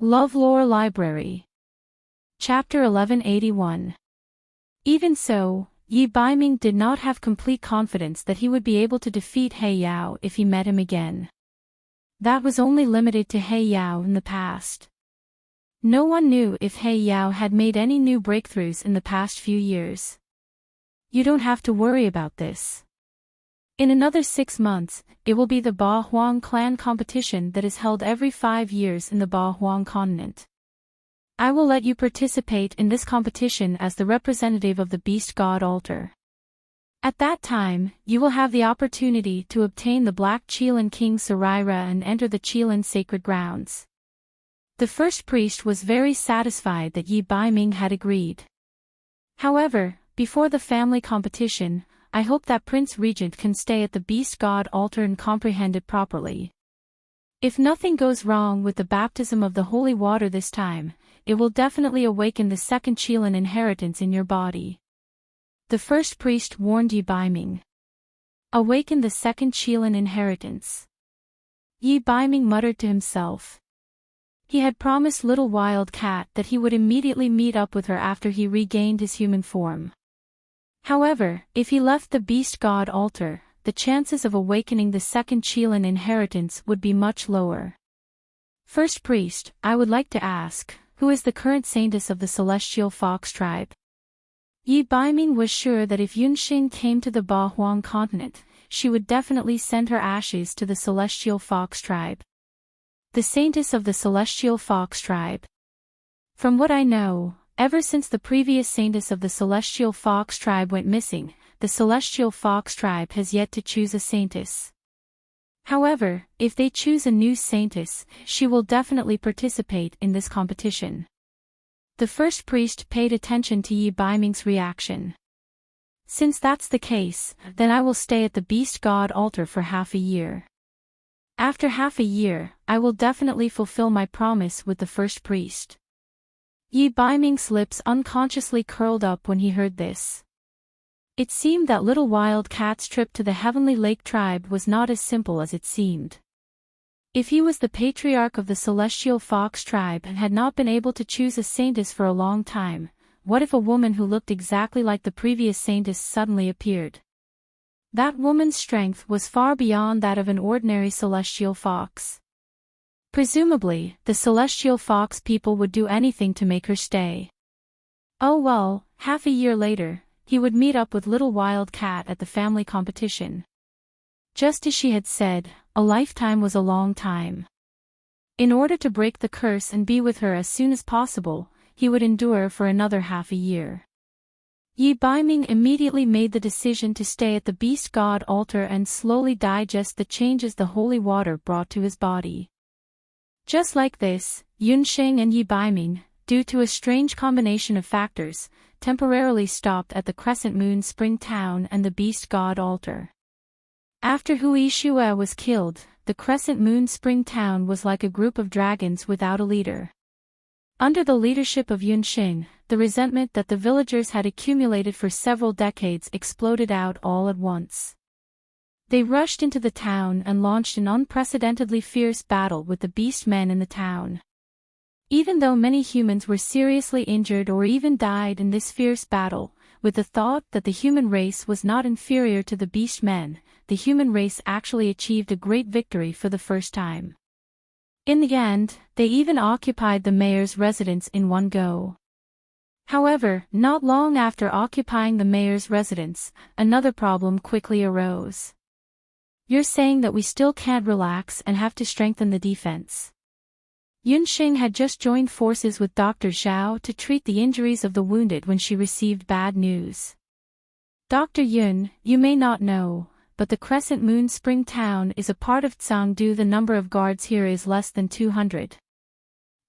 LoveLore Library. Chapter 1181. Even so, Yi Baiming did not have complete confidence that he would be able to defeat He Yao if he met him again. That was only limited to He Yao in the past. No one knew if He Yao had made any new breakthroughs in the past few years. You don't have to worry about this. In another 6 months, it will be the Ba Huang clan competition that is held every 5 years in the Ba Huang continent. I will let you participate in this competition as the representative of the Beast God Altar. At that time, you will have the opportunity to obtain the Black Qilin King Saraira and enter the Qilin sacred grounds. The first priest was very satisfied that Yi Baiming had agreed. However, before the family competition, I hope that Prince Regent can stay at the Beast God Altar and comprehend it properly. If nothing goes wrong with the baptism of the holy water this time, it will definitely awaken the second Qilin inheritance in your body. The first priest warned Yi Baiming. Awaken the second Qilin inheritance. Yi Baiming muttered to himself. He had promised Little Wild Cat that he would immediately meet up with her after he regained his human form. However, if he left the Beast God Altar, the chances of awakening the second Qilin inheritance would be much lower. First priest, I would like to ask, who is the current saintess of the Celestial Fox tribe? Yi Baiming was sure that if Yunxing came to the Ba Huang continent, she would definitely send her ashes to the Celestial Fox tribe. The saintess of the Celestial Fox tribe. From what I know, ever since the previous saintess of the Celestial Fox tribe went missing, the Celestial Fox tribe has yet to choose a saintess. However, if they choose a new saintess, she will definitely participate in this competition. The first priest paid attention to Yi Baiming's reaction. Since that's the case, then I will stay at the Beast God Altar for half a year. After half a year, I will definitely fulfill my promise with the first priest. Yi Baiming's lips unconsciously curled up when he heard this. It seemed that Little Wild Cat's trip to the Heavenly Lake tribe was not as simple as it seemed. If he was the patriarch of the Celestial Fox tribe and had not been able to choose a saintess for a long time, what if a woman who looked exactly like the previous saintess suddenly appeared? That woman's strength was far beyond that of an ordinary Celestial Fox. Presumably, the Celestial Fox people would do anything to make her stay. Oh well, half a year later, he would meet up with Little Wild Cat at the family competition. Just as she had said, a lifetime was a long time. In order to break the curse and be with her as soon as possible, he would endure for another half a year. Yi Baiming immediately made the decision to stay at the Beast God Altar and slowly digest the changes the holy water brought to his body. Just like this, Yunxing and Yi Baiming, due to a strange combination of factors, temporarily stopped at the Crescent Moon Spring Town and the Beast God Altar. After Hui Shue was killed, the Crescent Moon Spring Town was like a group of dragons without a leader. Under the leadership of Yunxing, the resentment that the villagers had accumulated for several decades exploded out all at once. They rushed into the town and launched an unprecedentedly fierce battle with the beast men in the town. Even though many humans were seriously injured or even died in this fierce battle, with the thought that the human race was not inferior to the beast men, the human race actually achieved a great victory for the first time. In the end, they even occupied the mayor's residence in one go. However, not long after occupying the mayor's residence, another problem quickly arose. You're saying that we still can't relax and have to strengthen the defense. Yunxing had just joined forces with Dr. Zhao to treat the injuries of the wounded when she received bad news. Dr. Yun, you may not know, but the Crescent Moon Spring Town is a part of Tsangdu. The number of guards here is less than 200.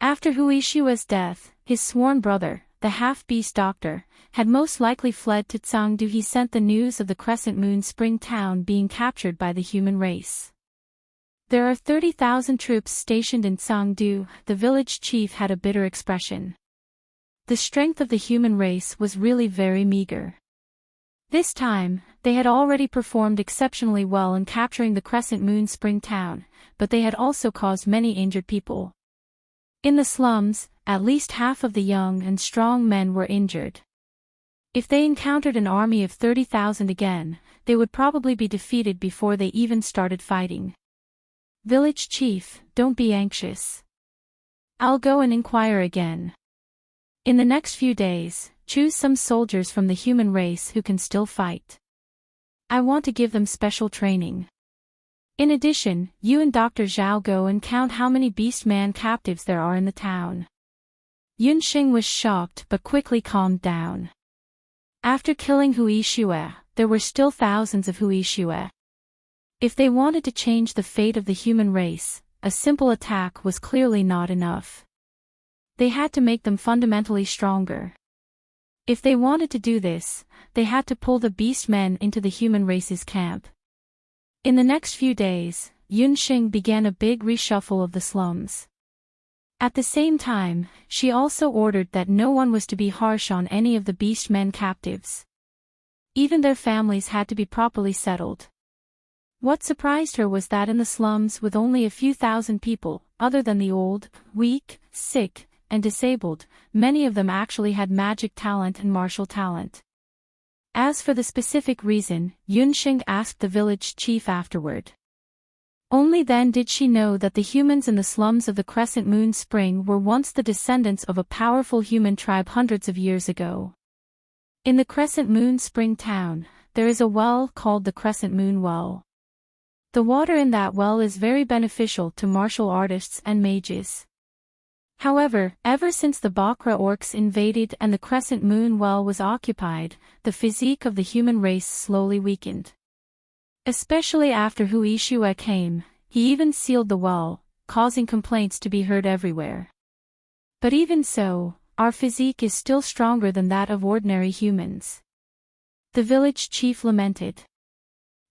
After Hui Shue's death, his sworn brother, the half-beast doctor, had most likely fled to Tsangdu. He sent the news of the Crescent Moon Spring Town being captured by the human race. There are 30,000 troops stationed in Tsangdu. The village chief had a bitter expression. The strength of the human race was really very meager. This time, they had already performed exceptionally well in capturing the Crescent Moon Spring Town, but they had also caused many injured people. In the slums, at least half of the young and strong men were injured. If they encountered an army of 30,000 again, they would probably be defeated before they even started fighting. Village chief, don't be anxious. I'll go and inquire again. In the next few days, choose some soldiers from the human race who can still fight. I want to give them special training. In addition, you and Dr. Zhao go and count how many beast-man captives there are in the town. Yunxing was shocked but quickly calmed down. After killing Hui Xue, there were still thousands of Hui Xue. If they wanted to change the fate of the human race, a simple attack was clearly not enough. They had to make them fundamentally stronger. If they wanted to do this, they had to pull the beast men into the human race's camp. In the next few days, Yunxing began a big reshuffle of the slums. At the same time, she also ordered that no one was to be harsh on any of the beast men captives. Even their families had to be properly settled. What surprised her was that in the slums with only a few thousand people, other than the old, weak, sick, and disabled, many of them actually had magic talent and martial talent. As for the specific reason, Yunxing asked the village chief afterward. Only then did she know that the humans in the slums of the Crescent Moon Spring were once the descendants of a powerful human tribe hundreds of years ago. In the Crescent Moon Spring town, there is a well called the Crescent Moon Well. The water in that well is very beneficial to martial artists and mages. However, ever since the Bakra orcs invaded and the Crescent Moon Well was occupied, the physique of the human race slowly weakened. Especially after Hui Xue came, he even sealed the well, causing complaints to be heard everywhere. But even so, our physique is still stronger than that of ordinary humans. The village chief lamented.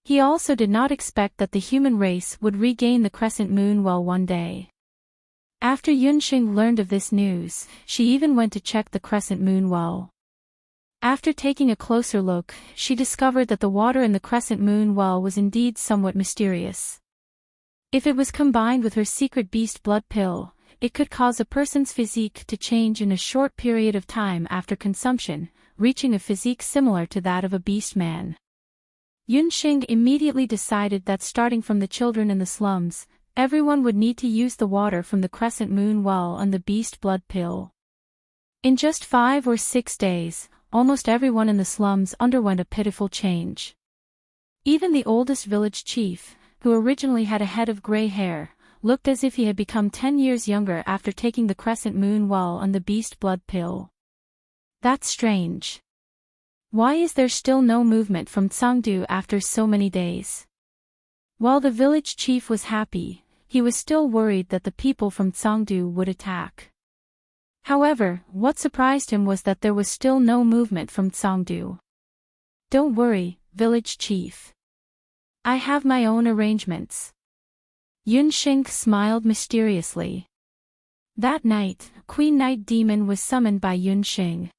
He also did not expect that the human race would regain the Crescent Moon Well one day. After Yunxing learned of this news, she even went to check the Crescent Moon Well. After taking a closer look, she discovered that the water in the Crescent Moon Well was indeed somewhat mysterious. If it was combined with her secret beast blood pill, it could cause a person's physique to change in a short period of time after consumption, reaching a physique similar to that of a beast man. Yunxing immediately decided that starting from the children in the slums, everyone would need to use the water from the Crescent Moon Well and the beast blood pill. In just 5 or 6 days, almost everyone in the slums underwent a pitiful change. Even the oldest village chief, who originally had a head of gray hair, looked as if he had become 10 years younger after taking the Crescent Moon Well and the beast blood pill. That's strange. Why is there still no movement from Tsangdu after so many days? While the village chief was happy, he was still worried that the people from Tsangdu would attack. However, what surprised him was that there was still no movement from Tsangdu. Don't worry, village chief. I have my own arrangements. Yunxing smiled mysteriously. That night, Queen Night Demon was summoned by Yunxing.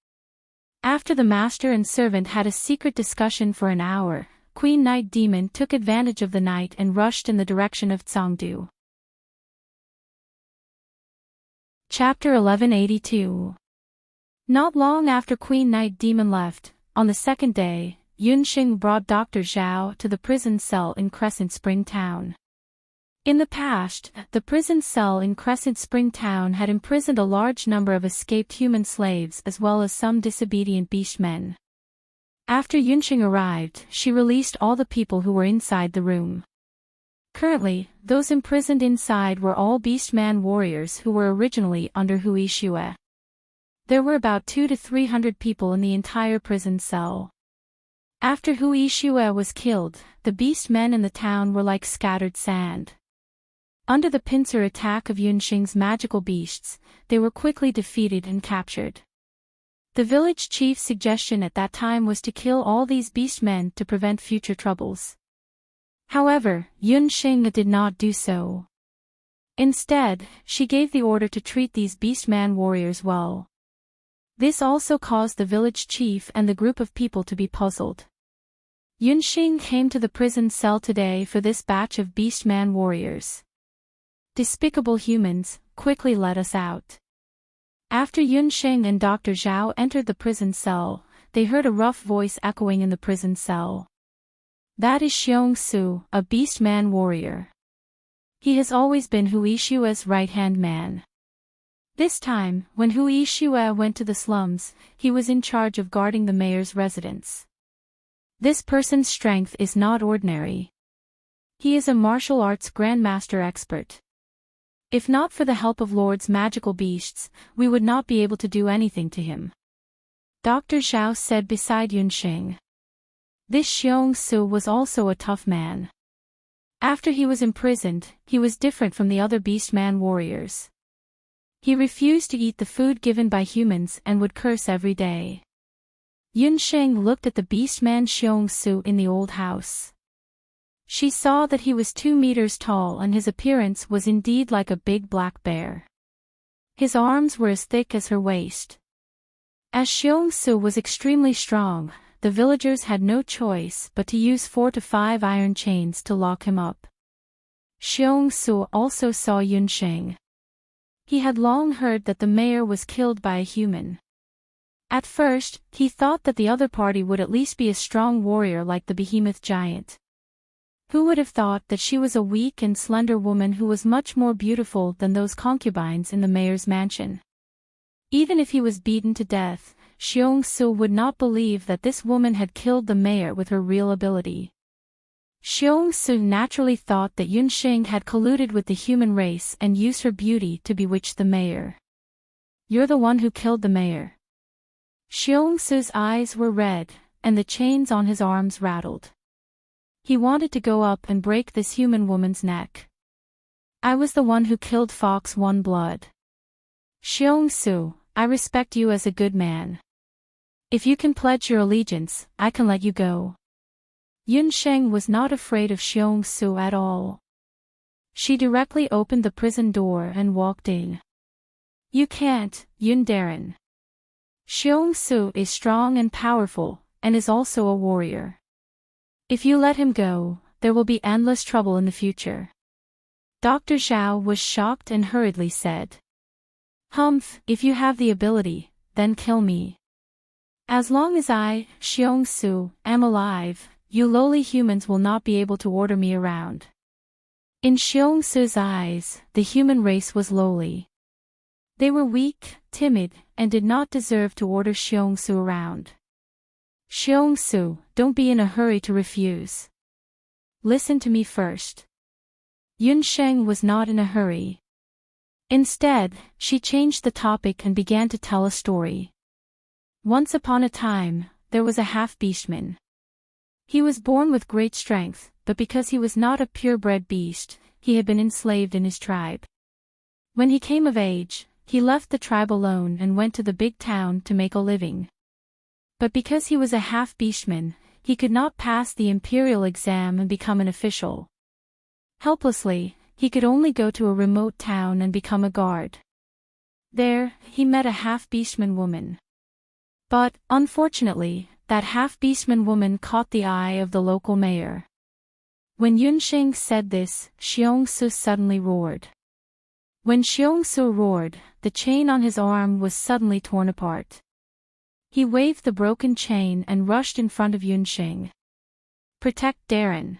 After the master and servant had a secret discussion for an hour, Queen Night Demon took advantage of the night and rushed in the direction of Tsangdu. Chapter 1182. Not long after Queen Night Demon left, on the second day, Yunxing brought Dr. Zhao to the prison cell in Crescent Spring Town. In the past, the prison cell in Crescent Spring Town had imprisoned a large number of escaped human slaves as well as some disobedient beastmen. After Yunxing arrived, she released all the people who were inside the room. Currently, those imprisoned inside were all beastman warriors who were originally under Hui Xue. There were about 200 to 300 people in the entire prison cell. After Hui Xue was killed, the beastmen in the town were like scattered sand. Under the pincer attack of Yunxing's magical beasts, they were quickly defeated and captured. The village chief's suggestion at that time was to kill all these beastmen to prevent future troubles. However, Yunxing did not do so. Instead, she gave the order to treat these beastman warriors well. This also caused the village chief and the group of people to be puzzled. Yunxing came to the prison cell today for this batch of beastman warriors. Despicable humans, quickly let us out." After Yunsheng and Dr. Zhao entered the prison cell, they heard a rough voice echoing in the prison cell. "That is Xiong Su, a beast man warrior. He has always been Hu Yishua's right-hand man. This time, when Hu Yishua went to the slums, he was in charge of guarding the mayor's residence. This person's strength is not ordinary. He is a martial arts grandmaster expert. If not for the help of Lord's magical beasts, we would not be able to do anything to him," Dr. Zhao said beside Yunsheng. This Xiong Su was also a tough man. After he was imprisoned, he was different from the other beastman warriors. He refused to eat the food given by humans and would curse every day. Yunsheng looked at the beastman Xiong Su in the old house. She saw that he was 2 meters tall and his appearance was indeed like a big black bear. His arms were as thick as her waist. As Xiong Su was extremely strong, the villagers had no choice but to use 4 to 5 iron chains to lock him up. Xiong Su also saw Yunsheng. He had long heard that the mayor was killed by a human. At first, he thought that the other party would at least be a strong warrior like the behemoth giant. Who would have thought that she was a weak and slender woman who was much more beautiful than those concubines in the mayor's mansion? Even if he was beaten to death, Xiong Su would not believe that this woman had killed the mayor with her real ability. Xiong Su naturally thought that Yunsheng had colluded with the human race and used her beauty to bewitch the mayor. "You're the one who killed the mayor." Xiong Su's eyes were red, and the chains on his arms rattled. He wanted to go up and break this human woman's neck. "I was the one who killed Fox One Blood. Xiong Su, I respect you as a good man. If you can pledge your allegiance, I can let you go." Yunsheng was not afraid of Xiong Su at all. She directly opened the prison door and walked in. "You can't, Yun Darren. Xiong Su is strong and powerful, and is also a warrior. If you let him go, there will be endless trouble in the future." Dr. Zhao was shocked and hurriedly said. "Humph, if you have the ability, then kill me. As long as I, Xiong Su, am alive, you lowly humans will not be able to order me around." In Xiong Su's eyes, the human race was lowly. They were weak, timid, and did not deserve to order Xiong Su around. "Xiong Su, don't be in a hurry to refuse. Listen to me first." Yunsheng was not in a hurry. Instead, she changed the topic and began to tell a story. Once upon a time, there was a half-beastman. He was born with great strength, but because he was not a purebred beast, he had been enslaved in his tribe. When he came of age, he left the tribe alone and went to the big town to make a living. But because he was a half-beastman, he could not pass the imperial exam and become an official. Helplessly, he could only go to a remote town and become a guard. There, he met a half-beastman woman. But, unfortunately, that half-beastman woman caught the eye of the local mayor. When Yunsheng said this, Xiong Su suddenly roared. When Xiong Su roared, the chain on his arm was suddenly torn apart. He waved the broken chain and rushed in front of Yunsheng. "Protect Darren!"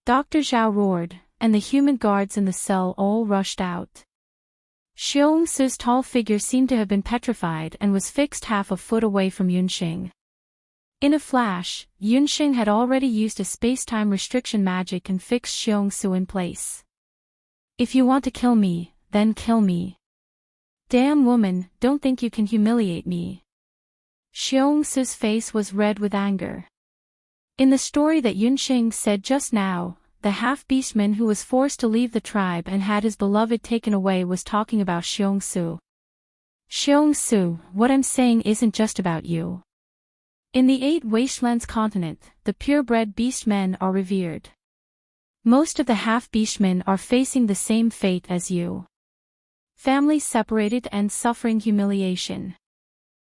Dr. Zhao roared, and the human guards in the cell all rushed out. Xiong Su's tall figure seemed to have been petrified and was fixed half a foot away from Yunsheng. In a flash, Yunsheng had already used a space-time restriction magic and fixed Xiong Su in place. "If you want to kill me, then kill me. Damn woman, don't think you can humiliate me." Xiong Su's face was red with anger. In the story that Yunsheng said just now, the half-beastman who was forced to leave the tribe and had his beloved taken away was talking about Xiong Su. "Xiong Su, what I'm saying isn't just about you. In the 8 Wastelands continent, the purebred beastmen are revered. Most of the half-beastmen are facing the same fate as you. Families separated and suffering humiliation.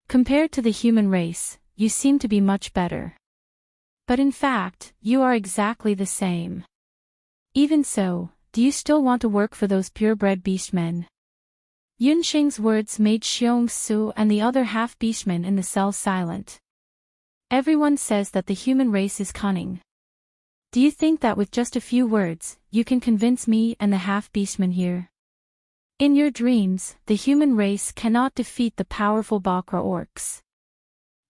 Compared to the human race, you seem to be much better. But in fact, you are exactly the same. Even so, do you still want to work for those purebred beastmen? Yunxing's words made Xiongsu and the other half-beastmen in the cell silent. Everyone says that the human race is cunning. Do you think that with just a few words, you can convince me and the half-beastmen here? In your dreams, the human race cannot defeat the powerful Bakra orcs.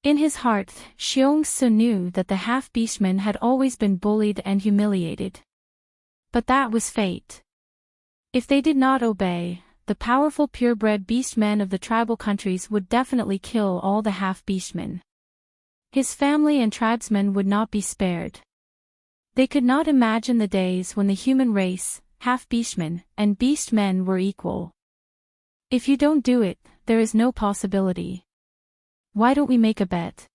In his heart, Xiongsu knew that the half-beastmen had always been bullied and humiliated. But that was fate. If they did not obey, the powerful purebred beastmen of the tribal countries would definitely kill all the half-beastmen. His family and tribesmen would not be spared. They could not imagine the days when the human race, half-beastmen, and beastmen were equal. If you don't do it, there is no possibility. Why don't we make a bet?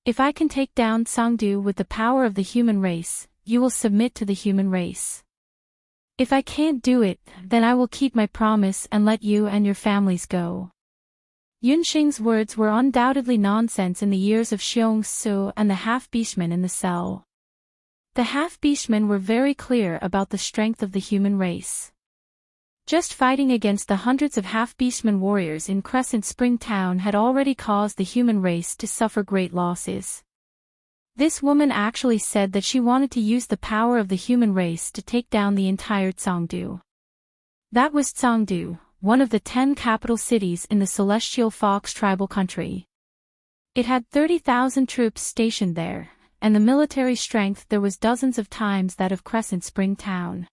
If I can take down Sangdu with the power of the human race, you will submit to the human race. If I can't do it, then I will keep my promise and let you and your families go. Yunxing's words were undoubtedly nonsense in the ears of Xiongsu and the half-beastmen in the cell. The half-beastmen were very clear about the strength of the human race. Just fighting against the hundreds of half-beastmen warriors in Crescent Spring Town had already caused the human race to suffer great losses. This woman actually said that she wanted to use the power of the human race to take down the entire Zhangdu. That was Zhangdu, one of the 10 capital cities in the Celestial Fox tribal country. It had 30,000 troops stationed there, and the military strength there was dozens of times that of Crescent Spring Town.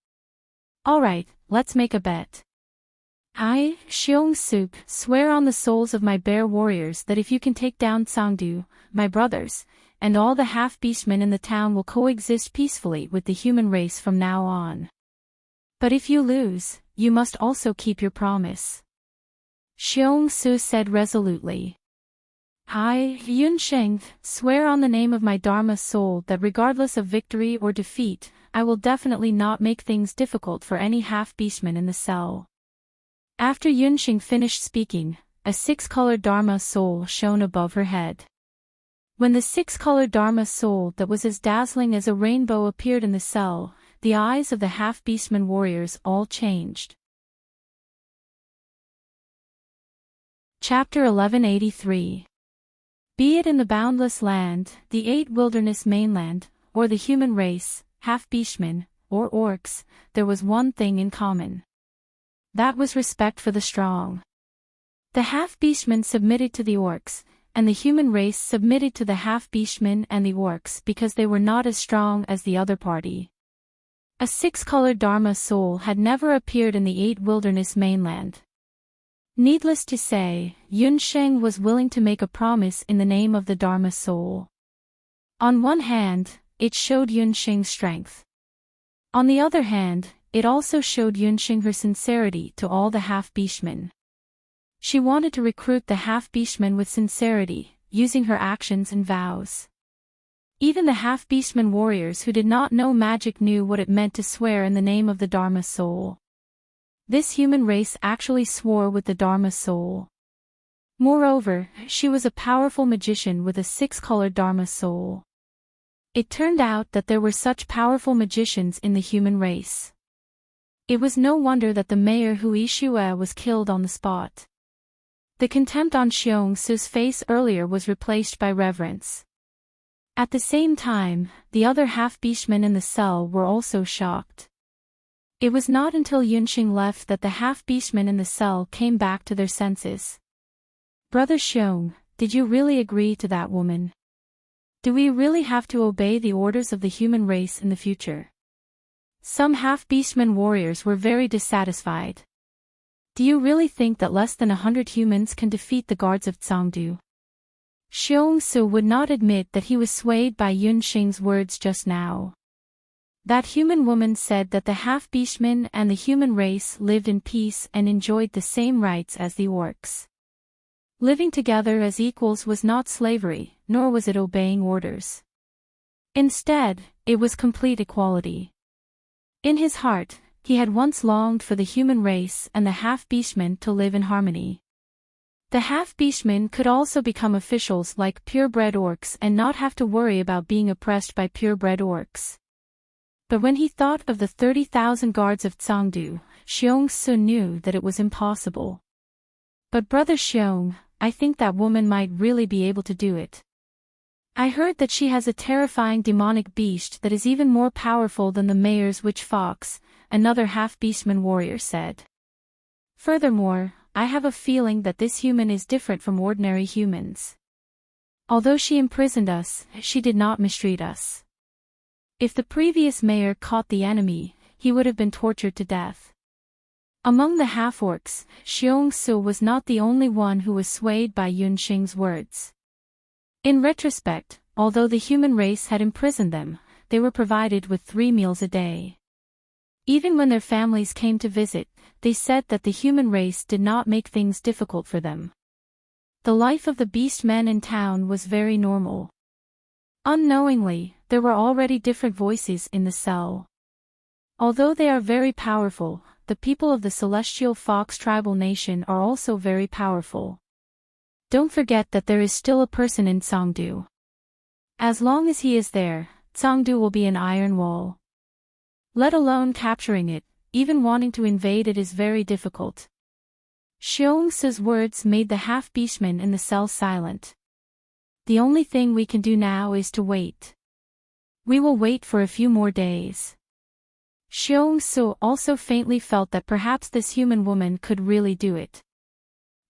Alright, let's make a bet. I, Xiongsu, swear on the souls of my bear warriors that if you can take down Zhangdu, my brothers, and all the half-beastmen in the town will coexist peacefully with the human race from now on. But if you lose, you must also keep your promise. Xiongsu said resolutely. I, Yunsheng, swear on the name of my Dharma soul that regardless of victory or defeat, I will definitely not make things difficult for any half-beastman in the cell. After Yunsheng finished speaking, a six-colored Dharma soul shone above her head. When the six-colored Dharma soul that was as dazzling as a rainbow appeared in the cell, the eyes of the half-beastman warriors all changed. Chapter 1183. Be it in the boundless land, the 8 wilderness mainland, or the human race, half-beastmen, or orcs, there was one thing in common. That was respect for the strong. The half-beastmen submitted to the orcs, and the human race submitted to the half-beastmen and the orcs because they were not as strong as the other party. A six-colored Dharma soul had never appeared in the 8 wilderness mainland. Needless to say, Yunsheng was willing to make a promise in the name of the Dharma soul. On one hand, it showed Yunsheng's strength. On the other hand, it also showed Yunsheng her sincerity to all the half-beastmen. She wanted to recruit the half-beastmen with sincerity, using her actions and vows. Even the half-beastmen warriors who did not know magic knew what it meant to swear in the name of the Dharma soul. This human race actually swore with the Dharma soul. Moreover, she was a powerful magician with a six-colored Dharma soul. It turned out that there were such powerful magicians in the human race. It was no wonder that the mayor Hui Shue was killed on the spot. The contempt on Xiongsu's face earlier was replaced by reverence. At the same time, the other half-beastmen in the cell were also shocked. It was not until Yunsheng left that the half-beastmen in the cell came back to their senses. Brother Xiong, did you really agree to that woman? Do we really have to obey the orders of the human race in the future? Some half-beastmen warriors were very dissatisfied. Do you really think that less than 100 humans can defeat the guards of Zhangdu? Xiongsu would not admit that he was swayed by Yunsheng's words just now. That human woman said that the half-beastmen and the human race lived in peace and enjoyed the same rights as the orcs. Living together as equals was not slavery, nor was it obeying orders. Instead, it was complete equality. In his heart, he had once longed for the human race and the half-beastmen to live in harmony. The half-beastmen could also become officials like purebred orcs and not have to worry about being oppressed by purebred orcs. But when he thought of the 30,000 guards of Zhangdu, Xiongsu knew that it was impossible. But Brother Xiong, I think that woman might really be able to do it. I heard that she has a terrifying demonic beast that is even more powerful than the mayor's witch fox, another half-beastman warrior said. Furthermore, I have a feeling that this human is different from ordinary humans. Although she imprisoned us, she did not mistreat us. If the previous mayor caught the enemy, he would have been tortured to death. Among the half-orcs, Xiong Su was not the only one who was swayed by Yunxing's words. In retrospect, although the human race had imprisoned them, they were provided with 3 meals a day. Even when their families came to visit, they said that the human race did not make things difficult for them. The life of the beast men in town was very normal. Unknowingly, there were already different voices in the cell. Although they are very powerful, the people of the Celestial Fox tribal nation are also very powerful. Don't forget that there is still a person in Cangdu. As long as he is there, Cangdu will be an iron wall. Let alone capturing it, even wanting to invade it is very difficult. Xiong Su's words made the half-beastmen in the cell silent. The only thing we can do now is to wait. We will wait for a few more days. Xiong Su also faintly felt that perhaps this human woman could really do it.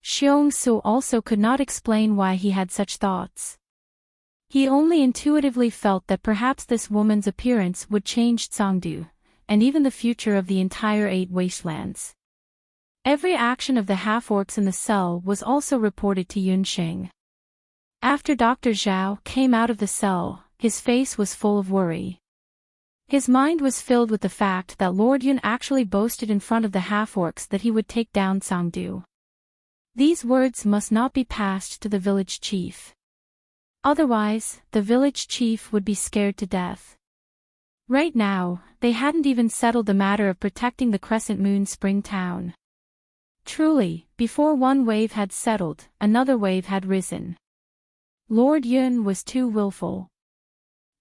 Xiong Su also could not explain why he had such thoughts. He only intuitively felt that perhaps this woman's appearance would change Cangdu, and even the future of the entire 8 wastelands. Every action of the half-orcs in the cell was also reported to Yunxing. After Dr. Zhao came out of the cell, his face was full of worry. His mind was filled with the fact that Lord Yun actually boasted in front of the half-orcs that he would take down Cangdu. These words must not be passed to the village chief. Otherwise, the village chief would be scared to death. Right now, they hadn't even settled the matter of protecting the Crescent Moon Spring Town. Truly, before one wave had settled, another wave had risen. Lord Yun was too willful.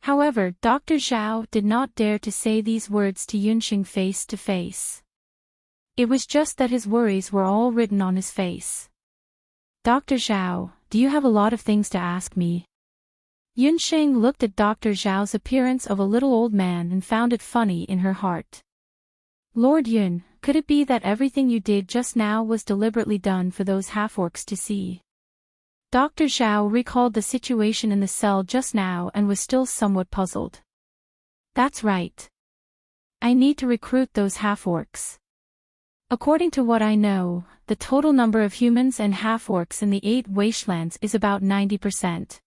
However, Dr. Zhao did not dare to say these words to Yunxing face to face. It was just that his worries were all written on his face. Dr. Zhao, do you have a lot of things to ask me? Yunxing looked at Dr. Zhao's appearance of a little old man and found it funny in her heart. Lord Yun, could it be that everything you did just now was deliberately done for those half-orcs to see? Dr. Zhao recalled the situation in the cell just now and was still somewhat puzzled. That's right. I need to recruit those half-orcs. According to what I know, the total number of humans and half-orcs in the 8 wastelands is about 90%.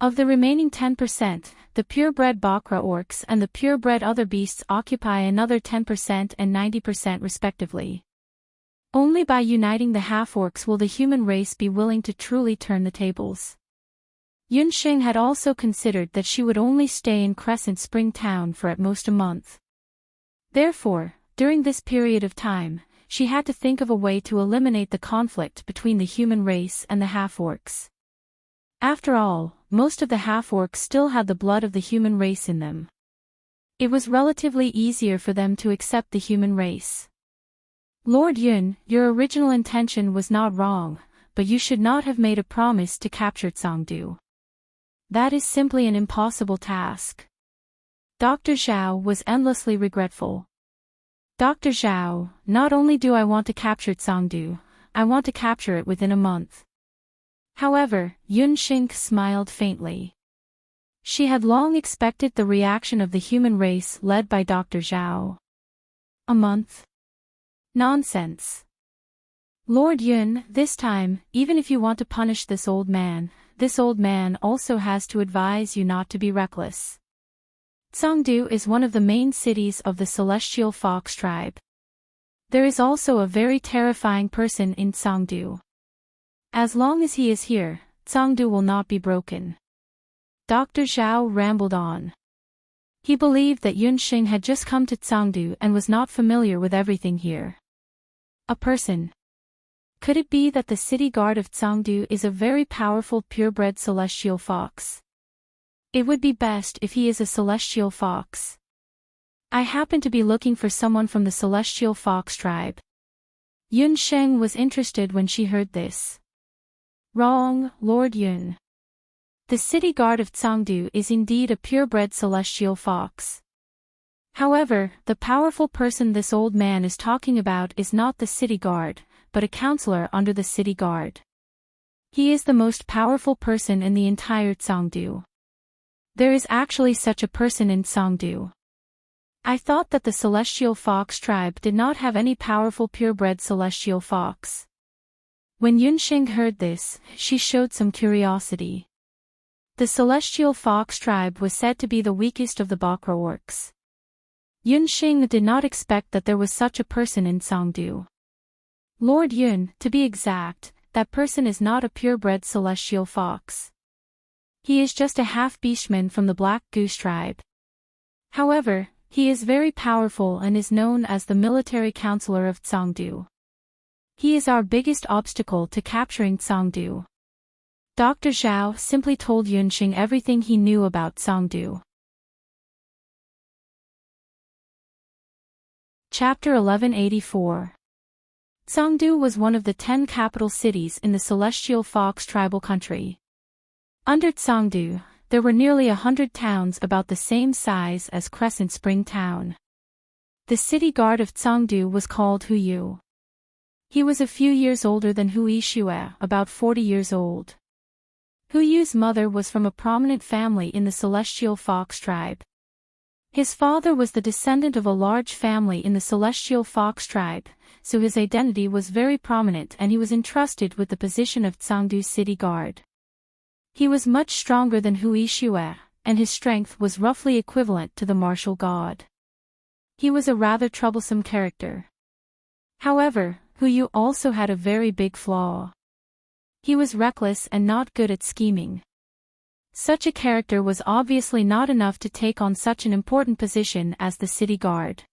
Of the remaining 10%, the purebred Bakra orcs and the purebred other beasts occupy another 10% and 90% respectively. Only by uniting the half-orcs will the human race be willing to truly turn the tables. Yunxing had also considered that she would only stay in Crescent Spring Town for at most a month. Therefore, during this period of time, she had to think of a way to eliminate the conflict between the human race and the half-orcs. After all, most of the half-orcs still had the blood of the human race in them. It was relatively easier for them to accept the human race. Lord Yun, your original intention was not wrong, but you should not have made a promise to capture Cangdu. That is simply an impossible task. Dr. Zhao was endlessly regretful. Dr. Zhao, not only do I want to capture Cangdu, I want to capture it within a month. However, Yunxing smiled faintly. She had long expected the reaction of the human race led by Dr. Zhao. A month? Nonsense. Lord Yun, this time, even if you want to punish this old man also has to advise you not to be reckless. Cangdu is one of the main cities of the Celestial Fox tribe. There is also a very terrifying person in Cangdu. As long as he is here, Cangdu will not be broken. Dr. Zhao rambled on. He believed that Yunxing had just come to Cangdu and was not familiar with everything here. A person. Could it be that the city guard of Cangdu is a very powerful purebred celestial fox? It would be best if he is a celestial fox. I happen to be looking for someone from the Celestial Fox tribe. Yun Sheng was interested when she heard this. Wrong, Lord Yun. The city guard of Cangdu is indeed a purebred celestial fox. However, the powerful person this old man is talking about is not the city guard, but a counselor under the city guard. He is the most powerful person in the entire Cangdu. There is actually such a person in Cangdu. I thought that the celestial fox tribe did not have any powerful purebred celestial fox. When Yunxing heard this, she showed some curiosity. The celestial fox tribe was said to be the weakest of the Bakra orcs. Yunxing did not expect that there was such a person in Cangdu. Lord Yun, to be exact, that person is not a purebred celestial fox. He is just a half-beastman from the Black Goose tribe. However, he is very powerful and is known as the military counselor of Cangdu. He is our biggest obstacle to capturing Cangdu. Dr. Zhao simply told Yunxing everything he knew about Cangdu. Chapter 1184. Cangdu was one of the 10 capital cities in the Celestial Fox tribal country. Under Cangdu, there were nearly 100 towns about the same size as Crescent Spring Town. The city guard of Cangdu was called Hu Yu. He was a few years older than Hu Yixue, about 40 years old. Hu Yu's mother was from a prominent family in the Celestial Fox tribe. His father was the descendant of a large family in the Celestial Fox tribe, so his identity was very prominent and he was entrusted with the position of Cangdu city guard. He was much stronger than Hu Yixue, and his strength was roughly equivalent to the martial god. He was a rather troublesome character. However, Hu Yu also had a very big flaw. He was reckless and not good at scheming. Such a character was obviously not enough to take on such an important position as the city guard.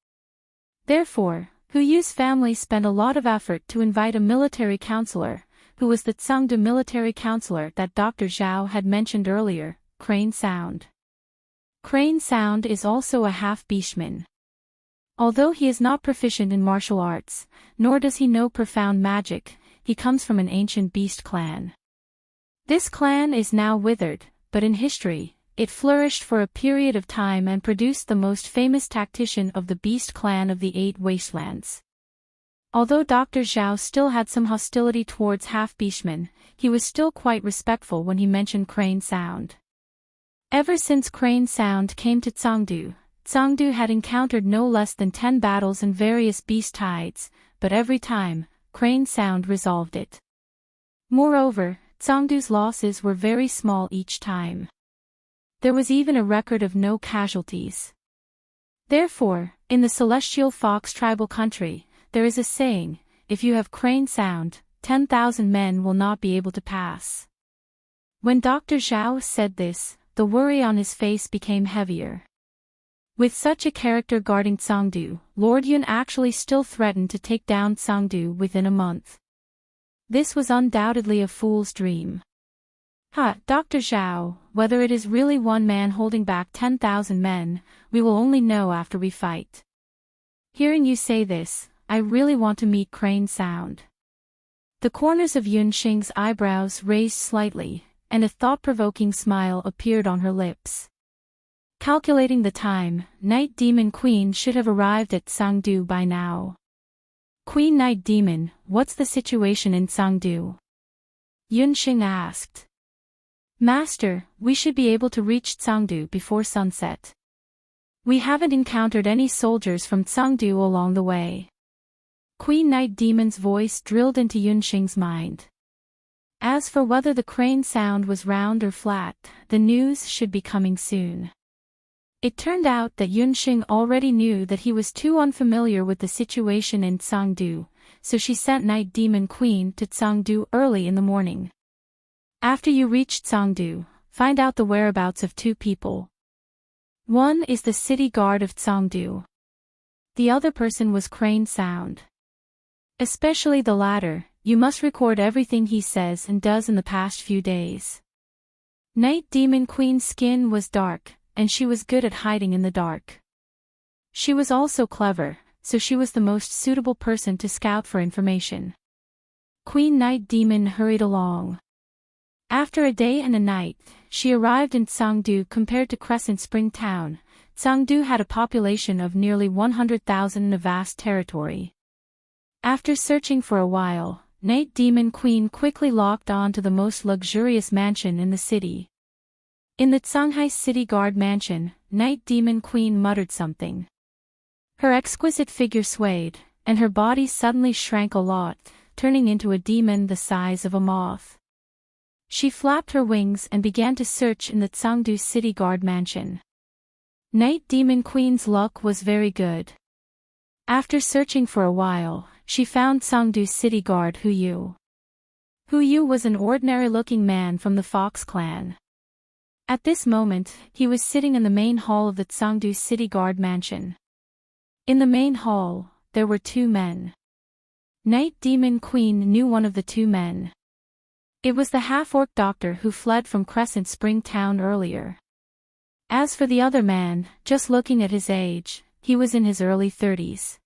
Therefore, Hu Yu's family spent a lot of effort to invite a military counselor, who was the Cangdu military counselor that Dr. Zhao had mentioned earlier, Crane Sound. Crane Sound is also a half-beastman. Although he is not proficient in martial arts, nor does he know profound magic, he comes from an ancient beast clan. This clan is now withered, but in history, it flourished for a period of time and produced the most famous tactician of the beast clan of the 8 wastelands. Although Dr. Zhao still had some hostility towards half-beastmen, he was still quite respectful when he mentioned Crane Sound. Ever since Crane Sound came to Cangdu, Cangdu had encountered no less than 10 battles in various beast tides, but every time, Crane Sound resolved it. Moreover, Cangdu's losses were very small each time. There was even a record of no casualties. Therefore, in the Celestial Fox tribal country, there is a saying, if you have Crane Sound, 10,000 men will not be able to pass. When Dr. Zhao said this, the worry on his face became heavier. With such a character guarding Cangdu, Lord Yun actually still threatened to take down Cangdu within a month. This was undoubtedly a fool's dream. Dr. Zhao, whether it is really one man holding back 10,000 men, we will only know after we fight. Hearing you say this, I really want to meet Crane Sound. The corners of Yunxing's eyebrows raised slightly, and a thought-provoking smile appeared on her lips. Calculating the time, Night Demon Queen should have arrived at Cangdu by now. Queen Night Demon, what's the situation in Cangdu? Yunxing asked. Master, we should be able to reach Cangdu before sunset. We haven't encountered any soldiers from Cangdu along the way. Queen Night Demon's voice drilled into Yunxing's mind. As for whether the Crane Sound was round or flat, the news should be coming soon. It turned out that Yunxing already knew that he was too unfamiliar with the situation in Cangdu, so she sent Night Demon Queen to Cangdu early in the morning. After you reach Cangdu, find out the whereabouts of 2 people. One is the city guard of Cangdu. The other person was Crane Sound. Especially the latter, you must record everything he says and does in the past few days. Night Demon Queen's skin was dark, and she was good at hiding in the dark. She was also clever, so she was the most suitable person to scout for information. Queen Night Demon hurried along. After a day and a night, she arrived in Tsangdu. Compared to Crescent Spring Town, Tsangdu had a population of nearly 100,000 in a vast territory. After searching for a while, Night Demon Queen quickly locked on to the most luxurious mansion in the city. In the Shanghai City Guard mansion, Night Demon Queen muttered something. Her exquisite figure swayed, and her body suddenly shrank a lot, turning into a demon the size of a moth. She flapped her wings and began to search in the Tsangdu City Guard mansion. Night Demon Queen's luck was very good. After searching for a while, she found Tsangdu City Guard Hu Yu. Hu Yu was an ordinary-looking man from the Fox clan. At this moment, he was sitting in the main hall of the Tsangdu City Guard mansion. In the main hall, there were two men. Night Demon Queen knew one of the two men. It was the half-orc doctor who fled from Crescent Spring Town earlier. As for the other man, just looking at his age, he was in his early 30s.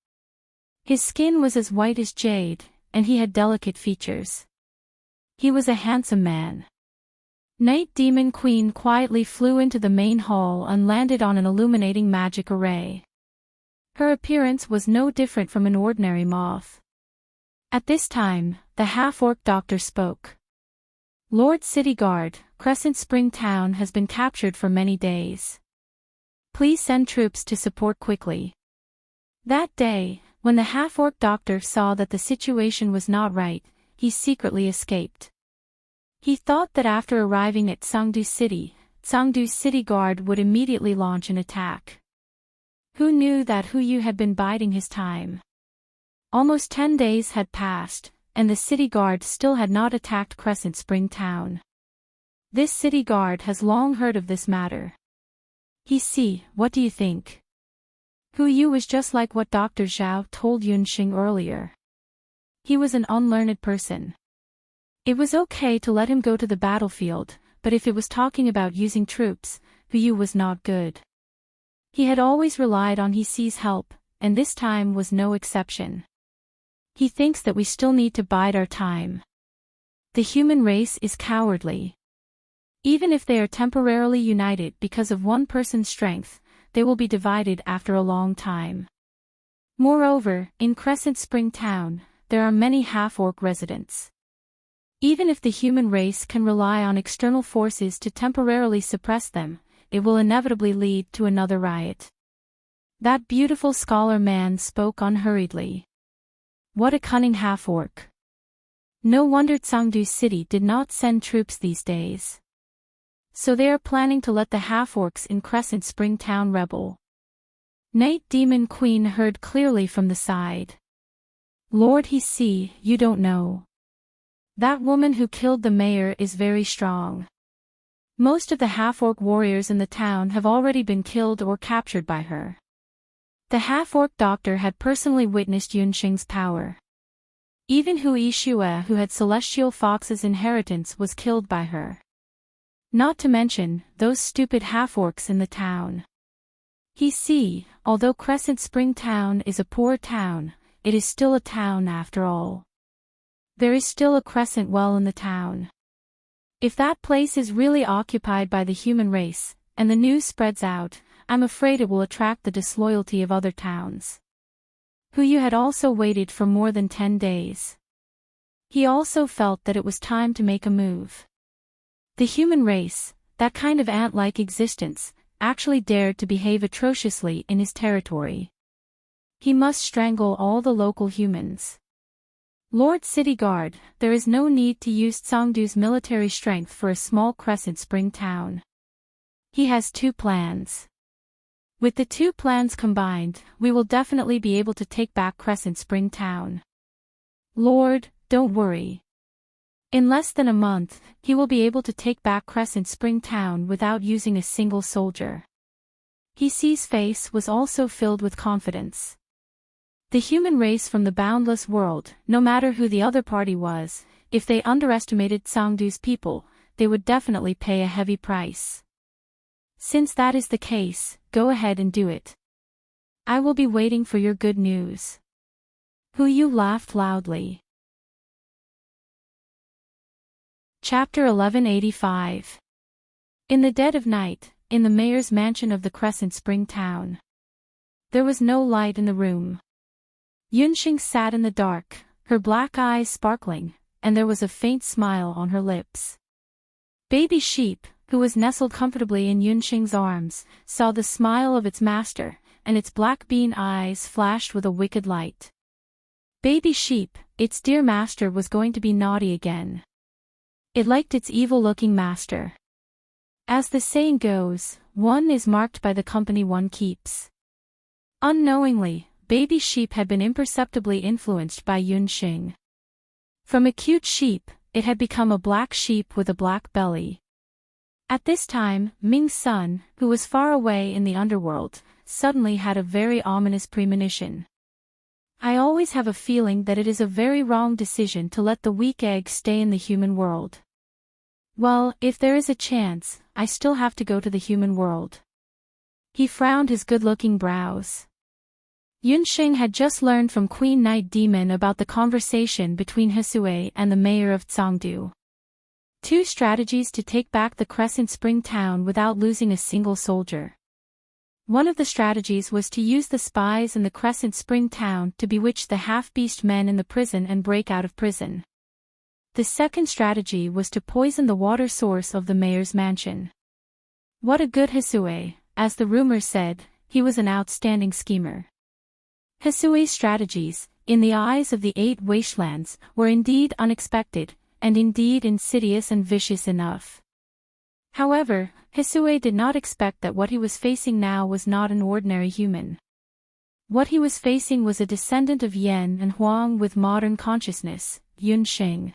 His skin was as white as jade, and he had delicate features. He was a handsome man. Night Demon Queen quietly flew into the main hall and landed on an illuminating magic array. Her appearance was no different from an ordinary moth. At this time, the half-orc doctor spoke. Lord City Guard, Crescent Spring Town has been captured for many days. Please send troops to support quickly. That day, when the half-orc doctor saw that the situation was not right, he secretly escaped. He thought that after arriving at Tsangdu City Guard would immediately launch an attack. Who knew that Hu Yu had been biding his time? Almost 10 days had passed, and the city guard still had not attacked Crescent Spring Town. This city guard has long heard of this matter. What do you think? Hu Yu was just like what Dr. Zhao told Yunxing earlier. He was an unlearned person. It was okay to let him go to the battlefield, but if it was talking about using troops, Hu Yu was not good. He had always relied on He's help, and this time was no exception. He thinks that we still need to bide our time. The human race is cowardly. Even if they are temporarily united because of one person's strength, they will be divided after a long time. Moreover, in Crescent Spring Town, there are many half-orc residents. Even if the human race can rely on external forces to temporarily suppress them, it will inevitably lead to another riot. That beautiful scholar man spoke unhurriedly. What a cunning half-orc. No wonder Tsangdu City did not send troops these days. So they are planning to let the half-orcs in Crescent Spring Town rebel. Night Demon Queen heard clearly from the side. Lord you don't know. That woman who killed the mayor is very strong. Most of the half-orc warriors in the town have already been killed or captured by her. The half-orc doctor had personally witnessed Yunxing's power. Even Hu Yishue, who had Celestial Fox's inheritance, was killed by her. Not to mention, those stupid half-orcs in the town. Although Crescent Spring Town is a poor town, it is still a town after all. There is still a crescent well in the town. If that place is really occupied by the human race, and the news spreads out, I'm afraid it will attract the disloyalty of other towns. Hu Yu had also waited for more than 10 days. He also felt that it was time to make a move. The human race, that kind of ant-like existence, actually dared to behave atrociously in his territory. He must strangle all the local humans. Lord City Guard, there is no need to use Tsangdu's military strength for a small Crescent Spring Town. He has 2 plans. With the 2 plans combined, we will definitely be able to take back Crescent Spring Town. Lord, don't worry. In less than a month, he will be able to take back Crescent Spring Town without using a single soldier. He's face was also filled with confidence. The human race from the boundless world, no matter who the other party was, if they underestimated Tsangdu's people, they would definitely pay a heavy price. Since that is the case, go ahead and do it. I will be waiting for your good news. Yu laughed loudly. Chapter 1185. In the dead of night, in the mayor's mansion of the Crescent Spring town. There was no light in the room. Yunxing sat in the dark, her black eyes sparkling, and there was a faint smile on her lips. Baby Sheep, who was nestled comfortably in Yunxing's arms, saw the smile of its master, and its black bean eyes flashed with a wicked light. Baby Sheep, its dear master, was going to be naughty again. It liked its evil-looking master. As the saying goes, one is marked by the company one keeps. Unknowingly, Baby Sheep had been imperceptibly influenced by Yunxing. From a cute sheep, it had become a black sheep with a black belly. At this time, Ming's son, who was far away in the underworld, suddenly had a very ominous premonition. I always have a feeling that it is a very wrong decision to let the weak egg stay in the human world. Well, if there is a chance, I still have to go to the human world. He frowned his good-looking brows. Yunxing had just learned from Queen Night Demon about the conversation between Hisue and the mayor of Tsangdu. 2 strategies to take back the Crescent Spring town without losing a single soldier. One of the strategies was to use the spies in the Crescent Spring town to bewitch the half-beast men in the prison and break out of prison. The second strategy was to poison the water source of the mayor's mansion. What a good Hisue, as the rumors said, he was an outstanding schemer. Hisue's strategies, in the eyes of the 8 wastelands, were indeed unexpected, and indeed insidious and vicious enough. However, Hisue did not expect that what he was facing now was not an ordinary human. What he was facing was a descendant of Yan and Huang with modern consciousness, Yunxing.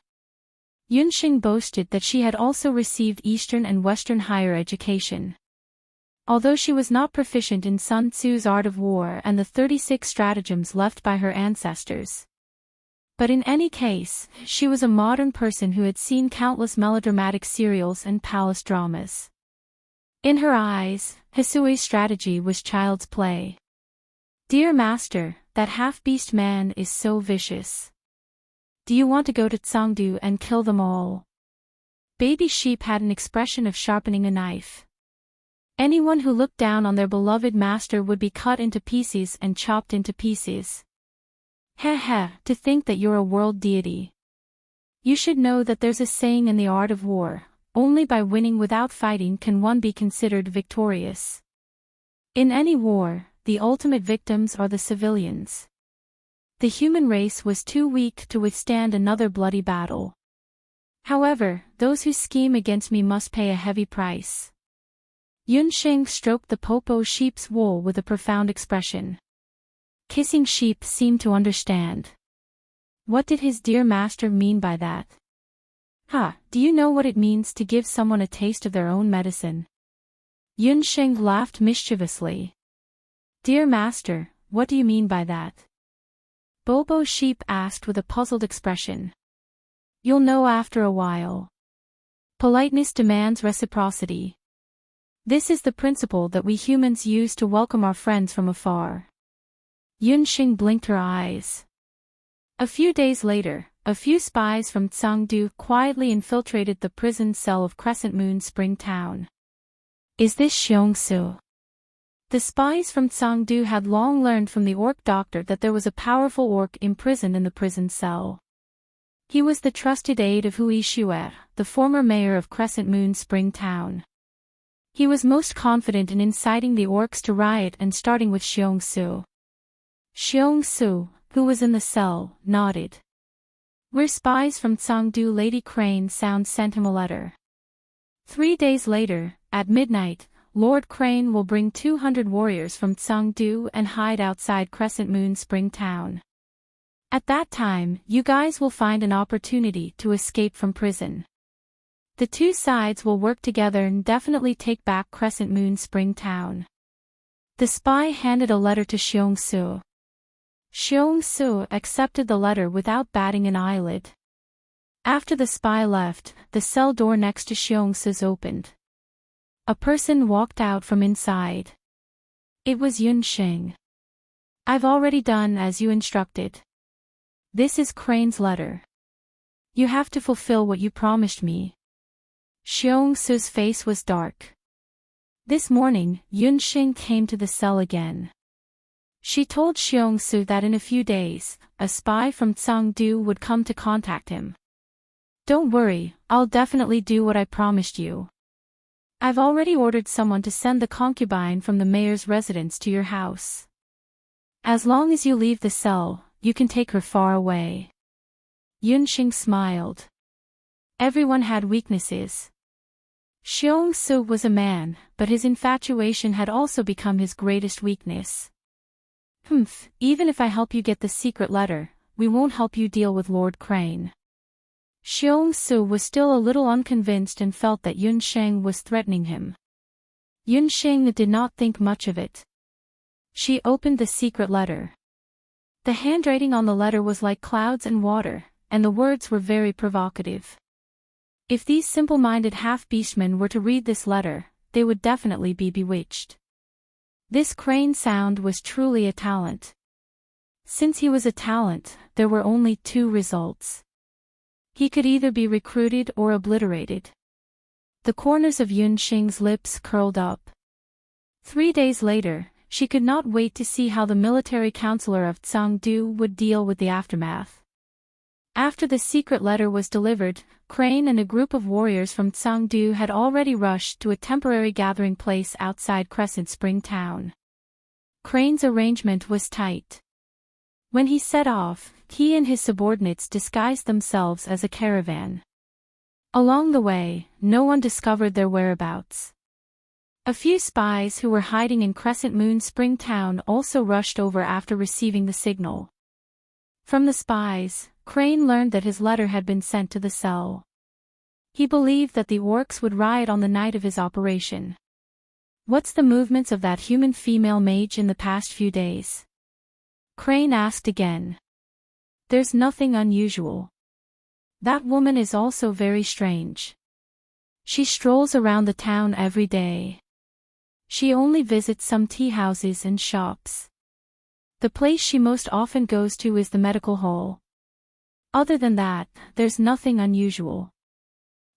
Yunxing boasted that she had also received Eastern and Western higher education. Although she was not proficient in Sun Tzu's art of war and the 36 stratagems left by her ancestors. But in any case, she was a modern person who had seen countless melodramatic serials and palace dramas. In her eyes, Hisue's strategy was child's play. Dear master, that half-beast man is so vicious. Do you want to go to Tsangdu and kill them all? Baby Sheep had an expression of sharpening a knife. Anyone who looked down on their beloved master would be cut into pieces and chopped into pieces. Heh, to think that you're a world deity. You should know that there's a saying in the art of war, only by winning without fighting can one be considered victorious. In any war, the ultimate victims are the civilians. The human race was too weak to withstand another bloody battle. However, those who scheme against me must pay a heavy price. Yunxing stroked the Popo sheep's wool with a profound expression. Kissing Sheep seemed to understand. What did his dear master mean by that? Do you know what it means to give someone a taste of their own medicine? Yunxing laughed mischievously. Dear master, what do you mean by that? Bobo Sheep asked with a puzzled expression. You'll know after a while. Politeness demands reciprocity. This is the principle that we humans use to welcome our friends from afar. Yunxing blinked her eyes. A few days later, a few spies from Tsangdu quietly infiltrated the prison cell of Crescent Moon Spring Town. Is this Xiongsu? The spies from Tsangdu had long learned from the orc doctor that there was a powerful orc imprisoned in the prison cell. He was the trusted aide of Hui Xue, the former mayor of Crescent Moon Spring Town. He was most confident in inciting the orcs to riot and starting with Xiongsu. Xiongsu, who was in the cell, nodded. We're spies from Tsangdu. Lady Crane Sound sent him a letter. 3 days later, at midnight, Lord Crane will bring 200 warriors from Tsangdu and hide outside Crescent Moon Spring Town. At that time, you guys will find an opportunity to escape from prison. The 2 sides will work together and definitely take back Crescent Moon Spring Town. The spy handed a letter to Xiongsu. Xiongsu accepted the letter without batting an eyelid. After the spy left, the cell door next to Xiongsu's opened. A person walked out from inside. It was Yunxing. I've already done as you instructed. This is Crane's letter. You have to fulfill what you promised me. Seong-soo's face was dark. This morning, Yun-shing came to the cell again. She told Seong-soo that in a few days, a spy from Tsangdu would come to contact him. Don't worry, I'll definitely do what I promised you. I've already ordered someone to send the concubine from the mayor's residence to your house. As long as you leave the cell, you can take her far away. Yun-shing smiled. Everyone had weaknesses. Seong-soo was a man, but his infatuation had also become his greatest weakness. Even if I help you get the secret letter, we won't help you deal with Lord Crane. Seong-soo was still a little unconvinced and felt that Yun-sheng was threatening him. Yun-sheng did not think much of it. She opened the secret letter. The handwriting on the letter was like clouds and water, and the words were very provocative. If these simple-minded half-beastmen were to read this letter, they would definitely be bewitched. This Crane sound was truly a talent. Since he was a talent, there were only two results. He could either be recruited or obliterated. The corners of Yun-shing's lips curled up. 3 days later, she could not wait to see how the military counselor of Tsangdu would deal with the aftermath. After the secret letter was delivered, Crane and a group of warriors from Tsangdu had already rushed to a temporary gathering place outside Crescent Spring Town. Crane's arrangement was tight. When he set off, he and his subordinates disguised themselves as a caravan. Along the way, no one discovered their whereabouts. A few spies who were hiding in Crescent Moon Spring Town also rushed over after receiving the signal. From the spies, Crane learned that his letter had been sent to the cell. He believed that the orcs would riot on the night of his operation. What's the movements of that human female mage in the past few days? Crane asked again. There's nothing unusual. That woman is also very strange. She strolls around the town every day. She only visits some tea houses and shops. The place she most often goes to is the medical hall. Other than that, there's nothing unusual.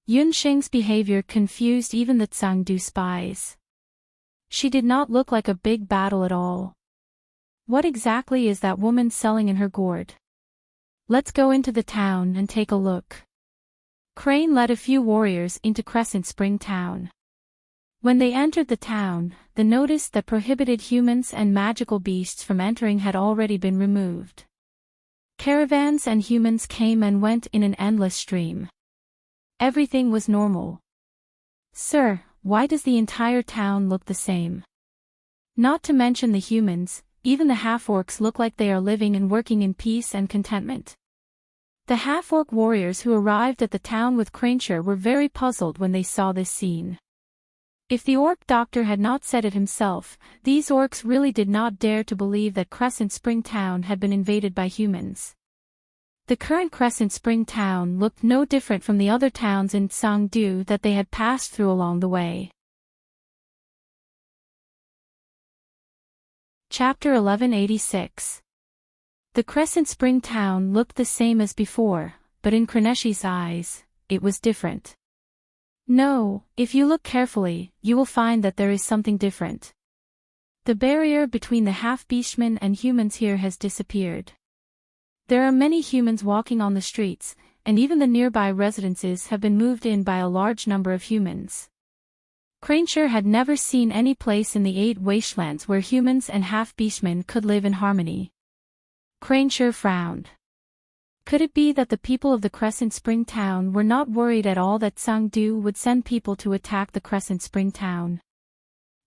Yun-sheng's behavior confused even the Tsangdu spies. She did not look like a big battle at all. What exactly is that woman selling in her gourd? Let's go into the town and take a look. Crane led a few warriors into Crescent Spring Town. When they entered the town, they noticed that prohibited humans and magical beasts from entering had already been removed. Caravans and humans came and went in an endless stream. Everything was normal. Sir, why does the entire town look the same? Not to mention the humans, even the half-orcs look like they are living and working in peace and contentment. The half-orc warriors who arrived at the town with Craneshire were very puzzled when they saw this scene. If the orc doctor had not said it himself, these orcs really did not dare to believe that Crescent Spring Town had been invaded by humans. The current Crescent Spring Town looked no different from the other towns in Tsangdu that they had passed through along the way. Chapter 1186. The Crescent Spring Town looked the same as before, but in Kraneshi's eyes, it was different. No, if you look carefully, you will find that there is something different. The barrier between the half-beastmen and humans here has disappeared. There are many humans walking on the streets, and even the nearby residences have been moved in by a large number of humans. Craneshire had never seen any place in the 8 wastelands where humans and half-beastmen could live in harmony. Craneshire frowned. Could it be that the people of the Crescent Spring Town were not worried at all that Tsangdu would send people to attack the Crescent Spring Town?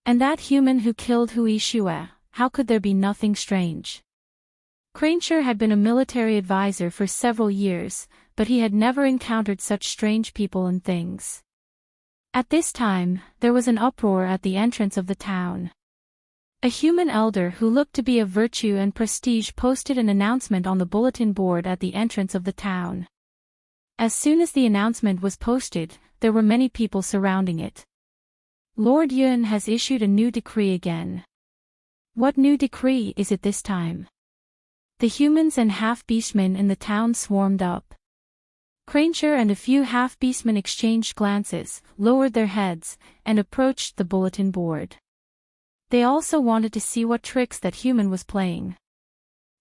And that human who killed Hui Shue, how could there be nothing strange? Craneshire had been a military advisor for several years, but he had never encountered such strange people and things. At this time, there was an uproar at the entrance of the town. A human elder who looked to be of virtue and prestige posted an announcement on the bulletin board at the entrance of the town. As soon as the announcement was posted, there were many people surrounding it. Lord Yun has issued a new decree again. What new decree is it this time? The humans and half-beastmen in the town swarmed up. Craneshaw and a few half-beastmen exchanged glances, lowered their heads, and approached the bulletin board. They also wanted to see what tricks that human was playing.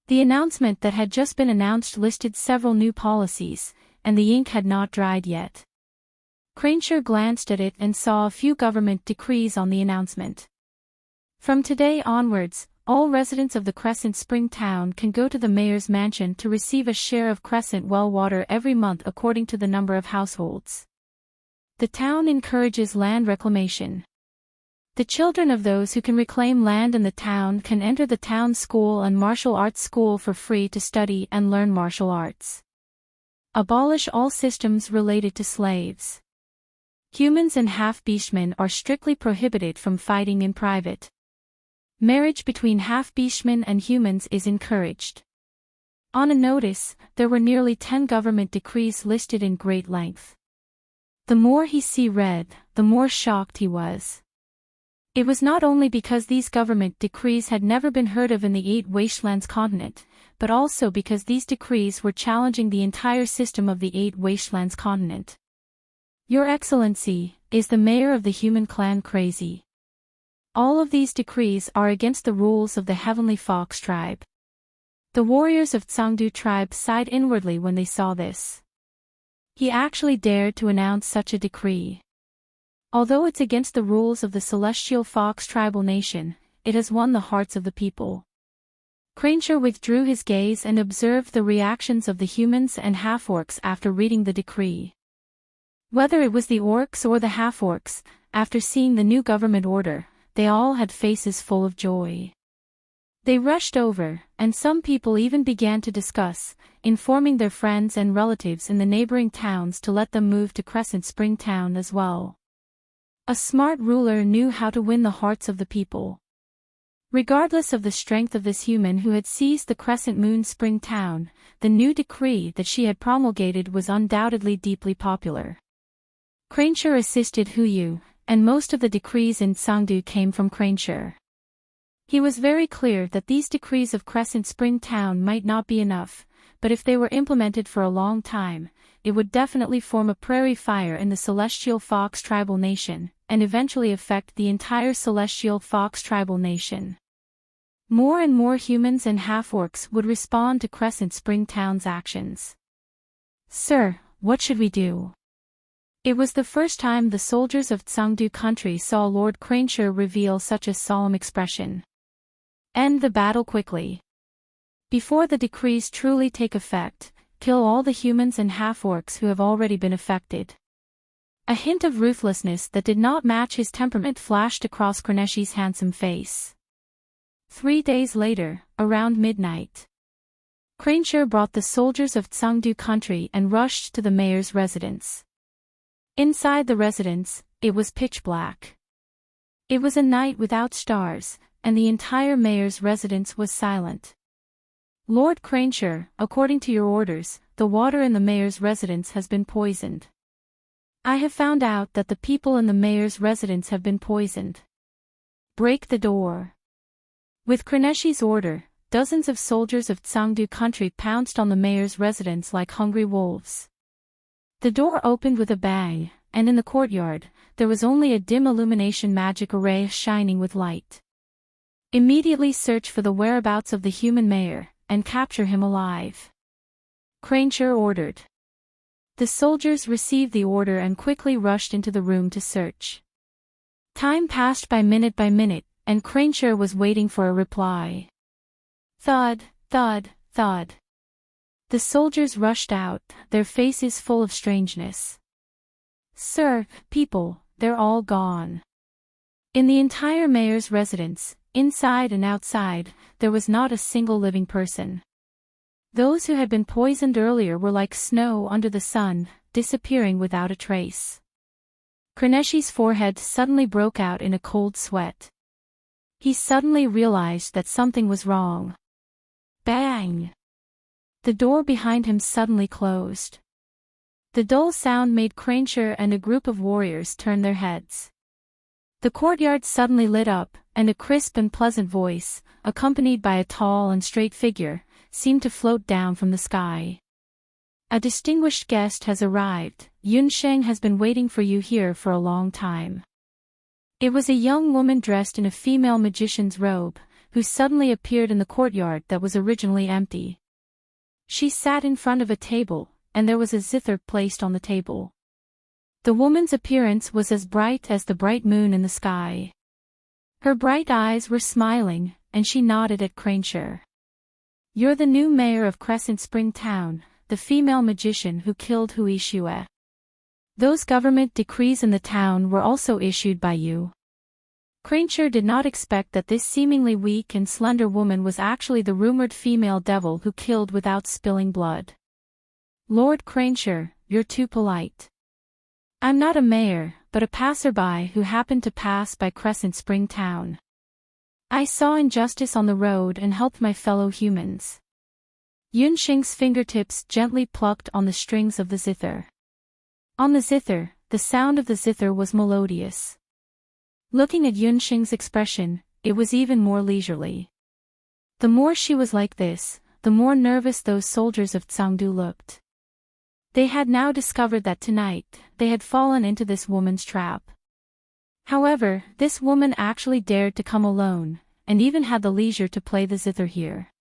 The announcement that had just been announced listed several new policies, and the ink had not dried yet. Craneshaw glanced at it and saw a few government decrees on the announcement. From today onwards, all residents of the Crescent Spring town can go to the mayor's mansion to receive a share of Crescent well water every month according to the number of households. The town encourages land reclamation. The children of those who can reclaim land in the town can enter the town school and martial arts school for free to study and learn martial arts. Abolish all systems related to slaves. Humans and half-beastmen are strictly prohibited from fighting in private. Marriage between half-beastmen and humans is encouraged. On a notice, there were nearly 10 government decrees listed in great length. The more he read, the more shocked he was. It was not only because these government decrees had never been heard of in the 8 Wastelands continent, but also because these decrees were challenging the entire system of the 8 Wastelands continent. Your Excellency, is the mayor of the human clan crazy? All of these decrees are against the rules of the Heavenly Fox tribe. The warriors of Tsangdu tribe sighed inwardly when they saw this. He actually dared to announce such a decree. Although it's against the rules of the Celestial Fox tribal nation, it has won the hearts of the people. Craneshaw withdrew his gaze and observed the reactions of the humans and half-orcs after reading the decree. Whether it was the orcs or the half-orcs, after seeing the new government order, they all had faces full of joy. They rushed over, and some people even began to discuss, informing their friends and relatives in the neighboring towns to let them move to Crescent Spring Town as well. A smart ruler knew how to win the hearts of the people. Regardless of the strength of this human who had seized the Crescent Moon Spring Town, the new decree that she had promulgated was undoubtedly deeply popular. Craneshaw assisted Huyu, and most of the decrees in Tsangdu came from Craneshaw. He was very clear that these decrees of Crescent Spring Town might not be enough, but if they were implemented for a long time, it would definitely form a prairie fire in the Celestial Fox tribal nation, and eventually affect the entire Celestial Fox tribal nation. More and more humans and half-orcs would respond to Crescent Spring Town's actions. Sir, what should we do? It was the first time the soldiers of Tsangdu country saw Lord Craneshaw reveal such a solemn expression. End the battle quickly. Before the decrees truly take effect, kill all the humans and half-orcs who have already been affected. A hint of ruthlessness that did not match his temperament flashed across Craneshi's handsome face. 3 days later, around midnight, Craneshaw brought the soldiers of Tsangdu country and rushed to the mayor's residence. Inside the residence, it was pitch black. It was a night without stars, and the entire mayor's residence was silent. Lord Craneshaw, according to your orders, the water in the mayor's residence has been poisoned. I have found out that the people in the mayor's residence have been poisoned. Break the door. With Craneshi's order, dozens of soldiers of Tsangdu country pounced on the mayor's residence like hungry wolves. The door opened with a bang, and in the courtyard, there was only a dim illumination magic array shining with light. Immediately search for the whereabouts of the human mayor, and capture him alive. Craneshaw ordered. The soldiers received the order and quickly rushed into the room to search. Time passed by minute, and Craneshaw was waiting for a reply. Thud, thud, thud. The soldiers rushed out, their faces full of strangeness. Sir, people, they're all gone. In the entire mayor's residence, inside and outside, there was not a single living person. Those who had been poisoned earlier were like snow under the sun, disappearing without a trace. Craneshi's forehead suddenly broke out in a cold sweat. He suddenly realized that something was wrong. Bang! The door behind him suddenly closed. The dull sound made Craneshaw and a group of warriors turn their heads. The courtyard suddenly lit up, and a crisp and pleasant voice, accompanied by a tall and straight figure, seemed to float down from the sky. A distinguished guest has arrived. Yunsheng has been waiting for you here for a long time. It was a young woman dressed in a female magician's robe, who suddenly appeared in the courtyard that was originally empty. She sat in front of a table, and there was a zither placed on the table. The woman's appearance was as bright as the bright moon in the sky. Her bright eyes were smiling, and she nodded at Craneshire. You're the new mayor of Crescent Spring Town, the female magician who killed Hui Xue. Those government decrees in the town were also issued by you. Craneshire did not expect that this seemingly weak and slender woman was actually the rumored female devil who killed without spilling blood. Lord Craneshire, you're too polite. I'm not a mayor, but a passerby who happened to pass by Crescent Spring Town. I saw injustice on the road and helped my fellow humans. Yunsheng's fingertips gently plucked on the strings of the zither. On the zither, the sound of the zither was melodious. Looking at Yunsheng's expression, it was even more leisurely. The more she was like this, the more nervous those soldiers of Tsangdu looked. They had now discovered that tonight, they had fallen into this woman's trap. However, this woman actually dared to come alone, and even had the leisure to play the zither here.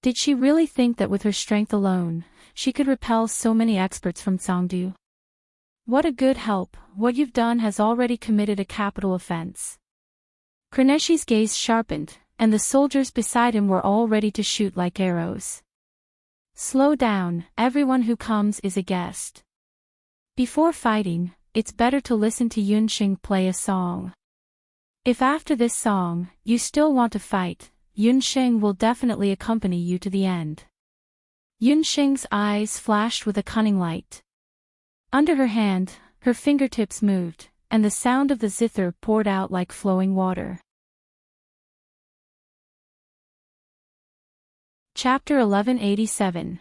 Did she really think that with her strength alone, she could repel so many experts from Tsangdu? What a good help, what you've done has already committed a capital offense. Kraneshi's gaze sharpened, and the soldiers beside him were all ready to shoot like arrows. Slow down, everyone who comes is a guest. Before fighting, it's better to listen to Yunsheng play a song. If after this song, you still want to fight, Yunsheng will definitely accompany you to the end. Yunsheng's eyes flashed with a cunning light. Under her hand, her fingertips moved, and the sound of the zither poured out like flowing water. Chapter 1187.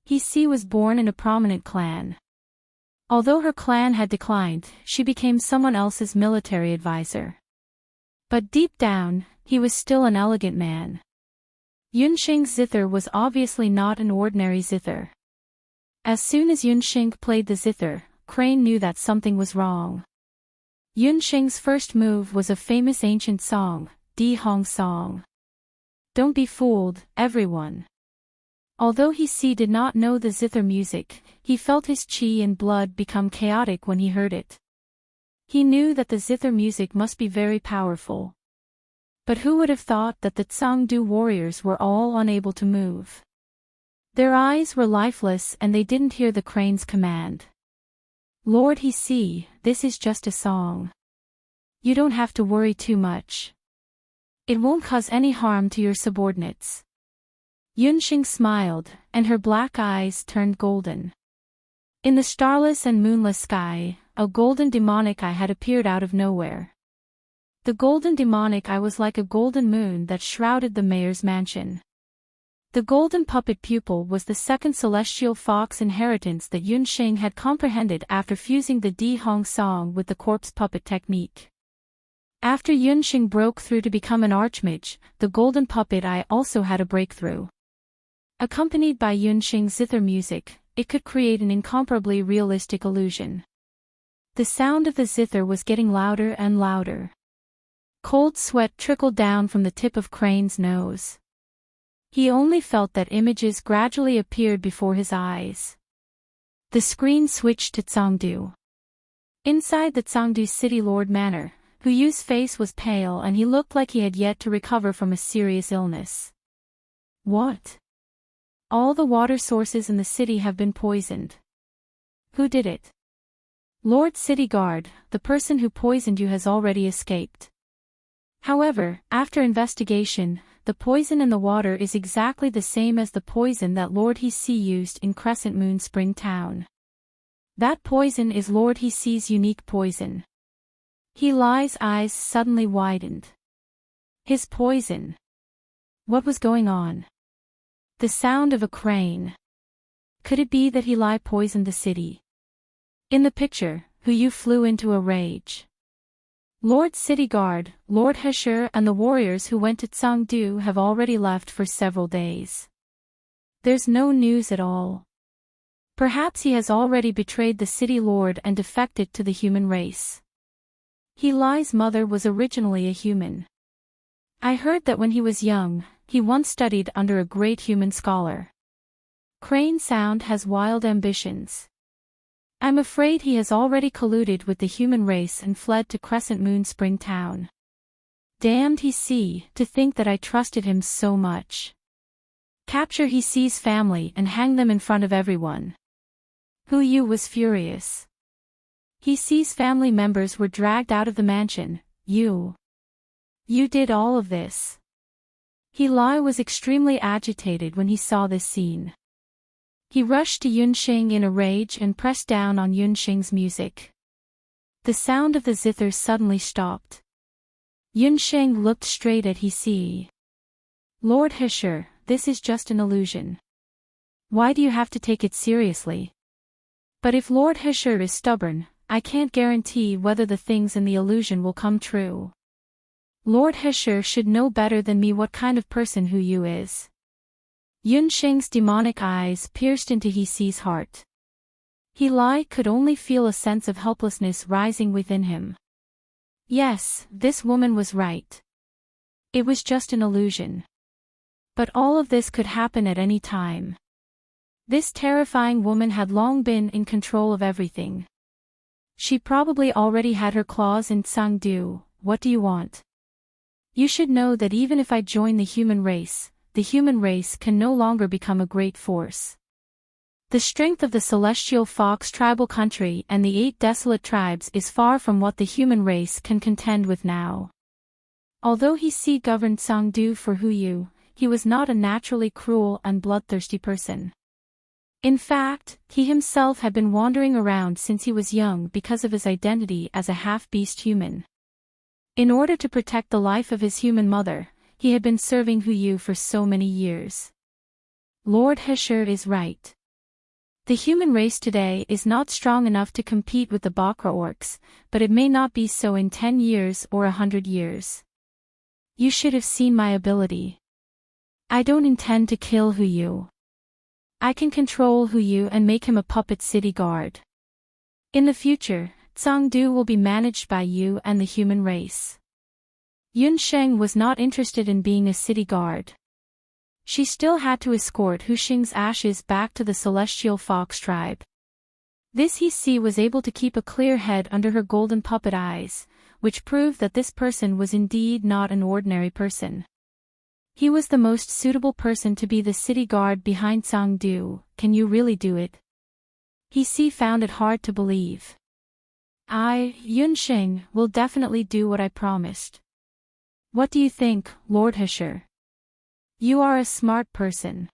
He was born in a prominent clan. Although her clan had declined, she became someone else's military advisor. But deep down, he was still an elegant man. Yunsheng's zither was obviously not an ordinary zither. As soon as Yunsheng played the zither, Crane knew that something was wrong. Yunsheng's first move was a famous ancient song, Di Hong Song. Don't be fooled, everyone. Although he did not know the zither music, he felt his chi and blood become chaotic when he heard it. He knew that the zither music must be very powerful. But who would have thought that the Tsangdu warriors were all unable to move? Their eyes were lifeless and they didn't hear the crane's command. Lord this is just a song. You don't have to worry too much. It won't cause any harm to your subordinates. Yunsheng smiled, and her black eyes turned golden. In the starless and moonless sky, a golden demonic eye had appeared out of nowhere. The golden demonic eye was like a golden moon that shrouded the mayor's mansion. The golden puppet pupil was the second celestial fox inheritance that Yunsheng had comprehended after fusing the Di Hong song with the corpse puppet technique. After Yunsheng broke through to become an archmage, the golden puppet eye also had a breakthrough. Accompanied by Yunsheng's zither music, it could create an incomparably realistic illusion. The sound of the zither was getting louder and louder. Cold sweat trickled down from the tip of Crane's nose. He only felt that images gradually appeared before his eyes. The screen switched to Tsangdu. Inside the Tsangdu city lord manor, Huyu's face was pale and he looked like he had yet to recover from a serious illness. What? All the water sources in the city have been poisoned. Who did it? Lord City Guard, the person who poisoned you has already escaped. However, after investigation, the poison in the water is exactly the same as the poison that Lord Hisi used in Crescent Moon Spring Town. That poison is Lord Hisi's unique poison. Heli's eyes suddenly widened. His poison. What was going on? The sound of a crane. Could it be that Heli poisoned the city? In the picture, Huyu flew into a rage. Lord City Guard, Lord Hesher and the warriors who went to Tsangdu have already left for several days. There's no news at all. Perhaps he has already betrayed the city lord and defected to the human race. He Lai's mother was originally a human. I heard that when he was young, he once studied under a great human scholar. Crane Sound has wild ambitions. I'm afraid he has already colluded with the human race and fled to Crescent Moon Spring Town. Damned he see, to think that I trusted him so much. Capture he sees family and hang them in front of everyone. Hu Yu was furious. He sees family members were dragged out of the mansion. You did all of this. He Lai was extremely agitated when he saw this scene. He rushed to Yunsheng in a rage and pressed down on Yunsheng's music. The sound of the zithers suddenly stopped. Yunsheng looked straight at He. Lord Hesher, this is just an illusion. Why do you have to take it seriously? But if Lord Hesher is stubborn, I can't guarantee whether the things in the illusion will come true. Lord Hesher should know better than me what kind of person Hu Yu is. Yunsheng's demonic eyes pierced into He's heart. He Lai could only feel a sense of helplessness rising within him. Yes, this woman was right. It was just an illusion. But all of this could happen at any time. This terrifying woman had long been in control of everything. She probably already had her claws in Tsangdu. What do you want? You should know that even if I join the human race can no longer become a great force. The strength of the Celestial Fox tribal country and the 8 desolate tribes is far from what the human race can contend with now. Although He governed Tsangdu for Hu Yu, he was not a naturally cruel and bloodthirsty person. In fact, he himself had been wandering around since he was young because of his identity as a half-beast human. In order to protect the life of his human mother, he had been serving Hu Yu for so many years. Lord Hesher is right. The human race today is not strong enough to compete with the Bakra orcs, but it may not be so in 10 years or 100 years. You should have seen my ability. I don't intend to kill Hu Yu. I can control Hu Yu and make him a puppet city guard. In the future, Tsangdu will be managed by you and the human race. Yunsheng was not interested in being a city guard. She still had to escort Hu Xing's ashes back to the Celestial Fox tribe. This He was able to keep a clear head under her golden puppet eyes, which proved that this person was indeed not an ordinary person. He was the most suitable person to be the city guard behind Tsangdu. Can you really do it? He found it hard to believe. I, Yunsheng, will definitely do what I promised. What do you think, Lord Hesher? You are a smart person.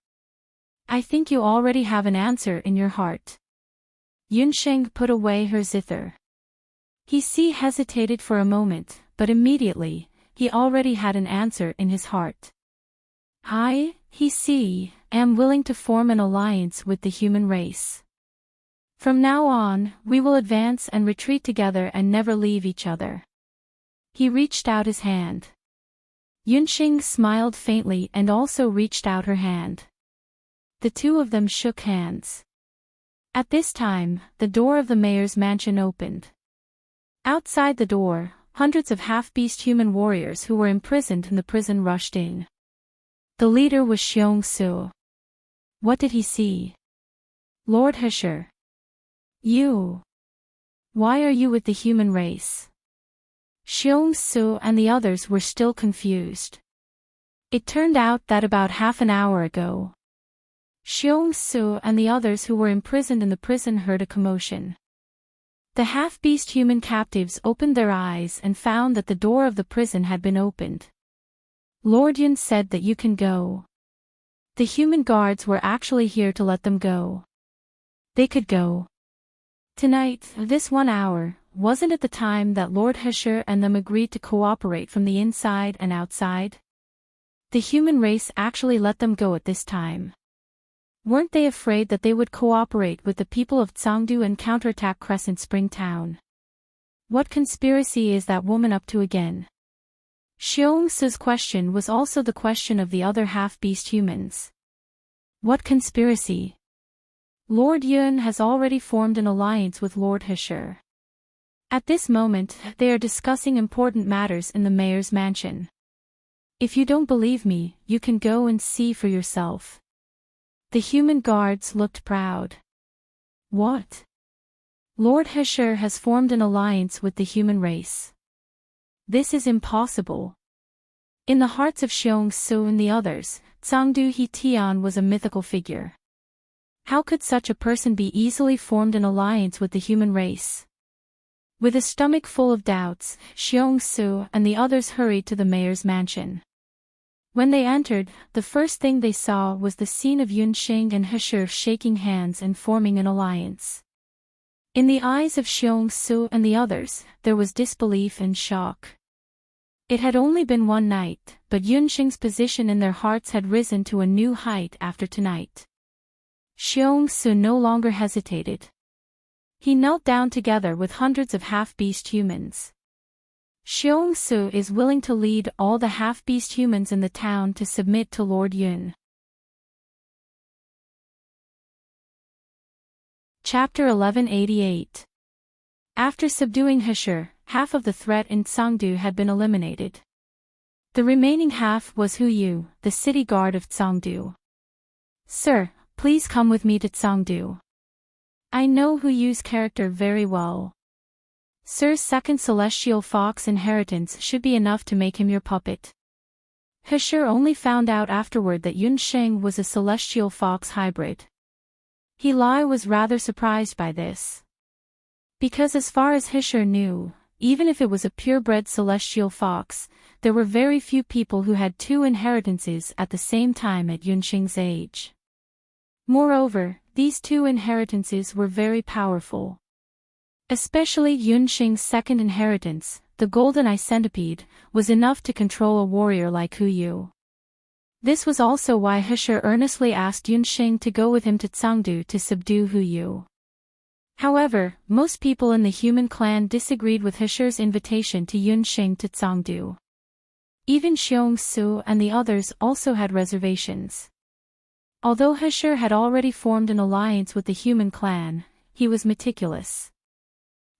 I think you already have an answer in your heart. Yunsheng put away her zither. He hesitated for a moment, but immediately, he already had an answer in his heart. I, He, am willing to form an alliance with the human race. From now on, we will advance and retreat together and never leave each other. He reached out his hand. Yunsheng smiled faintly and also reached out her hand. The two of them shook hands. At this time, the door of the mayor's mansion opened. Outside the door, hundreds of half-beast human warriors who were imprisoned in the prison rushed in. The leader was Xiong Su. What did he see? Lord Hesher. You. Why are you with the human race? Xiong Su and the others were still confused. It turned out that about half an hour ago, Xiong Su and the others who were imprisoned in the prison heard a commotion. The half-beast human captives opened their eyes and found that the door of the prison had been opened. Lord Yun said that you can go. The human guards were actually here to let them go. They could go. Tonight, this 1 hour, wasn't it the time that Lord Hesher and them agreed to cooperate from the inside and outside? The human race actually let them go at this time. Weren't they afraid that they would cooperate with the people of Tsangdu and counterattack Crescent Spring Town? What conspiracy is that woman up to again? Xiongsu's question was also the question of the other half-beast humans. What conspiracy? Lord Yun has already formed an alliance with Lord Heshi. At this moment, they are discussing important matters in the mayor's mansion. If you don't believe me, you can go and see for yourself. The human guards looked proud. What? Lord Heshi has formed an alliance with the human race. This is impossible. In the hearts of Xiongsu and the others, Zhangdu He was a mythical figure. How could such a person be easily formed an alliance with the human race? With a stomach full of doubts, Xiongsu and the others hurried to the mayor's mansion. When they entered, the first thing they saw was the scene of Yunxing and Heshi shaking hands and forming an alliance. In the eyes of Xiongsu and the others, there was disbelief and shock. It had only been one night, but Yunxing's position in their hearts had risen to a new height after tonight. Xiongsu no longer hesitated. He knelt down together with hundreds of half-beast humans. Xiongsu is willing to lead all the half-beast humans in the town to submit to Lord Yun. Chapter 1188. After subduing Heshi, half of the threat in Zhangdu had been eliminated. The remaining half was Hu Yu, the city guard of Zhangdu. Sir, please come with me to Zhangdu. I know Hu Yu's character very well. Sir's second celestial fox inheritance should be enough to make him your puppet. Heshi only found out afterward that Yunxing was a celestial fox hybrid. He Lai was rather surprised by this. Because as far as Heshi knew, even if it was a purebred celestial fox, there were very few people who had two inheritances at the same time at Yunxing's age. Moreover, these two inheritances were very powerful. Especially Yunxing's second inheritance, the golden eye centipede, was enough to control a warrior like Hu Yu. This was also why Heshi earnestly asked Yunxing to go with him to Zhangdu to subdue Hu Yu. However, most people in the human clan disagreed with Heshi's invitation to Yunxing to Zhangdu. Even Xiongsu and the others also had reservations. Although Heshi had already formed an alliance with the human clan, he was meticulous.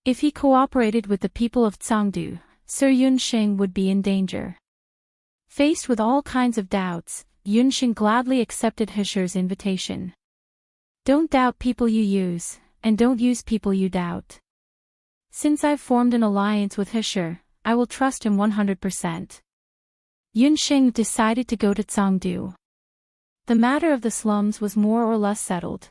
If he cooperated with the people of Zhangdu, Sir Yunxing would be in danger. Faced with all kinds of doubts, Yunxing gladly accepted Heshi's invitation. Don't doubt people you use, and don't use people you doubt. Since I've formed an alliance with Heshi, I will trust him 100%. Yunxing decided to go to Zhangdu. The matter of the slums was more or less settled.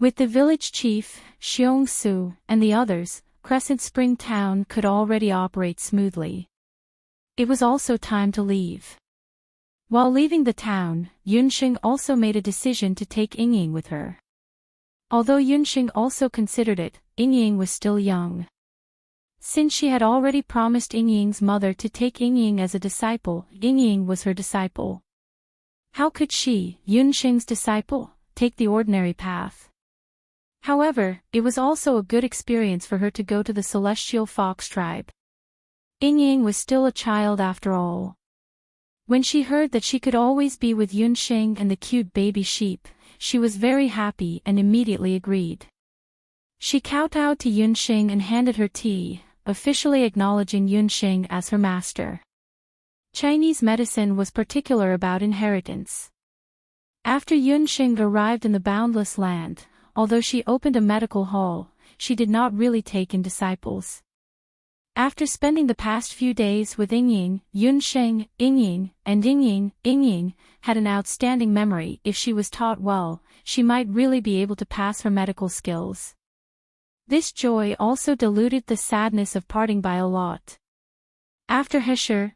With the village chief, Xiongsu, and the others, Crescent Spring Town could already operate smoothly. It was also time to leave. While leaving the town, Yunxing also made a decision to take Yingying with her. Although Yunxing also considered it, Yingying was still young. Since she had already promised Yingying's mother to take Yingying as a disciple, Yingying was her disciple. How could she, Yunxing's disciple, take the ordinary path? However, it was also a good experience for her to go to the Celestial Fox tribe. Yingying was still a child after all. When she heard that she could always be with Yunxing and the cute baby sheep, she was very happy and immediately agreed. She kowtowed to Yunxing and handed her tea, officially acknowledging Yunxing as her master. Chinese medicine was particular about inheritance. After Yunxing arrived in the boundless land, although she opened a medical hall, she did not really take in disciples. After spending the past few days with Yingying, Yunxing, Yingying, and Yingying had an outstanding memory. If she was taught well, she might really be able to pass her medical skills. This joy also diluted the sadness of parting by a lot. After Heshi,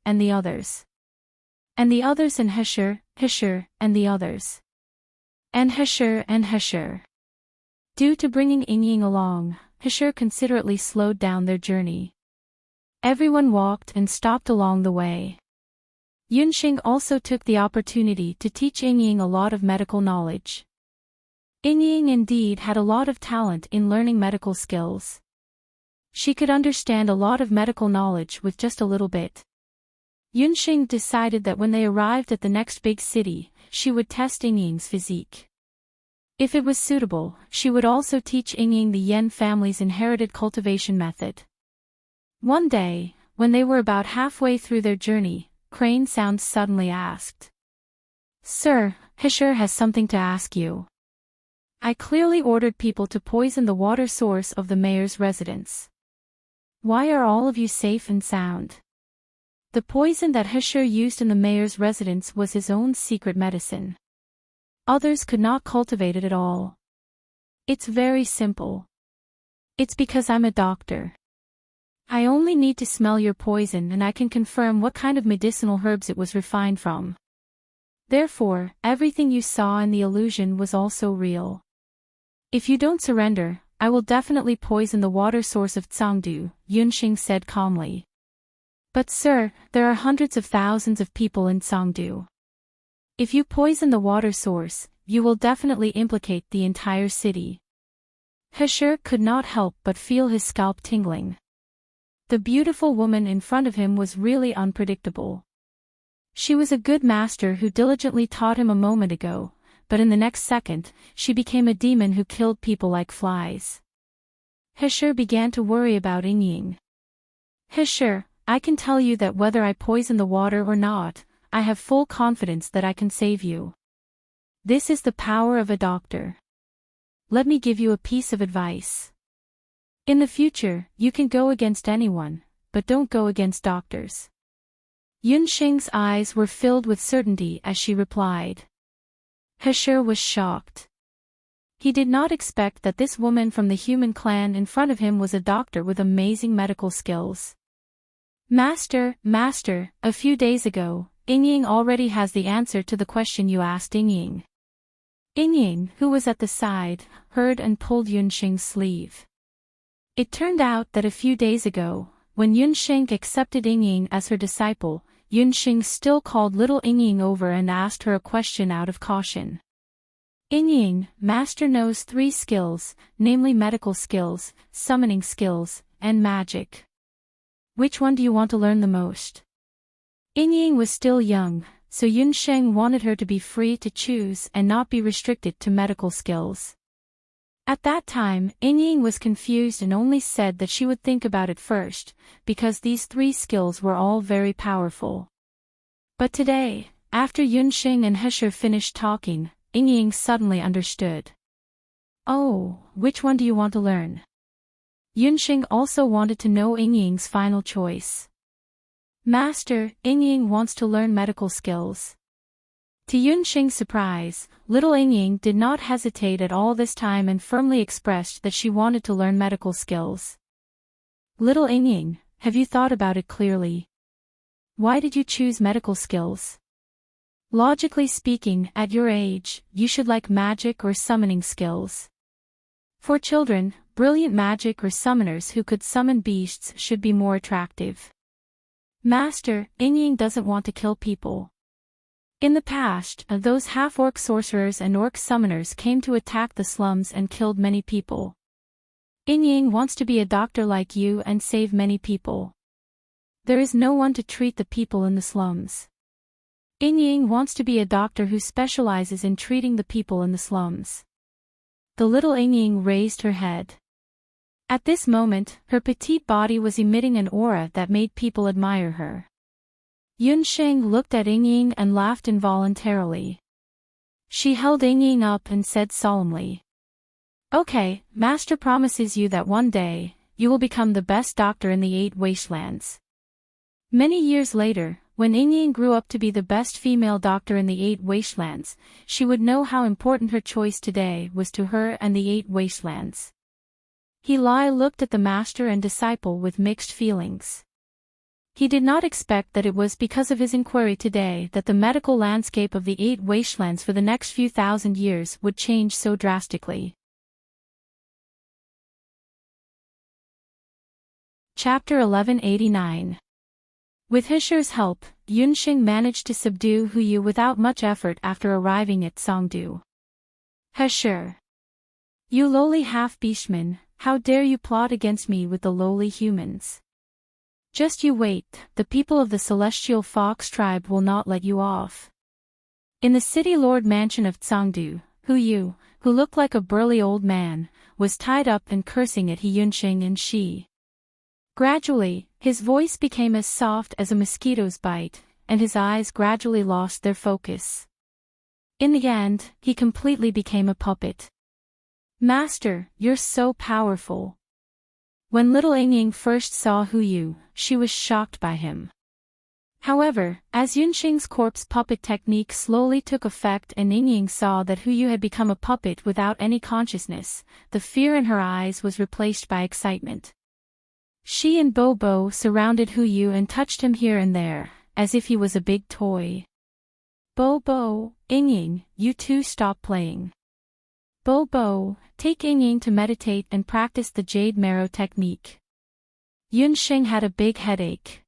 and the others. And the others and Heshi, and the others. And Heshi. Due to bringing Yingying along, Heshi considerately slowed down their journey. Everyone walked and stopped along the way. Yunxing also took the opportunity to teach Yingying a lot of medical knowledge. Yingying indeed had a lot of talent in learning medical skills. She could understand a lot of medical knowledge with just a little bit. Yunxing decided that when they arrived at the next big city, she would test Yingying's physique. If it was suitable, she would also teach Yingying the Yen family's inherited cultivation method. One day, when they were about halfway through their journey, Crane Sound suddenly asked, "Sir, Hisher has something to ask you. I clearly ordered people to poison the water source of the mayor's residence. Why are all of you safe and sound?" The poison that Hisher used in the mayor's residence was his own secret medicine. Others could not cultivate it at all. It's very simple. It's because I'm a doctor. I only need to smell your poison and I can confirm what kind of medicinal herbs it was refined from. Therefore, everything you saw in the illusion was also real. If you don't surrender, I will definitely poison the water source of Tsangdu, Yunxing said calmly. But sir, there are hundreds of thousands of people in Tsangdu. If you poison the water source, you will definitely implicate the entire city. Hisher could not help but feel his scalp tingling. The beautiful woman in front of him was really unpredictable. She was a good master who diligently taught him a moment ago, but in the next second, she became a demon who killed people like flies. Hisher began to worry about Yingying. Hisher, I can tell you that whether I poison the water or not, I have full confidence that I can save you. This is the power of a doctor. Let me give you a piece of advice. In the future, you can go against anyone, but don't go against doctors. Yunxing's eyes were filled with certainty as she replied. Hisher was shocked. He did not expect that this woman from the human clan in front of him was a doctor with amazing medical skills. Master, a few days ago, Yingying already has the answer to the question you asked Yingying. Yingying, who was at the side, heard and pulled Yunxing's sleeve. It turned out that a few days ago, when Yunxing accepted Yingying as her disciple, Yunxing still called little Yingying over and asked her a question out of caution. Yingying, Master knows 3 skills, namely medical skills, summoning skills, and magic. Which one do you want to learn the most? Yingying was still young, so Yunxing wanted her to be free to choose and not be restricted to medical skills. At that time, Yingying was confused and only said that she would think about it first, because these 3 skills were all very powerful. But today, after Yunxing and Hisher finished talking, Yingying suddenly understood. Oh, which one do you want to learn? Yunxing also wanted to know Yingying's final choice. Master, Yingying wants to learn medical skills. To Yunxing's surprise, little Yingying did not hesitate at all this time and firmly expressed that she wanted to learn medical skills. Little Yingying, have you thought about it clearly? Why did you choose medical skills? Logically speaking, at your age, you should like magic or summoning skills. For children, brilliant magic or summoners who could summon beasts should be more attractive. Master, Yingying doesn't want to kill people. In the past, those half-orc sorcerers and orc summoners came to attack the slums and killed many people. Yingying wants to be a doctor like you and save many people. There is no one to treat the people in the slums. Yingying wants to be a doctor who specializes in treating the people in the slums. The little Yingying raised her head. At this moment, her petite body was emitting an aura that made people admire her. Yunxing looked at Yingying and laughed involuntarily. She held Yingying up and said solemnly, "Okay, Master promises you that one day, you will become the best doctor in the 8 wastelands." Many years later, when Yingying grew up to be the best female doctor in the 8 wastelands, she would know how important her choice today was to her and the 8 wastelands. He looked at the master and disciple with mixed feelings. He did not expect that it was because of his inquiry today that the medical landscape of the 8 wastelands for the next few thousand years would change so drastically. Chapter 1189. With Hisher's help, Yunxing managed to subdue Huyu without much effort after arriving at Songdu. Hisher. You lowly half-beastman, how dare you plot against me with the lowly humans? Just you wait, the people of the celestial fox tribe will not let you off. In the city lord mansion of Tsangdu, who looked like a burly old man, was tied up and cursing at Yunxing and she. Gradually, his voice became as soft as a mosquito's bite, and his eyes gradually lost their focus. In the end, he completely became a puppet. Master, you're so powerful. When little Ying first saw Yu, she was shocked by him. However, as Yunxing's corpse puppet technique slowly took effect and Ying saw that Yu had become a puppet without any consciousness, the fear in her eyes was replaced by excitement. She and Bobo surrounded Yu and touched him here and there, as if he was a big toy. Bobo, Ying, you two stop playing. Bobo, take Ying to meditate and practice the jade marrow technique. Yunxing had a big headache.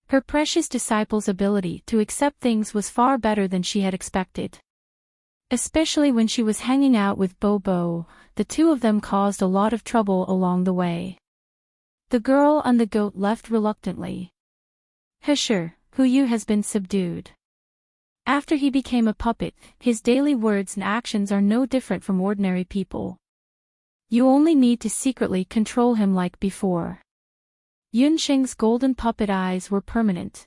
Her precious disciple's ability to accept things was far better than she had expected. Especially when she was hanging out with Bobo, the two of them caused a lot of trouble along the way. The girl and the goat left reluctantly. Sure, Yu has been subdued. After he became a puppet, his daily words and actions are no different from ordinary people. You only need to secretly control him like before. Yunxing's golden puppet eyes were permanent.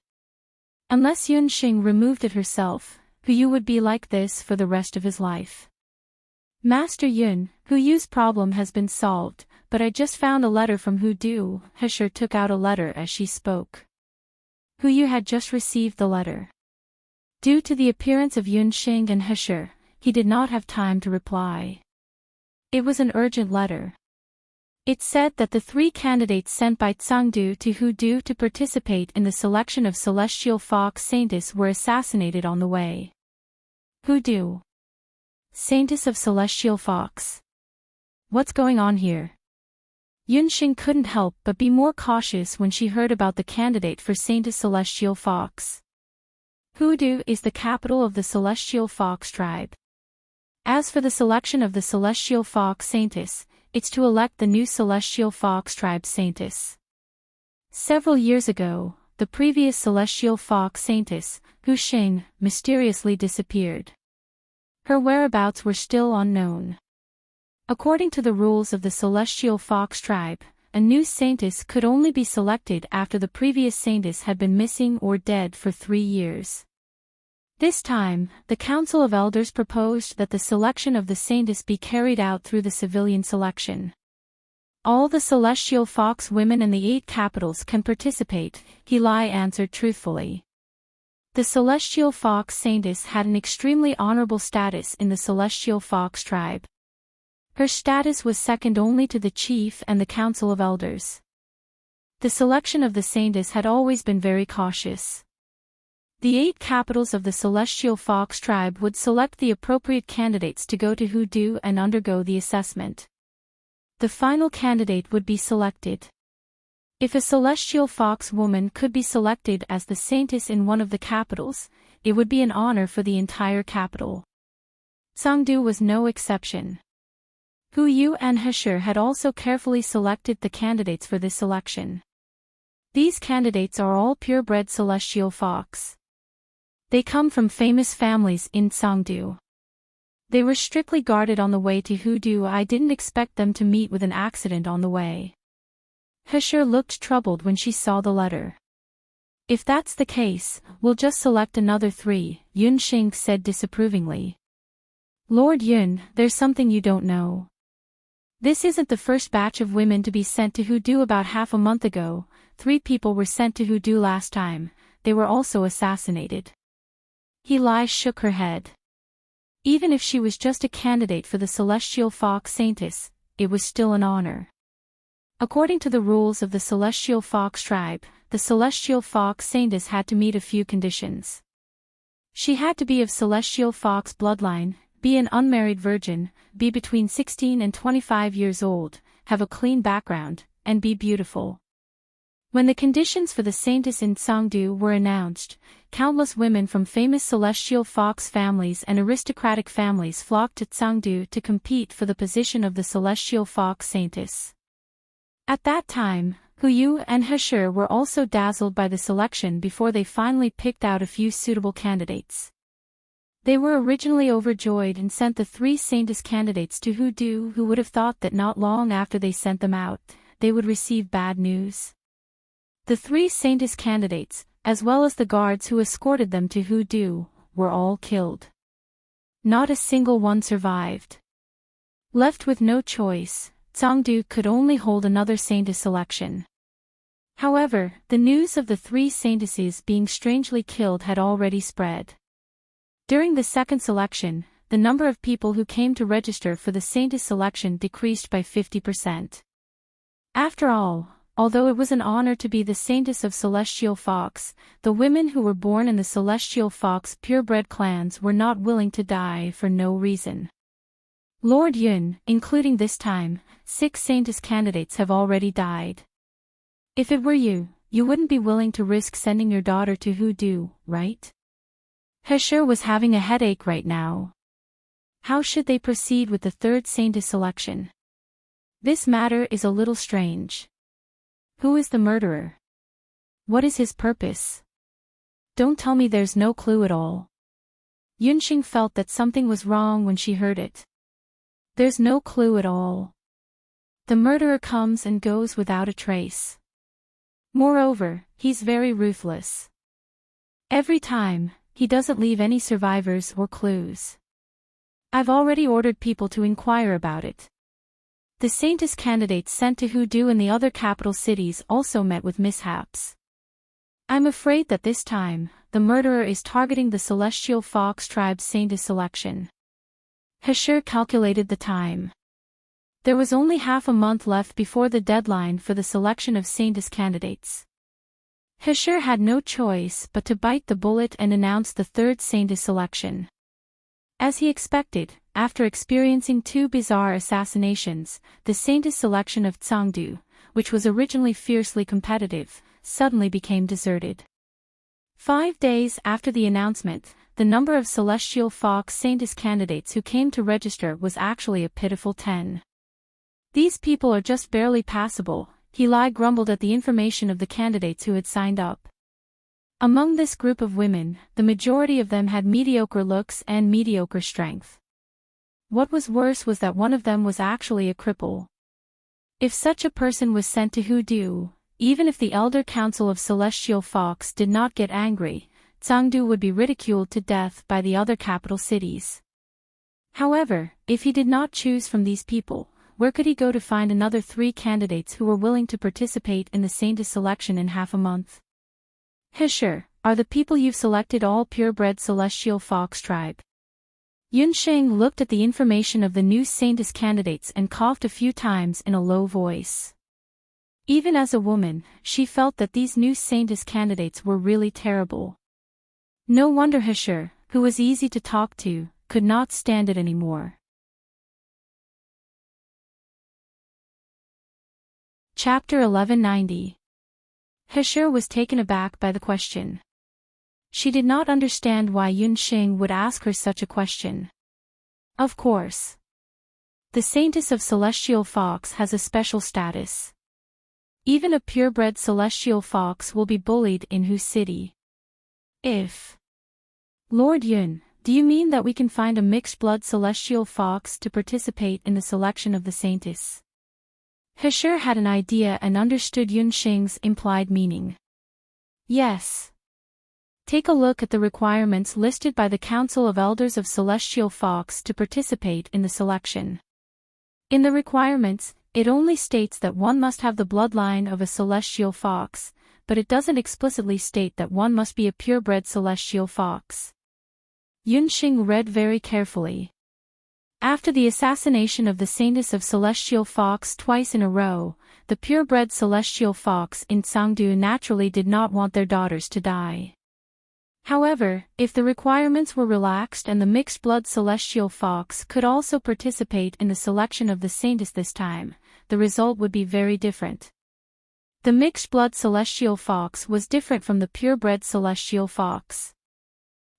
Unless Yunxing removed it herself, Yu would be like this for the rest of his life. Master Yun, Yu's problem has been solved, but I just found a letter from Du. Sure took out a letter as she spoke. Yu had just received the letter. Due to the appearance of Yunxing and Sure, he did not have time to reply. It was an urgent letter. It said that the 3 candidates sent by Tsangdu to Hudu to participate in the selection of Celestial Fox Saintess were assassinated on the way. Hudu. Saintess of Celestial Fox. What's going on here? Yunxing couldn't help but be more cautious when she heard about the candidate for Saintess Celestial Fox. Hudu is the capital of the Celestial Fox tribe. As for the selection of the Celestial Fox Saintess, it's to elect the new Celestial Fox tribe Saintess. Several years ago, the previous Celestial Fox Saintess, Huxing, mysteriously disappeared. Her whereabouts were still unknown. According to the rules of the Celestial Fox tribe, a new Saintess could only be selected after the previous Saintess had been missing or dead for 3 years. This time, the Council of Elders proposed that the selection of the Saintess be carried out through the civilian selection. All the Celestial Fox women in the 8 capitals can participate, Li answered truthfully. The Celestial Fox Saintess had an extremely honorable status in the Celestial Fox tribe. Her status was second only to the chief and the Council of Elders. The selection of the Saintess had always been very cautious. The 8 capitals of the Celestial Fox tribe would select the appropriate candidates to go to Hudu and undergo the assessment. The final candidate would be selected. If a Celestial Fox woman could be selected as the Saintess in one of the capitals, it would be an honor for the entire capital. Tsangdu was no exception. Yu and Sure had also carefully selected the candidates for this selection. These candidates are all purebred Celestial Fox. They come from famous families in Tsangdu. They were strictly guarded on the way to Hudu. I didn't expect them to meet with an accident on the way. Sure looked troubled when she saw the letter. If that's the case, we'll just select another 3, Yunxing said disapprovingly. Lord Yun, there's something you don't know. This isn't the first batch of women to be sent to Hudu. About half a month ago, 3 people were sent to Hudu last time, they were also assassinated. Li shook her head. Even if she was just a candidate for the Celestial Fox Saintess, it was still an honor. According to the rules of the Celestial Fox tribe, the Celestial Fox Saintess had to meet a few conditions. She had to be of Celestial Fox bloodline, be an unmarried virgin, be between 16 and 25 years old, have a clean background, and be beautiful. When the conditions for the Saintess in Tsangdu were announced, countless women from famous celestial fox families and aristocratic families flocked to Tsangdu to compete for the position of the celestial fox Saintess. At that time, Huyu and Heshur were also dazzled by the selection before they finally picked out a few suitable candidates. They were originally overjoyed and sent the 3 Saintess candidates to Hudu, who would have thought that not long after they sent them out, they would receive bad news. The 3 Saintess candidates, as well as the guards who escorted them to Hudu, were all killed. Not a single one survived. Left with no choice, Tsangdu could only hold another Saintess selection. However, the news of the 3 Saintesses being strangely killed had already spread. During the second selection, the number of people who came to register for the Saintess selection decreased by 50%. After all, although it was an honor to be the Saintess of Celestial Fox, the women who were born in the Celestial Fox purebred clans were not willing to die for no reason. Lord Yun, including this time, 6 Saintess candidates have already died. If it were you, you wouldn't be willing to risk sending your daughter to Hudu, right? Heshur was having a headache right now. How should they proceed with the 3rd Saintess selection? This matter is a little strange. Who is the murderer? What is his purpose? Don't tell me there's no clue at all. Yunxing felt that something was wrong when she heard it. There's no clue at all. The murderer comes and goes without a trace. Moreover, he's very ruthless. Every time, he doesn't leave any survivors or clues. I've already ordered people to inquire about it. The Saintess candidates sent to Hudu and the other capital cities also met with mishaps. I'm afraid that this time, the murderer is targeting the Celestial Fox tribe's Saintess selection. Heshur calculated the time. There was only half a month left before the deadline for the selection of Saintess candidates. Heshur had no choice but to bite the bullet and announce the 3rd Saintess selection. As he expected, after experiencing 2 bizarre assassinations, the Saintess selection of Tsangdu, which was originally fiercely competitive, suddenly became deserted. 5 days after the announcement, the number of Celestial Fox Saintess candidates who came to register was actually a pitiful 10. These people are just barely passable, Heli grumbled at the information of the candidates who had signed up. Among this group of women, the majority of them had mediocre looks and mediocre strength. What was worse was that one of them was actually a cripple. If such a person was sent to Hudu, even if the Elder Council of Celestial Fox did not get angry, Tsangdu would be ridiculed to death by the other capital cities. However, if he did not choose from these people, where could he go to find another 3 candidates who were willing to participate in the Saintess selection in half a month? Heshur, are the people you've selected all purebred Celestial Fox tribe? Yunsheng looked at the information of the new Saintess candidates and coughed a few times in a low voice. Even as a woman, she felt that these new Saintess candidates were really terrible. No wonder Heshur, who was easy to talk to, could not stand it anymore. Chapter 1190. Heshur was taken aback by the question. She did not understand why Yunxing would ask her such a question. Of course. The Saintess of Celestial Fox has a special status. Even a purebred Celestial Fox will be bullied in whose city? If. Lord Yun, do you mean that we can find a mixed-blood Celestial Fox to participate in the selection of the Saintess? Heshur had an idea and understood Yunxing's implied meaning. Yes. Take a look at the requirements listed by the Council of Elders of Celestial Fox to participate in the selection. In the requirements, it only states that one must have the bloodline of a Celestial Fox, but it doesn't explicitly state that one must be a purebred Celestial Fox. Yunxing read very carefully. After the assassination of the Saintess of Celestial Fox twice in a row, the purebred Celestial Fox in Tsangdu naturally did not want their daughters to die. However, if the requirements were relaxed and the mixed-blood Celestial Fox could also participate in the selection of the Saintess this time, the result would be very different. The mixed-blood celestial fox was different from the purebred celestial fox.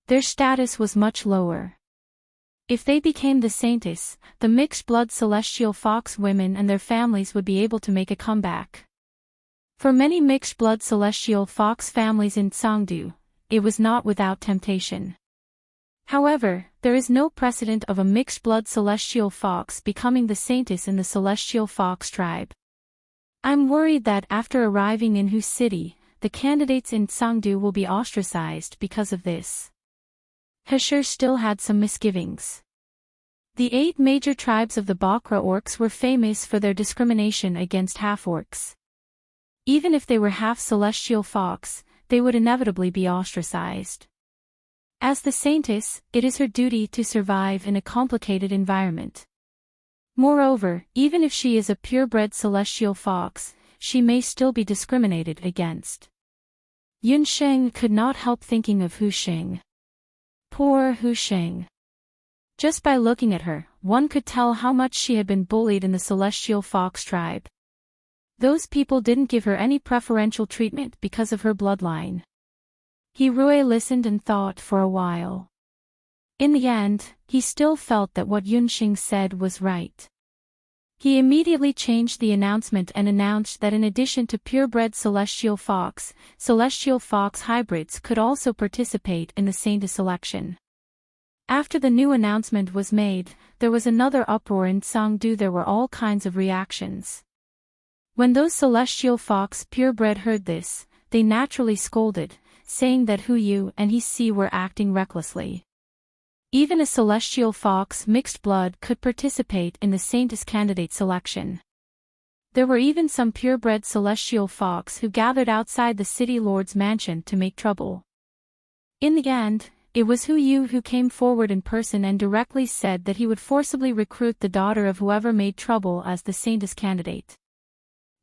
Their status was much lower. If they became the saintess, the mixed-blood celestial fox women and their families would be able to make a comeback. For many mixed-blood celestial fox families in Songdo, it was not without temptation. However, there is no precedent of a mixed-blood celestial fox becoming the saintess in the celestial fox tribe. I'm worried that after arriving in Hu City, the candidates in Songdo will be ostracized because of this. Hashir still had some misgivings. The 8 major tribes of the Bakra orcs were famous for their discrimination against half-orcs. Even if they were half-celestial fox, they would inevitably be ostracized. As the saintess, it is her duty to survive in a complicated environment. Moreover, even if she is a purebred celestial fox, she may still be discriminated against. Yun Sheng could not help thinking of Hu Sheng. Poor Hu Sheng. Just by looking at her, one could tell how much she had been bullied in the celestial fox tribe. Those people didn't give her any preferential treatment because of her bloodline. Hirue listened and thought for a while. In the end, he still felt that what Yunxing said was right. He immediately changed the announcement and announced that in addition to purebred celestial fox hybrids could also participate in the saintess selection. After the new announcement was made, there was another uproar in Songdo. There were all kinds of reactions. When those celestial fox purebred heard this, they naturally scolded, saying that Hu Yu and He Si were acting recklessly. Even a celestial fox mixed blood could participate in the saintess candidate selection. There were even some purebred celestial fox who gathered outside the city lord's mansion to make trouble. In the end, it was Hu Yu who came forward in person and directly said that he would forcibly recruit the daughter of whoever made trouble as the saintess candidate.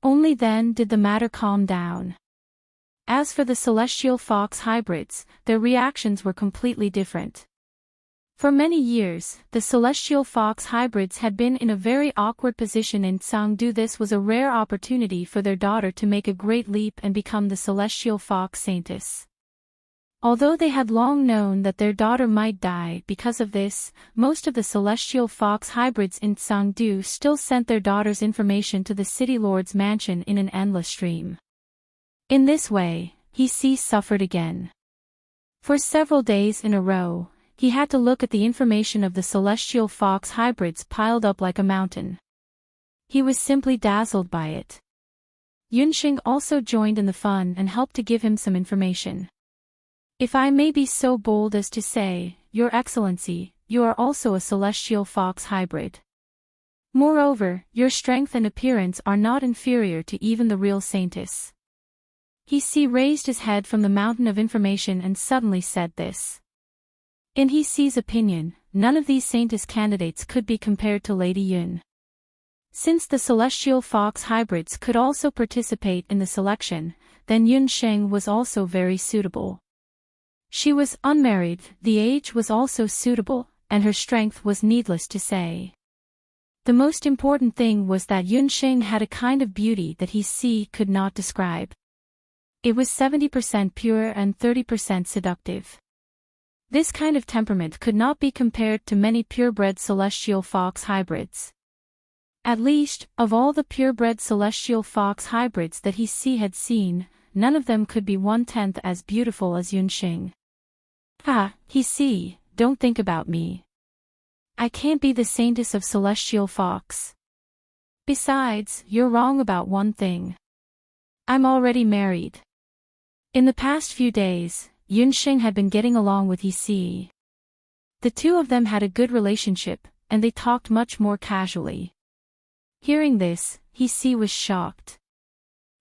Only then did the matter calm down. As for the celestial fox hybrids, their reactions were completely different. For many years, the celestial fox hybrids had been in a very awkward position in Songdo. This was a rare opportunity for their daughter to make a great leap and become the celestial fox saintess. Although they had long known that their daughter might die because of this, most of the celestial fox hybrids in Songdo still sent their daughter's information to the city lord's mansion in an endless stream. In this way, He Si suffered again. For several days in a row, he had to look at the information of the celestial fox hybrids piled up like a mountain. He was simply dazzled by it. Yunxing also joined in the fun and helped to give him some information. If I may be so bold as to say, Your Excellency, you are also a celestial fox hybrid. Moreover, your strength and appearance are not inferior to even the real saintess. He Si raised his head from the mountain of information and suddenly said this. In He Si's opinion, none of these saintess candidates could be compared to Lady Yun. Since the celestial fox hybrids could also participate in the selection, then Yun Sheng was also very suitable. She was unmarried, the age was also suitable, and her strength was needless to say. The most important thing was that Yun Sheng had a kind of beauty that He Si could not describe. It was 70% pure and 30% seductive. This kind of temperament could not be compared to many purebred celestial fox hybrids. At least, of all the purebred celestial fox hybrids that He Si had seen, none of them could be 1/10 as beautiful as Yunxing. He Si, don't think about me. I can't be the saintess of celestial fox. Besides, you're wrong about one thing. I'm already married. In the past few days, Yunxing had been getting along with He Si. The two of them had a good relationship, and they talked much more casually. Hearing this, He Si was shocked.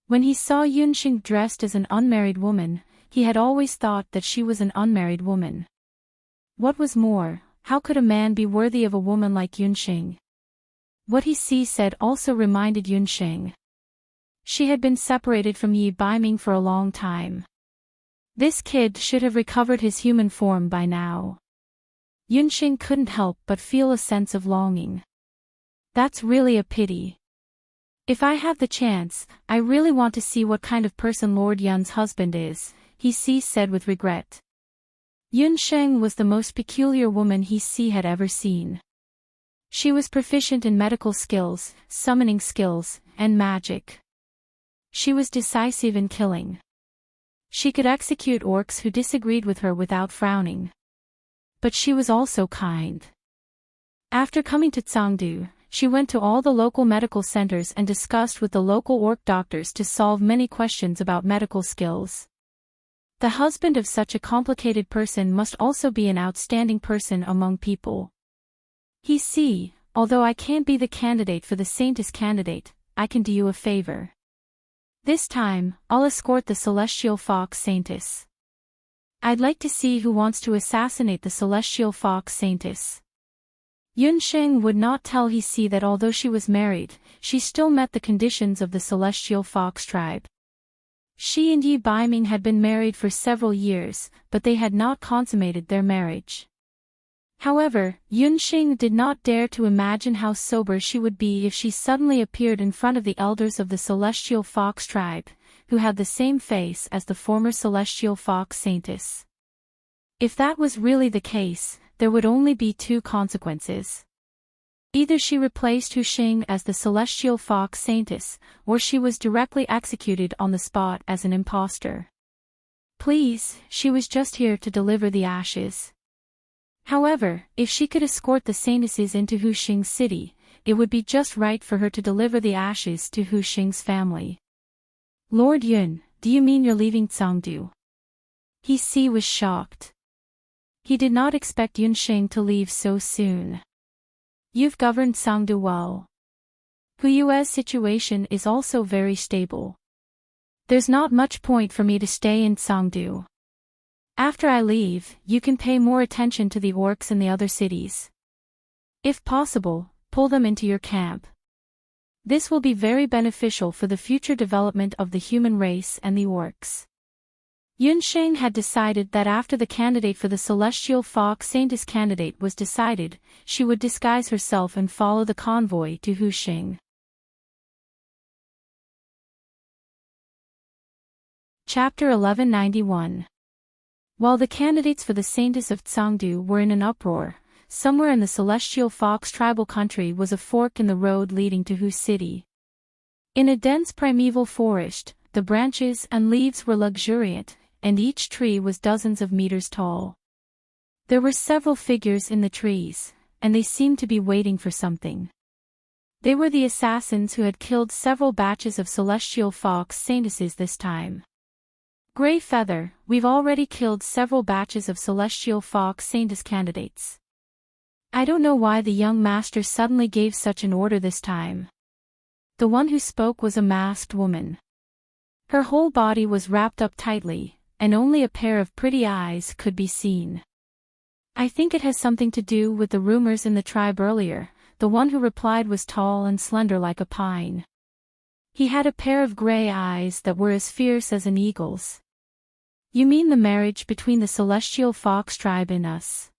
When he saw Yunxing dressed as an unmarried woman, he had always thought that she was an unmarried woman. What was more, how could a man be worthy of a woman like Yunxing? What He Si said also reminded Yunxing. She had been separated from Yi Baiming for a long time. This kid should have recovered his human form by now. Yunxing couldn't help but feel a sense of longing. That's really a pity. If I have the chance, I really want to see what kind of person Lord Yun's husband is, he said with regret. Yun Sheng was the most peculiar woman he had ever seen. She was proficient in medical skills, summoning skills, and magic. She was decisive in killing. She could execute orcs who disagreed with her without frowning. But she was also kind. After coming to Chengdu, she went to all the local medical centers and discussed with the local orc doctors to solve many questions about medical skills. The husband of such a complicated person must also be an outstanding person among people. Although I can't be the candidate for the Saintess candidate, I can do you a favor. This time, I'll escort the Celestial Fox Saintess. I'd like to see who wants to assassinate the Celestial Fox Saintess. Yun Sheng would not tell that although she was married, she still met the conditions of the Celestial Fox tribe. She and Yi Baiming had been married for several years, but they had not consummated their marriage. However, Yun Sheng did not dare to imagine how sober she would be if she suddenly appeared in front of the elders of the Celestial Fox tribe, who had the same face as the former Celestial Fox Saintess. If that was really the case, there would only be two consequences. Either she replaced Hu Xing as the Celestial Fox Saintess, or she was directly executed on the spot as an impostor. Please, she was just here to deliver the ashes. However, if she could escort the Saintesses into Hu Xing's city, it would be just right for her to deliver the ashes to Hu Xing's family. Lord Yun, do you mean you're leaving Chengdu? He was shocked. He did not expect Yun Sheng to leave so soon. You've governed Chengdu well. Hu Yue's situation is also very stable. There's not much point for me to stay in Chengdu. After I leave, you can pay more attention to the orcs in the other cities. If possible, pull them into your camp. This will be very beneficial for the future development of the human race and the orcs. Yun Sheng had decided that after the candidate for the Celestial Fox Saintess candidate was decided, she would disguise herself and follow the convoy to Hu Xing. Chapter 1191. While the candidates for the Saintess of Chengdu were in an uproar, somewhere in the Celestial Fox tribal country was a fork in the road leading to Hu City. In a dense primeval forest, the branches and leaves were luxuriant, and each tree was dozens of meters tall. There were several figures in the trees, and they seemed to be waiting for something. They were the assassins who had killed several batches of Celestial Fox Saintesses this time. Grey Feather, we've already killed several batches of Celestial Fox Saintess candidates. I don't know why the young master suddenly gave such an order this time. The one who spoke was a masked woman. Her whole body was wrapped up tightly, and only a pair of pretty eyes could be seen. I think it has something to do with the rumors in the tribe earlier. The one who replied was tall and slender like a pine. He had a pair of gray eyes that were as fierce as an eagle's. You mean the marriage between the Celestial Fox tribe and us?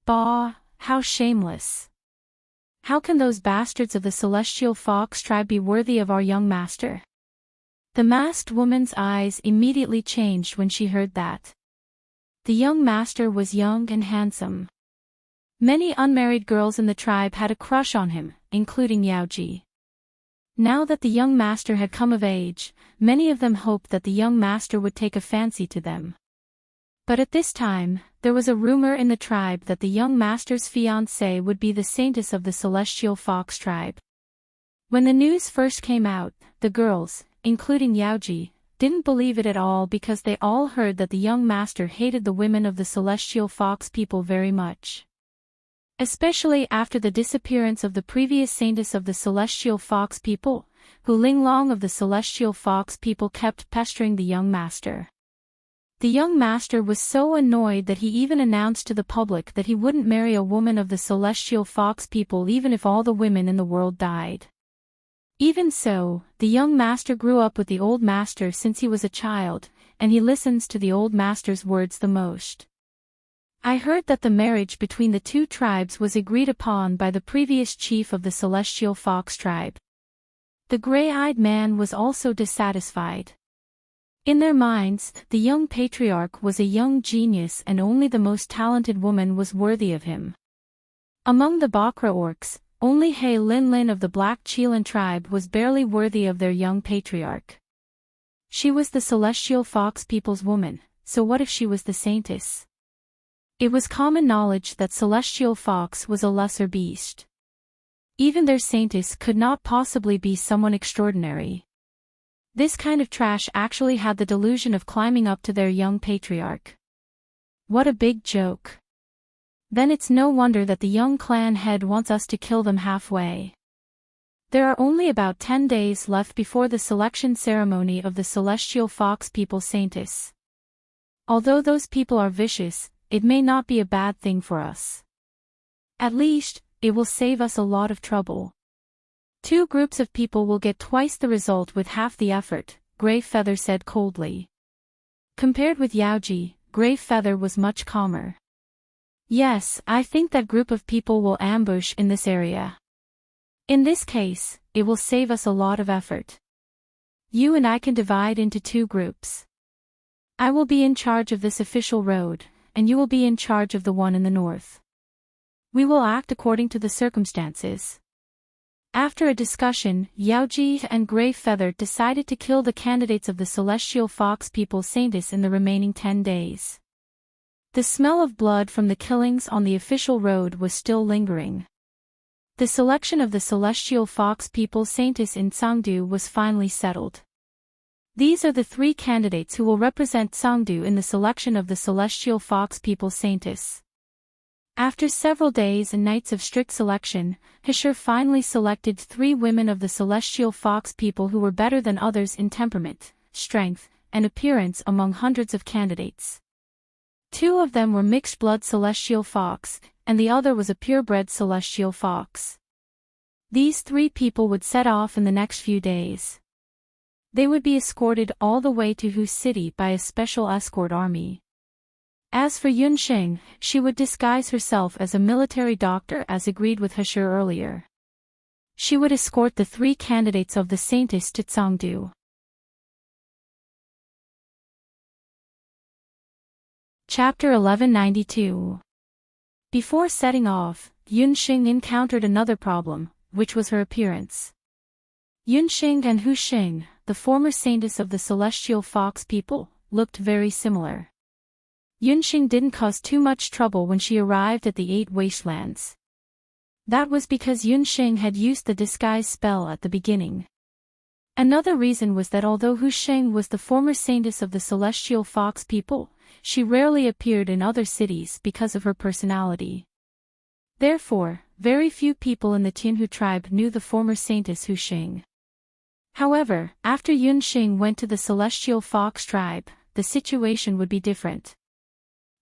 Bah, how shameless. How can those bastards of the Celestial Fox tribe be worthy of our young master? The masked woman's eyes immediately changed when she heard that. The young master was young and handsome. Many unmarried girls in the tribe had a crush on him, including Yaoji. Now that the young master had come of age, many of them hoped that the young master would take a fancy to them. But at this time, there was a rumor in the tribe that the young master's fiancée would be the saintess of the Celestial Fox tribe. When the news first came out, the girls, including Yaoji, didn't believe it at all because they all heard that the young master hated the women of the Celestial Fox people very much. Especially after the disappearance of the previous saintess of the Celestial Fox people, Hu Linglong of the Celestial Fox people kept pestering the young master. The young master was so annoyed that he even announced to the public that he wouldn't marry a woman of the Celestial Fox people even if all the women in the world died. Even so, the young master grew up with the old master since he was a child, and he listens to the old master's words the most. I heard that the marriage between the two tribes was agreed upon by the previous chief of the Celestial Fox tribe. The gray-eyed man was also dissatisfied. In their minds, the young patriarch was a young genius and only the most talented woman was worthy of him. Among the Bakra orcs, only He Lin Lin of the Black Chelan tribe was barely worthy of their young patriarch. She was the celestial fox people's woman, so what if she was the saintess? It was common knowledge that celestial fox was a lesser beast. Even their saintess could not possibly be someone extraordinary. This kind of trash actually had the delusion of climbing up to their young patriarch. What a big joke. Then it's no wonder that the young clan head wants us to kill them halfway. There are only about 10 days left before the selection ceremony of the celestial fox people saintess. Although those people are vicious, it may not be a bad thing for us. At least, it will save us a lot of trouble. 2 groups of people will get twice the result with half the effort, Grey Feather said coldly. Compared with Yaoji, Grey Feather was much calmer. Yes, I think that group of people will ambush in this area. In this case, it will save us a lot of effort. You and I can divide into 2 groups. I will be in charge of this official road, and you will be in charge of the one in the north. We will act according to the circumstances. After a discussion, Yaoji and Grey Feather decided to kill the candidates of the celestial fox people saintess in the remaining 10 days. The smell of blood from the killings on the official road was still lingering. The selection of the celestial fox people saintess in Sangdu was finally settled. These are the 3 candidates who will represent Sangdu in the selection of the celestial fox people saintess. After several days and nights of strict selection, Hishur finally selected 3 women of the celestial fox people who were better than others in temperament, strength, and appearance among hundreds of candidates. 2 of them were mixed-blood celestial fox, and the other was a purebred celestial fox. These 3 people would set off in the next few days. They would be escorted all the way to Hu City by a special escort army. As for Yunxing, she would disguise herself as a military doctor as agreed with Hashur earlier. She would escort the 3 candidates of the saintess to Tsangdu. Chapter 1192. Before setting off, Yunxing encountered another problem, which was her appearance. Yunxing and Hu Xing, the former saintess of the celestial fox people, looked very similar. Yunxing didn't cause too much trouble when she arrived at the 8 wastelands. That was because Yunxing had used the disguise spell at the beginning. Another reason was that although Hu Xing was the former saintess of the celestial fox people, she rarely appeared in other cities because of her personality. Therefore, very few people in the Tianhu tribe knew the former saintess Hu Xing. However, after Yunxing went to the celestial fox tribe, the situation would be different.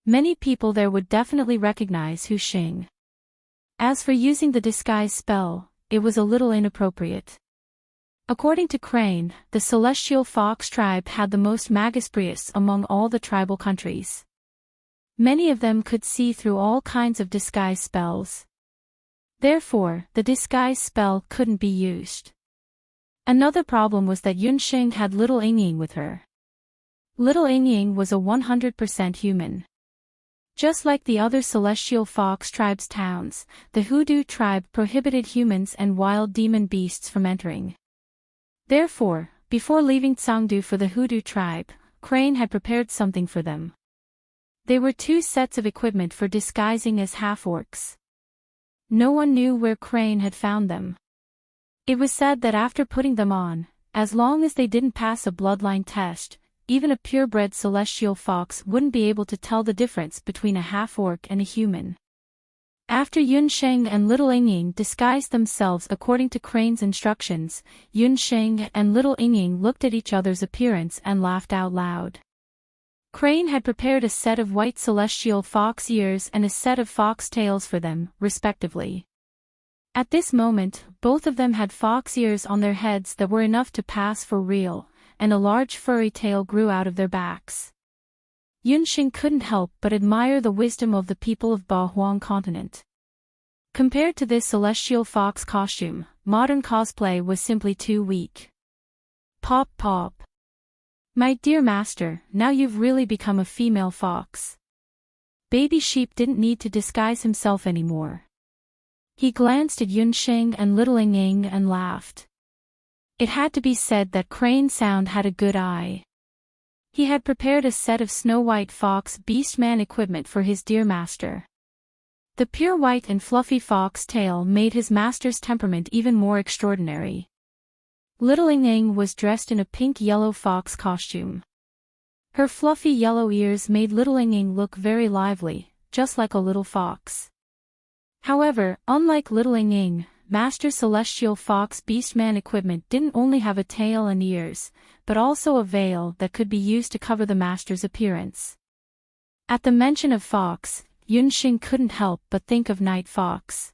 Many people there would definitely recognize Hu Xing. As for using the disguise spell, it was a little inappropriate. According to Crane, the celestial fox tribe had the most magus prius among all the tribal countries. Many of them could see through all kinds of disguise spells. Therefore, the disguise spell couldn't be used. Another problem was that Yunxing had little Yingying with her. Little Yingying was a 100% human. Just like the other celestial fox tribe's towns, the Hoodoo tribe prohibited humans and wild demon beasts from entering. Therefore, before leaving Tsangdu for the Hoodoo tribe, Crane had prepared something for them. They were 2 sets of equipment for disguising as half-orcs. No one knew where Crane had found them. It was said that after putting them on, as long as they didn't pass a bloodline test, even a purebred celestial fox wouldn't be able to tell the difference between a half-orc and a human. After Yunxing and Little Yingying disguised themselves according to Crane's instructions, Yunxing and Little Yingying looked at each other's appearance and laughed out loud. Crane had prepared a set of white celestial fox ears and a set of fox tails for them, respectively. At this moment, both of them had fox ears on their heads that were enough to pass for real, and a large furry tail grew out of their backs. Yunxing couldn't help but admire the wisdom of the people of Ba Huang continent. Compared to this celestial fox costume, modern cosplay was simply too weak. Pop pop. My dear master, now you've really become a female fox. Baby Sheep didn't need to disguise himself anymore. He glanced at Yunxing and little Ying and laughed. It had to be said that Crane Sound had a good eye. He had prepared a set of snow-white fox beastman equipment for his dear master. The pure white and fluffy fox tail made his master's temperament even more extraordinary. Little Ying was dressed in a pink-yellow fox costume. Her fluffy yellow ears made little Ying look very lively, just like a little fox. However, unlike little Ying, Master Celestial Fox Beastman equipment didn't only have a tail and ears, but also a veil that could be used to cover the master's appearance. At the mention of fox, Yunxing couldn't help but think of Night Fox.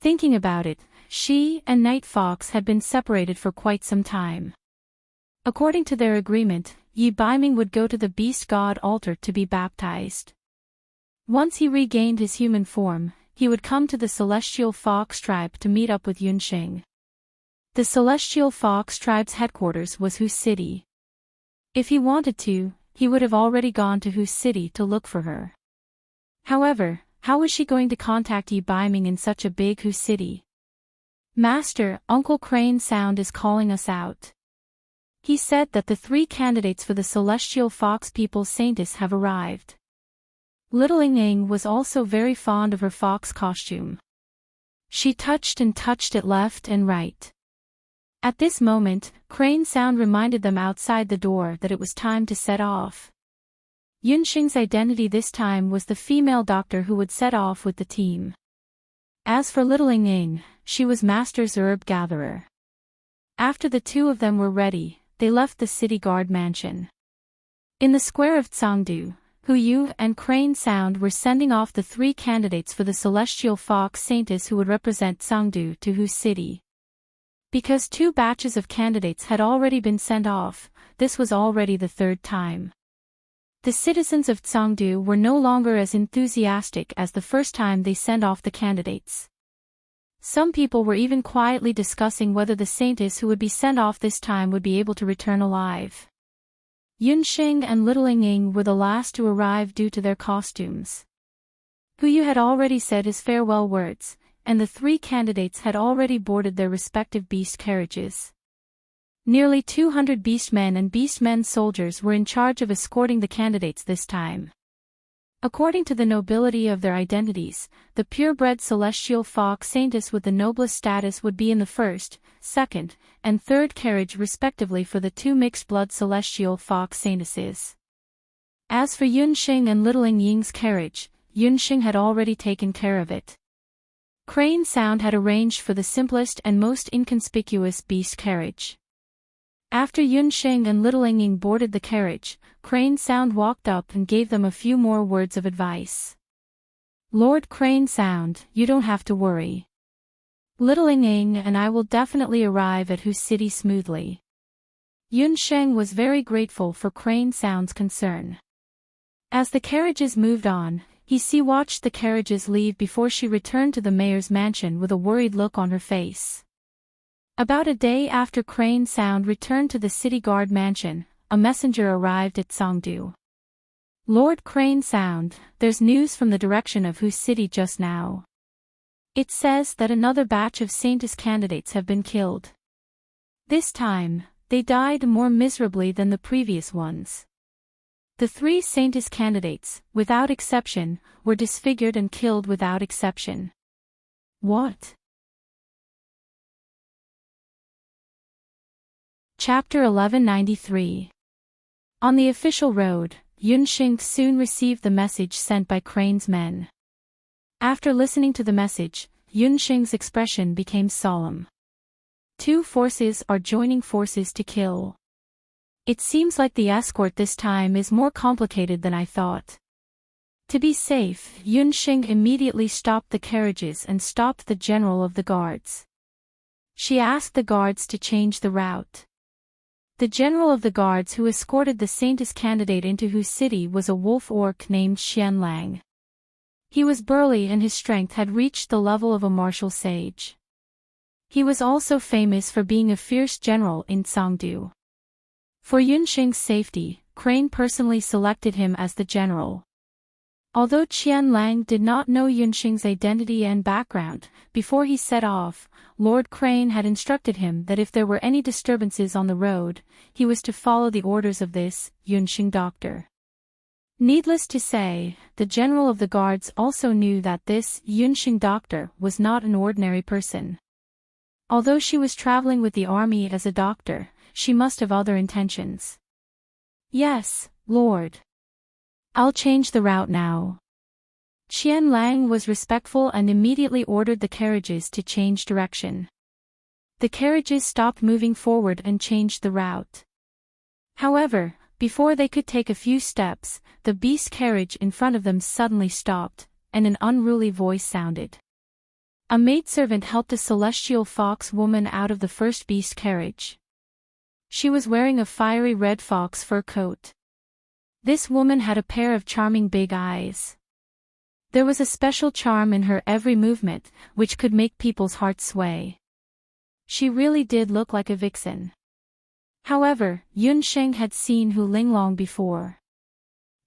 Thinking about it, she and Night Fox had been separated for quite some time. According to their agreement, Yi Baiming would go to the Beast God altar to be baptized. Once he regained his human form, he would come to the Celestial Fox tribe to meet up with Yunxing. The Celestial Fox tribe's headquarters was Hu City. If he wanted to, he would have already gone to Hu City to look for her. However, how was she going to contact Yi Baiming in such a big Hu City? Master, Uncle Crane Sound is calling us out. He said that the 3 candidates for the Celestial Fox People's Saintess have arrived. Little Ying was also very fond of her fox costume. She touched and touched it left and right. At this moment, Crane Sound reminded them outside the door that it was time to set off. Yunxing's identity this time was the female doctor who would set off with the team. As for little Ying, she was Master's herb gatherer. After the 2 of them were ready, they left the city guard mansion. In the square of Tsangdu, Hu Yu and Crane Sound were sending off the 3 candidates for the Celestial Fox Saintess who would represent Tsangdu to Hu City. Because 2 batches of candidates had already been sent off, this was already the 3rd time. The citizens of Tsangdu were no longer as enthusiastic as the first time they sent off the candidates. Some people were even quietly discussing whether the saintess who would be sent off this time would be able to return alive. Yunxing and little Ying were the last to arrive due to their costumes. Hu Yu had already said his farewell words, and the 3 candidates had already boarded their respective beast carriages. Nearly 200 beastmen and beastmen soldiers were in charge of escorting the candidates this time. According to the nobility of their identities, the purebred Celestial Fox Saintess with the noblest status would be in the 1st, 2nd, and 3rd carriage respectively for the 2 mixed-blood Celestial Fox Saintesses. As for Yunxing and little Ying's carriage, Yunxing had already taken care of it. Crane Sound had arranged for the simplest and most inconspicuous beast carriage. After Yunxing and little Ying boarded the carriage, Crane Sound walked up and gave them a few more words of advice. Lord Crane Sound, you don't have to worry. Little Ying and I will definitely arrive at Hu City smoothly. Yunxing was very grateful for Crane Sound's concern. As the carriages moved on, he watched the carriages leave before she returned to the mayor's mansion with a worried look on her face. About a day after Crane Sound returned to the city guard mansion, a messenger arrived at Tsangdu. Lord Crane Sound, there's news from the direction of Hu City just now. It says that another batch of Saintess candidates have been killed. This time, they died more miserably than the previous ones. The 3 Saintess candidates, without exception, were disfigured and killed without exception. What? Chapter 1193. On the official road, Yunxing soon received the message sent by Crane's men. After listening to the message, Yunxing's expression became solemn. 2 forces are joining forces to kill. It seems like the escort this time is more complicated than I thought. To be safe, Yunxing immediately stopped the carriages and stopped the general of the guards. She asked the guards to change the route. The general of the guards who escorted the Saintess candidate into Hu City was a wolf orc named Xianlang. He was burly and his strength had reached the level of a martial sage. He was also famous for being a fierce general in Songdo. For Yunxing's safety, Crane personally selected him as the general. Although Qianlang did not know Yunxing's identity and background, before he set off, Lord Crane had instructed him that if there were any disturbances on the road, he was to follow the orders of this Yunxing doctor. Needless to say, the general of the guards also knew that this Yunxing doctor was not an ordinary person. Although she was traveling with the army as a doctor, she must have other intentions. Yes, Lord. I'll change the route now. Qianlang was respectful and immediately ordered the carriages to change direction. The carriages stopped moving forward and changed the route. However, before they could take a few steps, the beast carriage in front of them suddenly stopped, and an unruly voice sounded. A maidservant helped a celestial fox woman out of the first beast carriage. She was wearing a fiery red fox fur coat. This woman had a pair of charming big eyes. There was a special charm in her every movement, which could make people's hearts sway. She really did look like a vixen. However, Yunsheng had seen Hu Linglong before.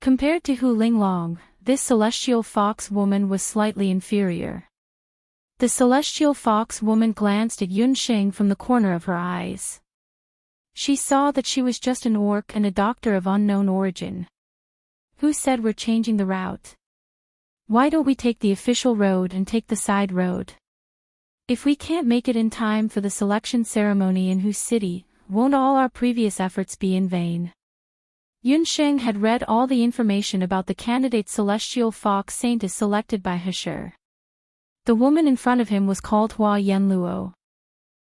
Compared to Hu Linglong, this celestial fox woman was slightly inferior. The celestial fox woman glanced at Yunsheng from the corner of her eyes. She saw that she was just an orc and a doctor of unknown origin. Who said we're changing the route? Why don't we take the official road and take the side road? If we can't make it in time for the selection ceremony in Hu City, won't all our previous efforts be in vain? Yunsheng had read all the information about the candidate celestial fox saintess selected by Hesher. The woman in front of him was called Hua Yanluo.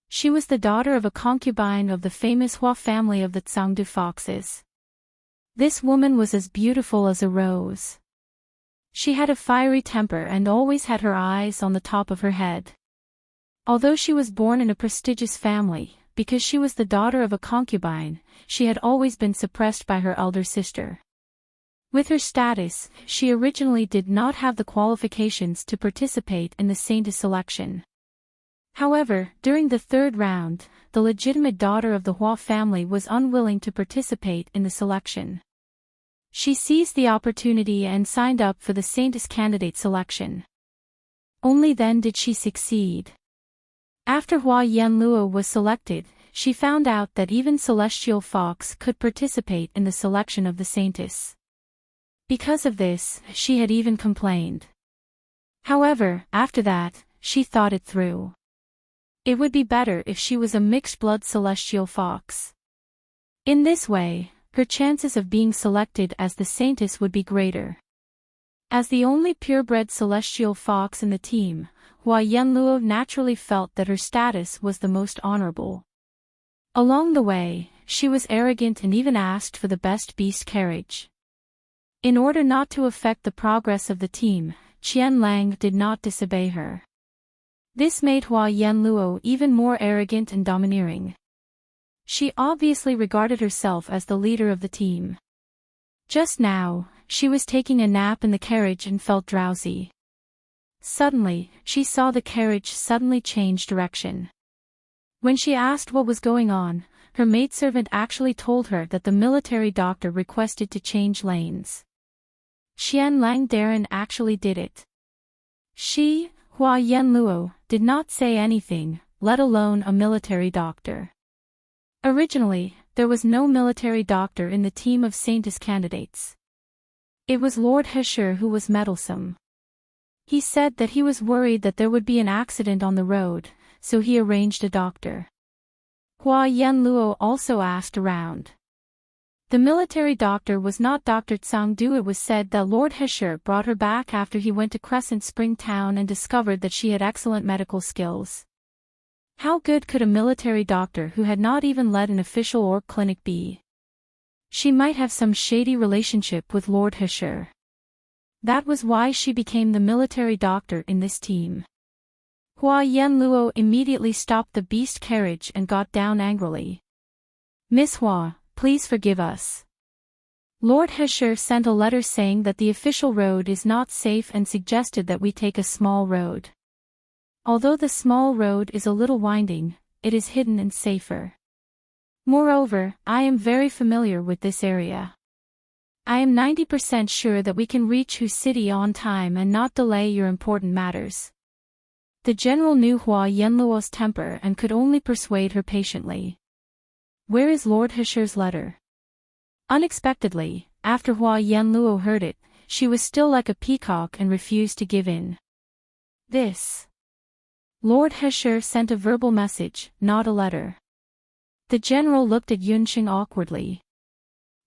She was the daughter of a concubine of the famous Hua family of the Tsangdu foxes. This woman was as beautiful as a rose. She had a fiery temper and always had her eyes on the top of her head. Although she was born in a prestigious family, because she was the daughter of a concubine, she had always been suppressed by her elder sister. With her status, she originally did not have the qualifications to participate in the saintess selection. However, during the third round, the legitimate daughter of the Hua family was unwilling to participate in the selection. She seized the opportunity and signed up for the saintess candidate selection. Only then did she succeed. After Hua Yanluo was selected, she found out that even Celestial Fox could participate in the selection of the saintess. Because of this, she had even complained. However, after that, she thought it through. It would be better if she was a mixed-blood celestial fox. In this way, her chances of being selected as the saintess would be greater. As the only purebred celestial fox in the team, Hua Yanluo naturally felt that her status was the most honorable. Along the way, she was arrogant and even asked for the best beast carriage. In order not to affect the progress of the team, Qianlang did not disobey her. This made Hua Yanluo even more arrogant and domineering. She obviously regarded herself as the leader of the team. Just now, she was taking a nap in the carriage and felt drowsy. Suddenly, she saw the carriage suddenly change direction. When she asked what was going on, her maidservant actually told her that the military doctor requested to change lanes. Qianlang Darren actually did it. She, Hua Yanluo, did not say anything, let alone a military doctor. Originally, there was no military doctor in the team of saintess candidates. It was Lord Hesher who was meddlesome. He said that he was worried that there would be an accident on the road, so he arranged a doctor. Hua Yanluo also asked around. The military doctor was not Dr. Tsangdu. It was said that Lord Hesher brought her back after he went to Crescent Spring Town and discovered that she had excellent medical skills. How good could a military doctor who had not even led an official orc clinic be? She might have some shady relationship with Lord Hesher. That was why she became the military doctor in this team. Hua Yanluo immediately stopped the beast carriage and got down angrily. Miss Hua, please forgive us. Lord Hesher sent a letter saying that the official road is not safe and suggested that we take a small road. Although the small road is a little winding, it is hidden and safer. Moreover, I am very familiar with this area. I am 90% sure that we can reach Hu City on time and not delay your important matters. The general knew Hua Yanluo's temper and could only persuade her patiently. Where is Lord Hesher's letter? Unexpectedly, after Hua Yanluo heard it, she was still like a peacock and refused to give in. This. Lord Hesher sent a verbal message, not a letter. The general looked at Yunxing awkwardly.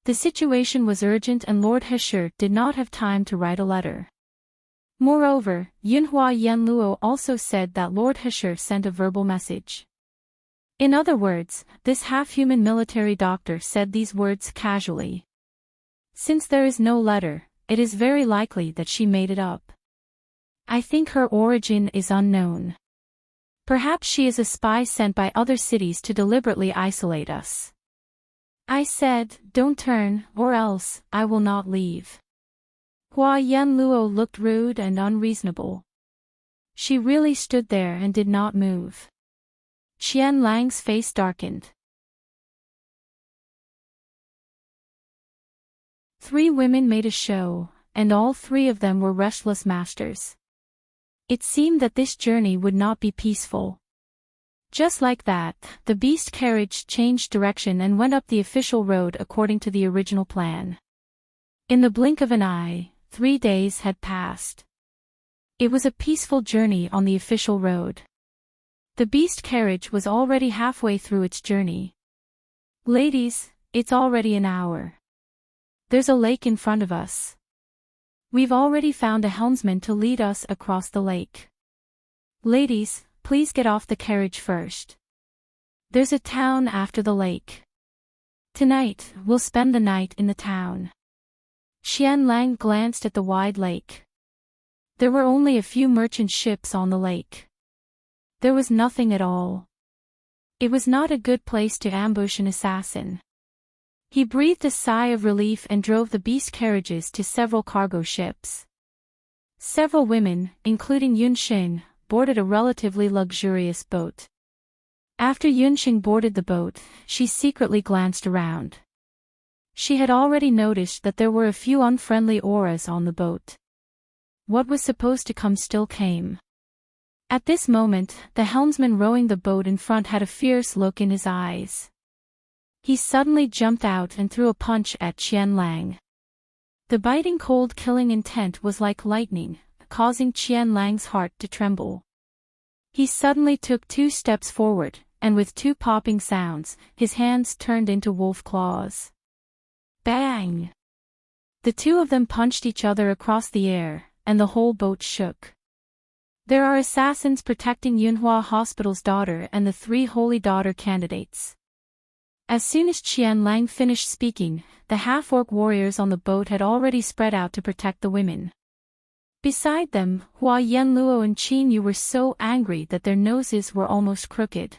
The situation was urgent and Lord Hesher did not have time to write a letter. Moreover, Yunhua Yanluo also said that Lord Hesher sent a verbal message. In other words, this half-human military doctor said these words casually. Since there is no letter, it is very likely that she made it up. I think her origin is unknown. Perhaps she is a spy sent by other cities to deliberately isolate us. I said, don't turn, or else, I will not leave. Hua Yanluo looked rude and unreasonable. She really stood there and did not move. Qian Lang's face darkened. 3 women made a show, and all 3 of them were restless masters. It seemed that this journey would not be peaceful. Just like that, the beast carriage changed direction and went up the official road according to the original plan. In the blink of an eye, 3 days had passed. It was a peaceful journey on the official road. The beast carriage was already halfway through its journey. Ladies, it's already an hour. There's a lake in front of us. We've already found a helmsman to lead us across the lake. Ladies, please get off the carriage first. There's a town after the lake. Tonight, we'll spend the night in the town. Qian Lang glanced at the wide lake. There were only a few merchant ships on the lake. There was nothing at all. It was not a good place to ambush an assassin. He breathed a sigh of relief and drove the beast carriages to several cargo ships. Several women, including Yunxing, boarded a relatively luxurious boat. After Yunxing boarded the boat, she secretly glanced around. She had already noticed that there were a few unfriendly auras on the boat. What was supposed to come still came. At this moment, the helmsman rowing the boat in front had a fierce look in his eyes. He suddenly jumped out and threw a punch at Qian Lang. The biting cold killing intent was like lightning, causing Qian Lang's heart to tremble. He suddenly took 2 steps forward, and with 2 popping sounds, his hands turned into wolf claws. Bang! The 2 of them punched each other across the air, and the whole boat shook. There are assassins protecting Yunhua Hospital's daughter and the 3 Holy Daughter candidates. As soon as Qian Lang finished speaking, the half-orc warriors on the boat had already spread out to protect the women. Beside them, Hua Yanluo and Qin Yu were so angry that their noses were almost crooked.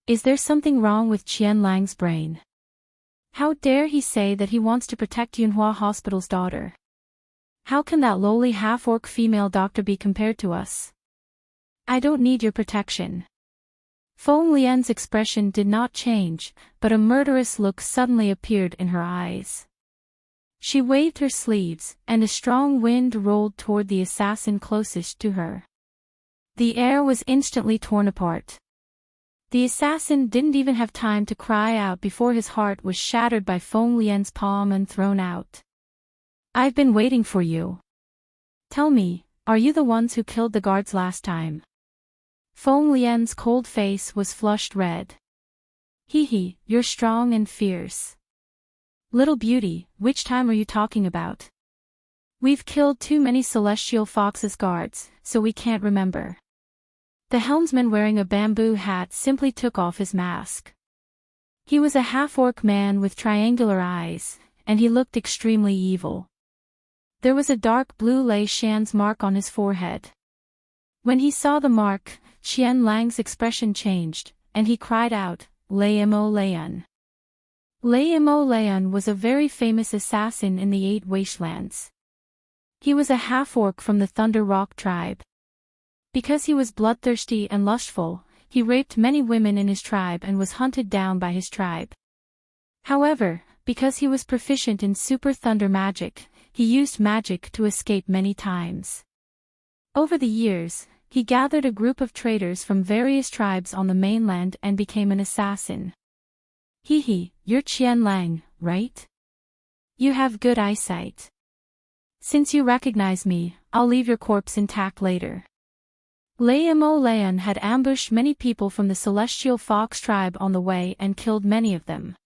Is there something wrong with Qian Lang's brain? How dare he say that he wants to protect Yunhua Hospital's daughter? How can that lowly half-orc female doctor be compared to us? I don't need your protection. Feng Lian's expression did not change, but a murderous look suddenly appeared in her eyes. She waved her sleeves, and a strong wind rolled toward the assassin closest to her. The air was instantly torn apart. The assassin didn't even have time to cry out before his heart was shattered by Feng Lian's palm and thrown out. I've been waiting for you. Tell me, are you the ones who killed the guards last time? Feng Lian's cold face was flushed red. Hee, you're strong and fierce. Little beauty, which time are you talking about? We've killed too many Celestial Fox's guards, so we can't remember. The helmsman wearing a bamboo hat simply took off his mask. He was a half-orc man with triangular eyes, and he looked extremely evil. There was a dark blue Lei Shan's mark on his forehead. When he saw the mark, Qian Lang's expression changed, and he cried out, Lei Mo Leian. Imo Leon was a very famous assassin in the Eight Wastelands. He was a half-orc from the Thunder Rock tribe. Because he was bloodthirsty and lustful, he raped many women in his tribe and was hunted down by his tribe. However, because he was proficient in super thunder magic, he used magic to escape many times. Over the years, he gathered a group of traders from various tribes on the mainland and became an assassin. Hehe, you're Qian Lang, right? You have good eyesight. Since you recognize me, I'll leave your corpse intact later. Imo Leon had ambushed many people from the Celestial Fox tribe on the way and killed many of them.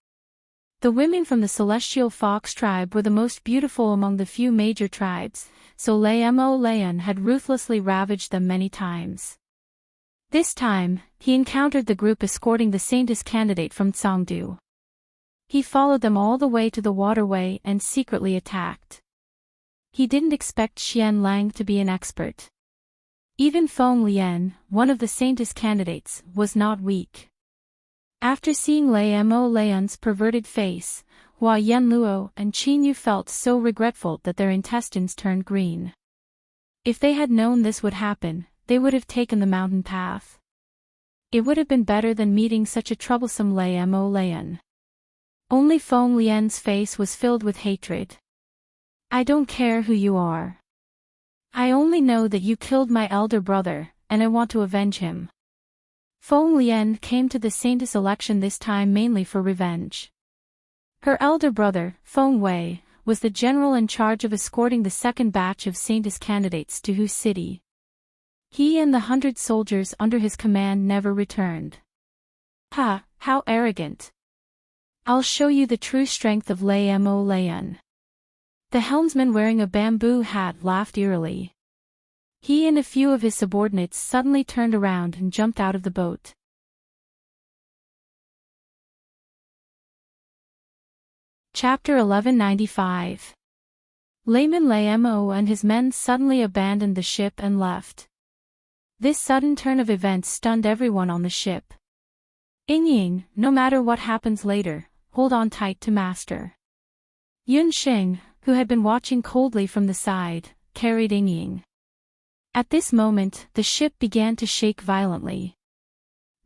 The women from the Celestial Fox tribe were the most beautiful among the few major tribes, so Imo Leon had ruthlessly ravaged them many times. This time, he encountered the group escorting the Saintess candidate from Tsangdu. He followed them all the way to the waterway and secretly attacked. He didn't expect Qian Lang to be an expert. Even Feng Lian, one of the Saintess candidates, was not weak. After seeing Imo Leon's perverted face, Hua Yanluo and Qin Yu felt so regretful that their intestines turned green. If they had known this would happen, they would have taken the mountain path. It would have been better than meeting such a troublesome Imo Leon. Only Feng Lian's face was filled with hatred. I don't care who you are. I only know that you killed my elder brother, and I want to avenge him. Feng Lian came to the Saintess election this time mainly for revenge. Her elder brother, Feng Wei, was the general in charge of escorting the second batch of Saintess candidates to Hu City. He and the 100 soldiers under his command never returned. Ha, how arrogant. I'll show you the true strength of Imo Leon. The helmsman wearing a bamboo hat laughed eerily. He and a few of his subordinates suddenly turned around and jumped out of the boat. Chapter 1195. Imo and his men suddenly abandoned the ship and left. This sudden turn of events stunned everyone on the ship. Ying, no matter what happens later, hold on tight to Master. Yun Xing, who had been watching coldly from the side, carried Ying. At this moment, the ship began to shake violently.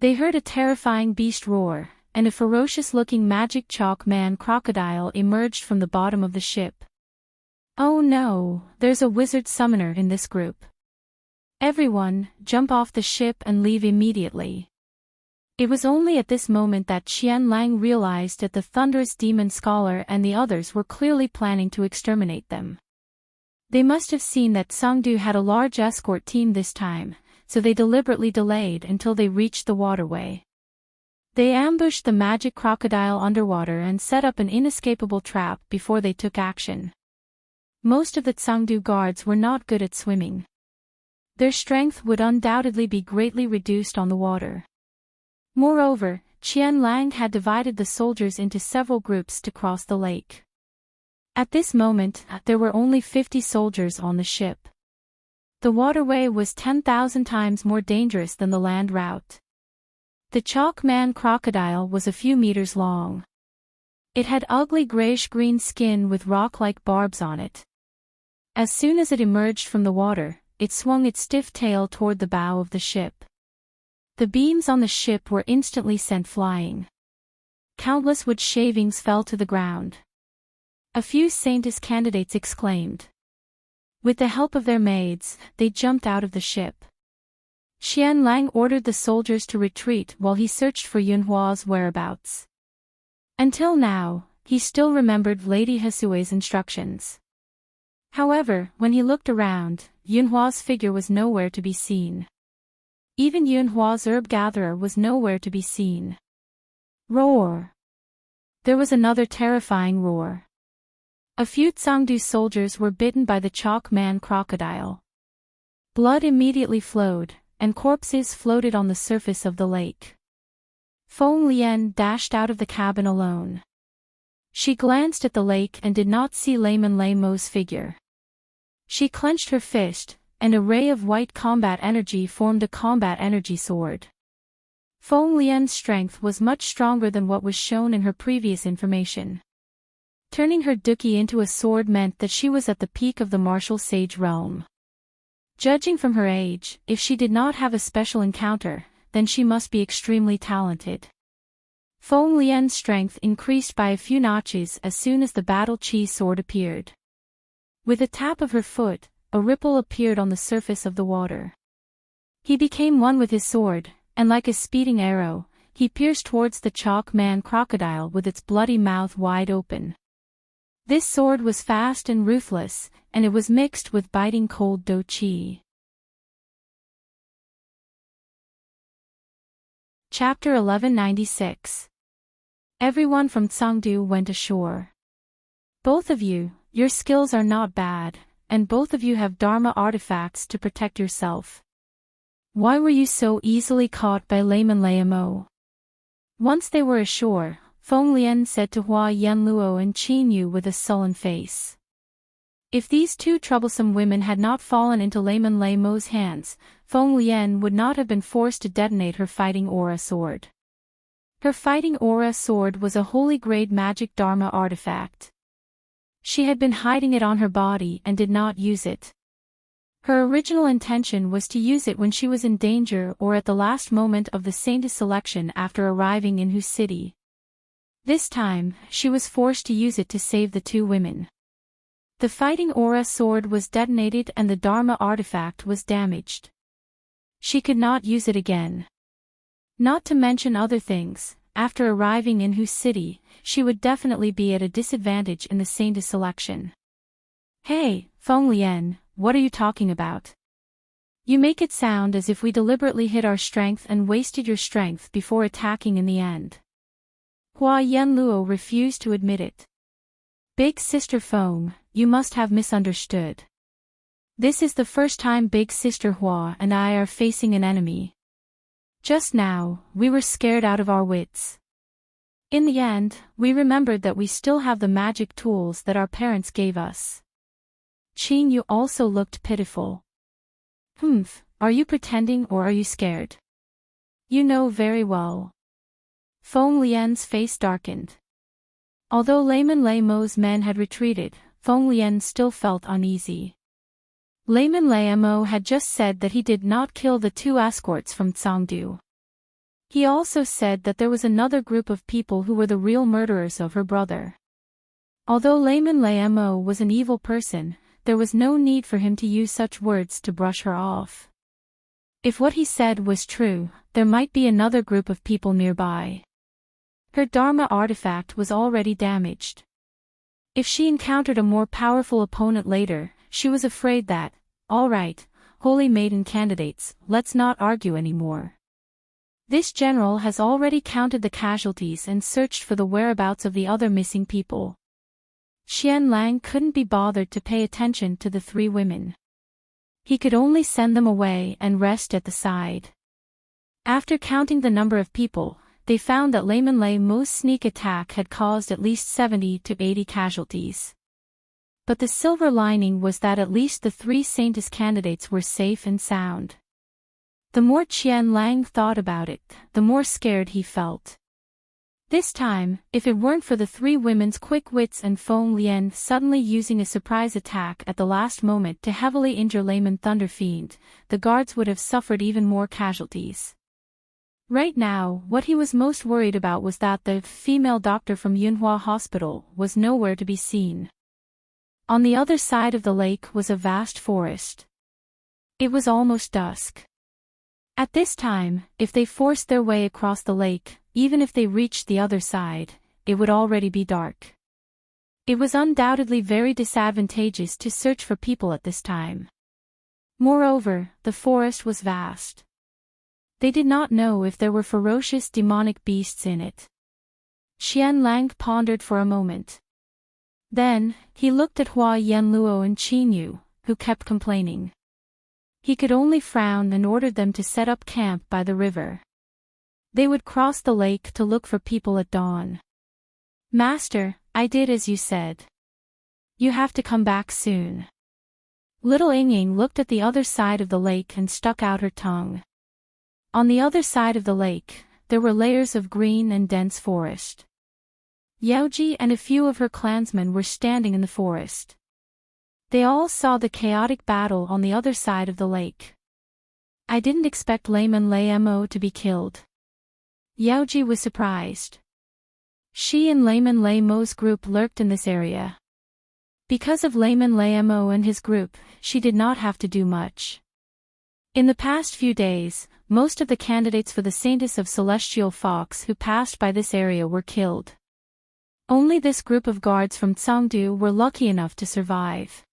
They heard a terrifying beast roar, and a ferocious-looking magic chalk man crocodile emerged from the bottom of the ship. Oh no, there's a wizard summoner in this group. Everyone, jump off the ship and leave immediately. It was only at this moment that Qian Lang realized that the thunderous demon scholar and the others were clearly planning to exterminate them. They must have seen that Tsangdu had a large escort team this time, so they deliberately delayed until they reached the waterway. They ambushed the magic crocodile underwater and set up an inescapable trap before they took action. Most of the Tsangdu guards were not good at swimming. Their strength would undoubtedly be greatly reduced on the water. Moreover, Qian Lang had divided the soldiers into several groups to cross the lake. At this moment, there were only 50 soldiers on the ship. The waterway was 10,000 times more dangerous than the land route. The chalk man crocodile was a few meters long. It had ugly grayish-green skin with rock-like barbs on it. As soon as it emerged from the water, it swung its stiff tail toward the bow of the ship. The beams on the ship were instantly sent flying. Countless wood shavings fell to the ground. A few Saintess candidates exclaimed. With the help of their maids, they jumped out of the ship. Qian Lang ordered the soldiers to retreat while he searched for Yunhua's whereabouts. Until now, he still remembered Lady Hasue's instructions. However, when he looked around, Yunhua's figure was nowhere to be seen. Even Yunhua's herb gatherer was nowhere to be seen. Roar! There was another terrifying roar. A few Tsangdu soldiers were bitten by the chalk man crocodile. Blood immediately flowed, and corpses floated on the surface of the lake. Feng Lian dashed out of the cabin alone. She glanced at the lake and did not see Limo's figure. She clenched her fist, and a ray of white combat energy formed a combat energy sword. Feng Lian's strength was much stronger than what was shown in her previous information. Turning her duki into a sword meant that she was at the peak of the martial sage realm. Judging from her age, if she did not have a special encounter, then she must be extremely talented. Feng Lian's strength increased by a few notches as soon as the battle chi sword appeared. With a tap of her foot, a ripple appeared on the surface of the water. He became one with his sword, and like a speeding arrow, he pierced towards the chalk man crocodile with its bloody mouth wide open. This sword was fast and ruthless, and it was mixed with biting cold do chi. Chapter 1196. Everyone from Tsangdu went ashore. Both of you, your skills are not bad, and both of you have Dharma artifacts to protect yourself. Why were you so easily caught by Layman Layamo? Once they were ashore, Feng Lian said to Hua Yanluo and Qin Yu with a sullen face. If these two troublesome women had not fallen into Layman Lamo's hands, Feng Lian would not have been forced to detonate her fighting aura sword. Her fighting aura sword was a holy grade magic Dharma artifact. She had been hiding it on her body and did not use it. Her original intention was to use it when she was in danger or at the last moment of the saint's selection after arriving in Hu City. This time, she was forced to use it to save the two women. The fighting aura sword was detonated and the Dharma artifact was damaged. She could not use it again. Not to mention other things, after arriving in Hu City, she would definitely be at a disadvantage in the saint's selection. Hey, Feng Lian, what are you talking about? You make it sound as if we deliberately hid our strength and wasted your strength before attacking in the end. Hua Yanluo refused to admit it. Big Sister Feng, you must have misunderstood. This is the first time Big Sister Hua and I are facing an enemy. Just now, we were scared out of our wits. In the end, we remembered that we still have the magic tools that our parents gave us. Qin Yu also looked pitiful. Are you pretending or are you scared? You know very well. Feng Lian's face darkened. Although Layman Lamo's men had retreated, Feng Lian still felt uneasy. Layman Lamo had just said that he did not kill the two escorts from Tsangdu. He also said that there was another group of people who were the real murderers of her brother. Although Layman Lamo was an evil person, there was no need for him to use such words to brush her off. If what he said was true, there might be another group of people nearby. Her Dharma artifact was already damaged. If she encountered a more powerful opponent later, she was afraid that, all right, holy maiden candidates, let's not argue anymore. This general has already counted the casualties and searched for the whereabouts of the other missing people. Qian Lang couldn't be bothered to pay attention to the three women. He could only send them away and rest at the side. After counting the number of people, they found that Layman Lamo's sneak attack had caused at least 70 to 80 casualties. But the silver lining was that at least the three saintess candidates were safe and sound. The more Qian Lang thought about it, the more scared he felt. This time, if it weren't for the three women's quick wits and Feng Lian suddenly using a surprise attack at the last moment to heavily injure Layman Thunderfiend, the guards would have suffered even more casualties. Right now, what he was most worried about was that the female doctor from Yunhua Hospital was nowhere to be seen. On the other side of the lake was a vast forest. It was almost dusk. At this time, if they forced their way across the lake, even if they reached the other side, it would already be dark. It was undoubtedly very disadvantageous to search for people at this time. Moreover, the forest was vast. They did not know if there were ferocious demonic beasts in it. Qian Lang pondered for a moment. Then, he looked at Hua Yanluo and Qin Yu, who kept complaining. He could only frown and ordered them to set up camp by the river. They would cross the lake to look for people at dawn. Master, I did as you said. You have to come back soon. Little Ying looked at the other side of the lake and stuck out her tongue. On the other side of the lake, there were layers of green and dense forest. Yaoji and a few of her clansmen were standing in the forest. They all saw the chaotic battle on the other side of the lake. I didn't expect Layman Mo to be killed. Yaoji was surprised. She and Layman Mo's group lurked in this area. Because of Layman Mo and his group, she did not have to do much. In the past few days, most of the candidates for the Saintess of Celestial Fox who passed by this area were killed. Only this group of guards from Tsangdu were lucky enough to survive.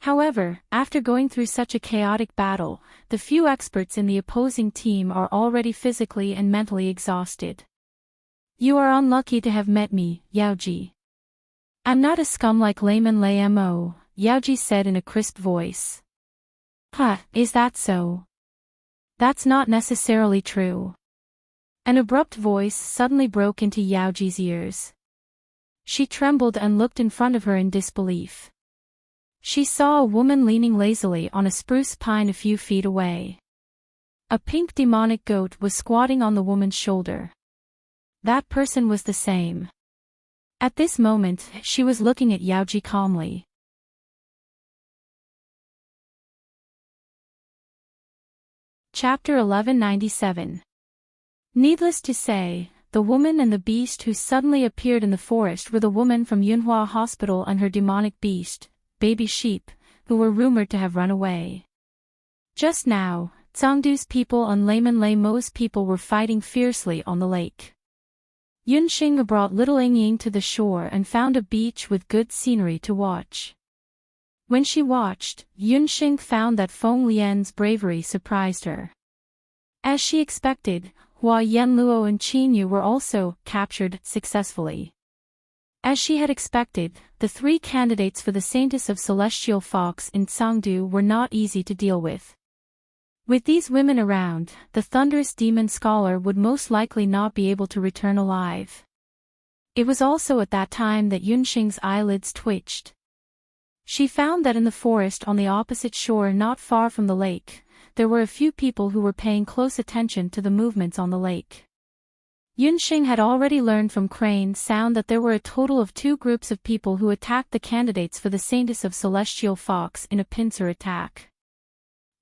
However, after going through such a chaotic battle, the few experts in the opposing team are already physically and mentally exhausted. You are unlucky to have met me, Yaoji. I'm not a scum like Layman Mo, Yaoji said in a crisp voice. Huh, is that so? That's not necessarily true. An abrupt voice suddenly broke into Yaoji's ears. She trembled and looked in front of her in disbelief. She saw a woman leaning lazily on a spruce pine a few feet away. A pink demonic goat was squatting on the woman's shoulder. That person was the same. At this moment, she was looking at Yaoji calmly. Chapter 1197. Needless to say, the woman and the beast who suddenly appeared in the forest were the woman from Yunhua Hospital and her demonic beast, Baby Sheep, who were rumored to have run away. Just now, Tsangdu's people and Layman Mo's people were fighting fiercely on the lake. Yunxing brought little Yingying to the shore and found a beach with good scenery to watch. When she watched, Yunxing found that Feng Lian's bravery surprised her. As she expected, Hua Yanluo and Qin Yu were also captured successfully. As she had expected, the three candidates for the Saintess of Celestial Fox in Tsangdu were not easy to deal with. With these women around, the thunderous demon scholar would most likely not be able to return alive. It was also at that time that Yunxing's eyelids twitched. She found that in the forest on the opposite shore not far from the lake, there were a few people who were paying close attention to the movements on the lake. Yunxing had already learned from Crane Sound that there were a total of 2 groups of people who attacked the candidates for the Saintess of Celestial Fox in a pincer attack.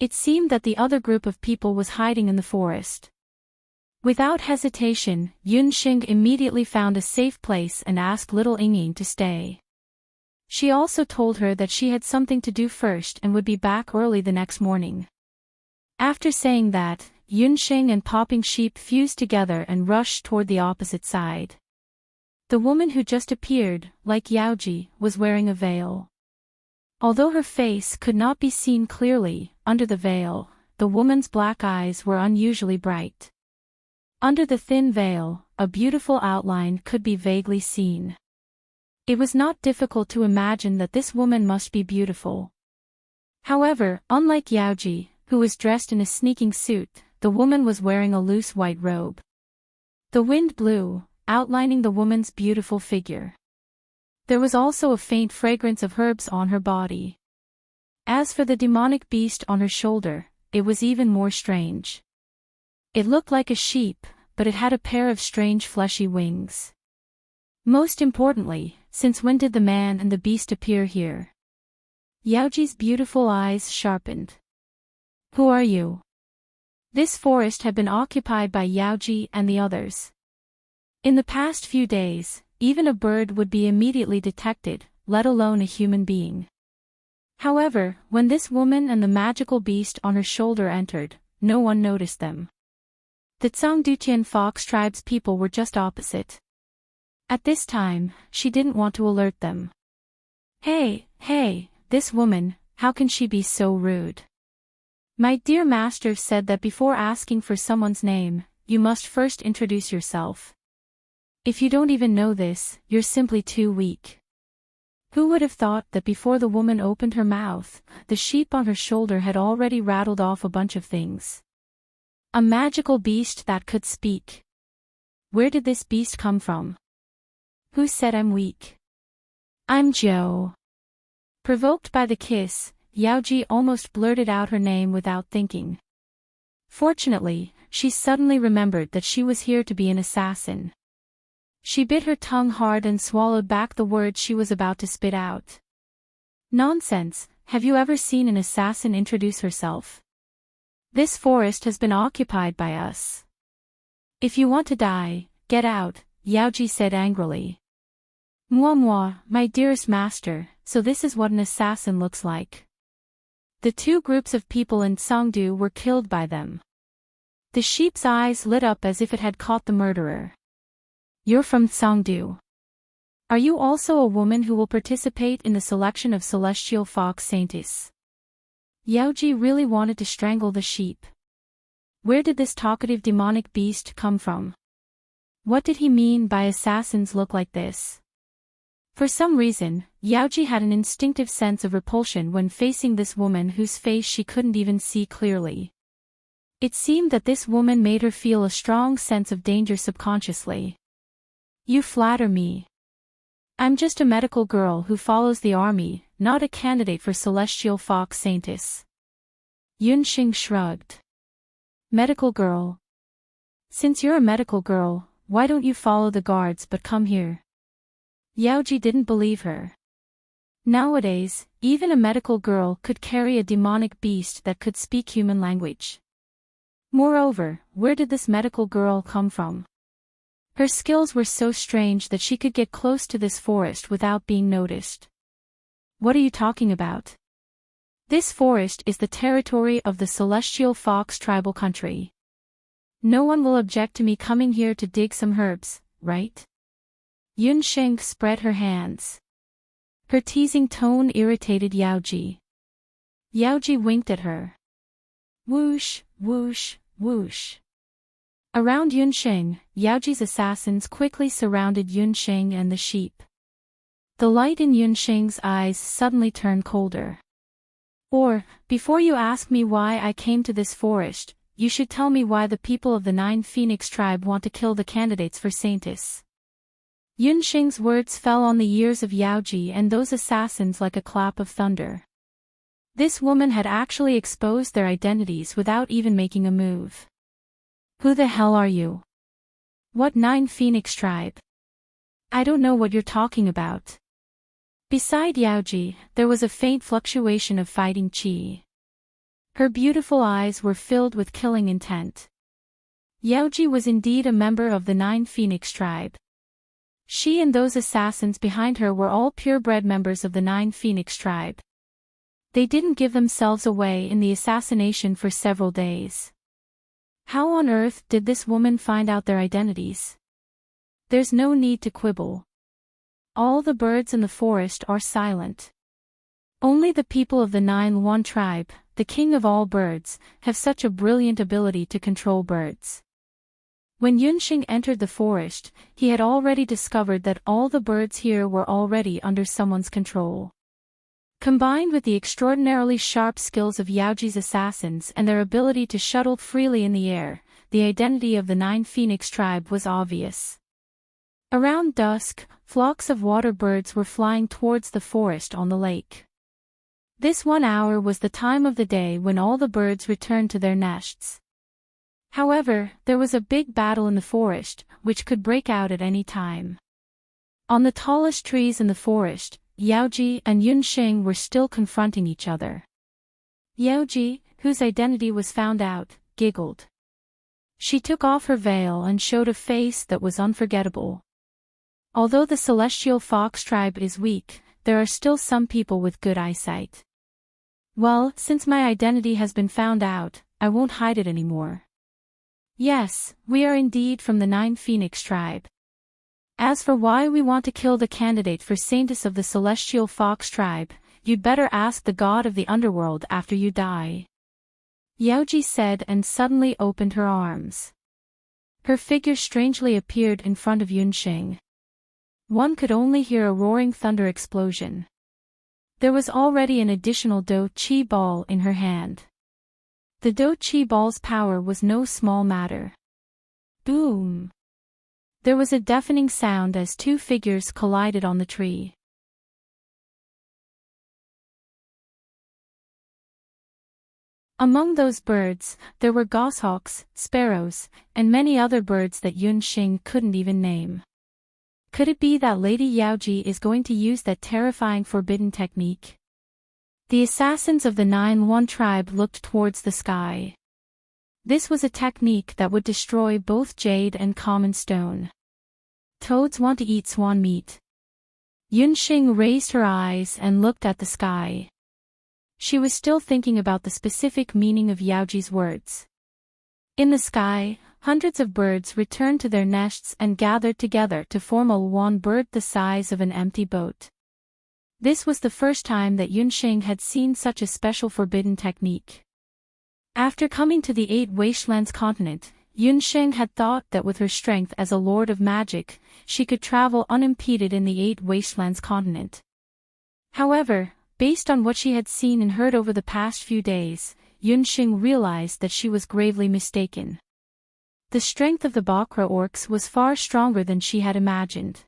It seemed that the other group of people was hiding in the forest. Without hesitation, Yunxing immediately found a safe place and asked little Yingying to stay. She also told her that she had something to do first and would be back early the next morning. After saying that, Yunxing and Popping Sheep fused together and rushed toward the opposite side. The woman who just appeared, like Yaoji, was wearing a veil. Although her face could not be seen clearly, under the veil, the woman's black eyes were unusually bright. Under the thin veil, a beautiful outline could be vaguely seen. It was not difficult to imagine that this woman must be beautiful. However, unlike Yaoji, who was dressed in a sneaking suit, the woman was wearing a loose white robe. The wind blew, outlining the woman's beautiful figure. There was also a faint fragrance of herbs on her body. As for the demonic beast on her shoulder, it was even more strange. It looked like a sheep, but it had a pair of strange fleshy wings. Most importantly, since when did the man and the beast appear here? Yaoji's beautiful eyes sharpened. Who are you? This forest had been occupied by Yaoji and the others. In the past few days, even a bird would be immediately detected, let alone a human being. However, when this woman and the magical beast on her shoulder entered, no one noticed them. The Tsangdutian Fox tribe's people were just opposite. At this time, she didn't want to alert them. Hey, this woman, how can she be so rude? My dear master said that before asking for someone's name, you must first introduce yourself. If you don't even know this, you're simply too weak. Who would have thought that before the woman opened her mouth, the sheep on her shoulder had already rattled off a bunch of things? A magical beast that could speak. Where did this beast come from? Who said I'm weak? I'm Joe. Provoked by the kiss, Yaoji almost blurted out her name without thinking. Fortunately, she suddenly remembered that she was here to be an assassin. She bit her tongue hard and swallowed back the words she was about to spit out. Nonsense, have you ever seen an assassin introduce herself? This forest has been occupied by us. If you want to die, get out, Yaoji said angrily. Moi, my dearest master, so this is what an assassin looks like. The two groups of people in Songdu were killed by them. The sheep's eyes lit up as if it had caught the murderer. You're from Songdu. Are you also a woman who will participate in the selection of celestial fox saints? Yaoji really wanted to strangle the sheep. Where did this talkative demonic beast come from? What did he mean by assassins look like this? For some reason, Yaoji had an instinctive sense of repulsion when facing this woman whose face she couldn't even see clearly. It seemed that this woman made her feel a strong sense of danger subconsciously. You flatter me. I'm just a medical girl who follows the army, not a candidate for celestial fox saintess. Yunxing shrugged. Medical girl. Since you're a medical girl, why don't you follow the guards but come here? Yaoji didn't believe her. Nowadays, even a medical girl could carry a demonic beast that could speak human language. Moreover, where did this medical girl come from? Her skills were so strange that she could get close to this forest without being noticed. What are you talking about? This forest is the territory of the Celestial Fox tribal country. No one will object to me coming here to dig some herbs, right? Yunsheng spread her hands. Her teasing tone irritated Yaoji. Yaoji winked at her. Whoosh, whoosh, whoosh. Around Yunsheng, Yaoji's assassins quickly surrounded Yunsheng and the sheep. The light in Yunsheng's eyes suddenly turned colder. Before you ask me why I came to this forest, you should tell me why the people of the Nine Phoenix tribe want to kill the candidates for saintess. Yunsheng's words fell on the ears of Yaoji and those assassins like a clap of thunder. This woman had actually exposed their identities without even making a move. Who the hell are you? What Nine Phoenix tribe? I don't know what you're talking about. Beside Yaoji, there was a faint fluctuation of fighting chi. Her beautiful eyes were filled with killing intent. Yaoji was indeed a member of the Nine Phoenix tribe. She and those assassins behind her were all purebred members of the Nine Phoenix tribe. They didn't give themselves away in the assassination for several days. How on earth did this woman find out their identities? There's no need to quibble. All the birds in the forest are silent. Only the people of the Nine Luan tribe, the king of all birds, have such a brilliant ability to control birds. When Yunxing entered the forest, he had already discovered that all the birds here were already under someone's control. Combined with the extraordinarily sharp skills of Yaoji's assassins and their ability to shuttle freely in the air, the identity of the Nine Phoenix tribe was obvious. Around dusk, flocks of water birds were flying towards the forest on the lake. This 1 hour was the time of the day when all the birds returned to their nests. However, there was a big battle in the forest, which could break out at any time. On the tallest trees in the forest, Yaoji and Yunxing were still confronting each other. Yaoji, whose identity was found out, giggled. She took off her veil and showed a face that was unforgettable. Although the Celestial Fox tribe is weak, there are still some people with good eyesight. Well, since my identity has been found out, I won't hide it anymore. Yes, we are indeed from the Nine Phoenix tribe. As for why we want to kill the candidate for saintess of the Celestial Fox tribe, you'd better ask the god of the underworld after you die. Yaoji said and suddenly opened her arms. Her figure strangely appeared in front of Yunxing. One could only hear a roaring thunder explosion. There was already an additional Do Chi ball in her hand. The Do Chi ball's power was no small matter. Boom! There was a deafening sound as two figures collided on the tree. Among those birds, there were goshawks, sparrows, and many other birds that Yunxing couldn't even name. Could it be that Lady Yaoji is going to use that terrifying forbidden technique? The assassins of the 9-1 tribe looked towards the sky. This was a technique that would destroy both jade and common stone. Toads want to eat swan meat. Yunxing raised her eyes and looked at the sky. She was still thinking about the specific meaning of Yaoji's words. In the sky, hundreds of birds returned to their nests and gathered together to form a one bird the size of an empty boat. This was the first time that Yunxing had seen such a special forbidden technique. After coming to the 8 Wastelands continent, Yunxing had thought that with her strength as a lord of magic, she could travel unimpeded in the 8 Wastelands continent. However, based on what she had seen and heard over the past few days, Yunxing realized that she was gravely mistaken. The strength of the Bakra orcs was far stronger than she had imagined.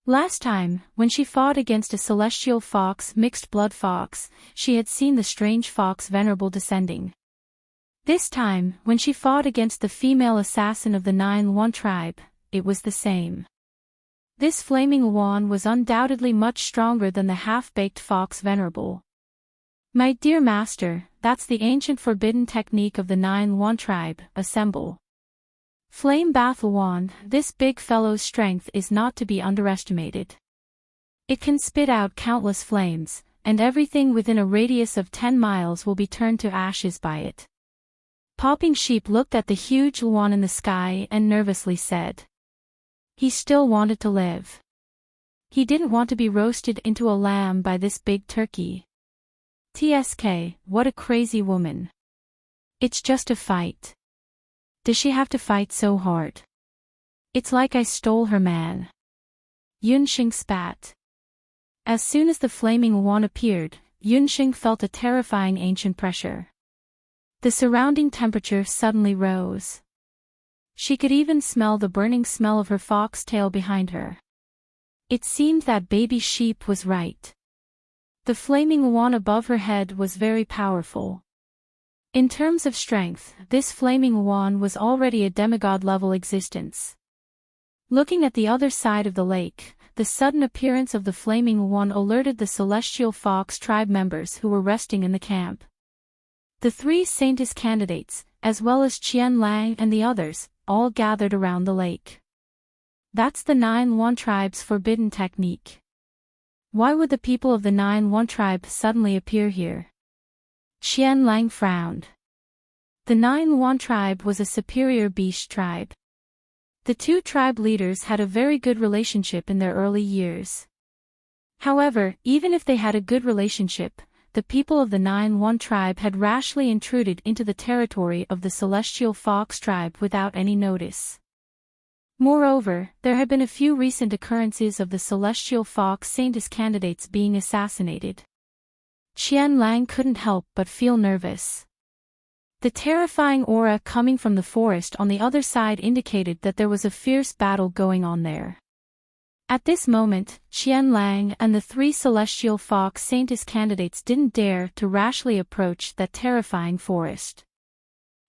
Last time, when she fought against a celestial fox mixed-blood fox, she had seen the strange fox venerable descending. This time, when she fought against the female assassin of the 9-1 tribe, it was the same. This flaming wand was undoubtedly much stronger than the half-baked fox venerable. My dear master, that's the ancient forbidden technique of the 9-1 tribe, assemble. Flame Battle Wand, this big fellow's strength is not to be underestimated. It can spit out countless flames, and everything within a radius of 10 miles will be turned to ashes by it. Popping Sheep looked at the huge wand in the sky and nervously said. He still wanted to live. He didn't want to be roasted into a lamb by this big turkey. TSK, what a crazy woman. It's just a fight. Does she have to fight so hard? It's like I stole her man. Yunxing spat. As soon as the flaming wand appeared, Yunxing felt a terrifying ancient pressure. The surrounding temperature suddenly rose. She could even smell the burning smell of her foxtail behind her. It seemed that baby sheep was right. The flaming wand above her head was very powerful. In terms of strength, this flaming wand was already a demigod-level existence. Looking at the other side of the lake, the sudden appearance of the flaming wand alerted the celestial fox tribe members who were resting in the camp. The 3 Saintess candidates, as well as Qian Lang and the others, all gathered around the lake. That's the 9-1 tribe's forbidden technique. Why would the people of the 9-1 tribe suddenly appear here? Qian Lang frowned. The 9-1 tribe was a superior beast tribe. The 2 tribe leaders had a very good relationship in their early years. However, even if they had a good relationship, the people of the 9-1 tribe had rashly intruded into the territory of the celestial fox tribe without any notice. Moreover, there had been a few recent occurrences of the celestial fox saintess candidates being assassinated. Qian Lang couldn't help but feel nervous. The terrifying aura coming from the forest on the other side indicated that there was a fierce battle going on there. At this moment, Qian Lang and the 3 celestial fox saintess candidates didn't dare to rashly approach that terrifying forest.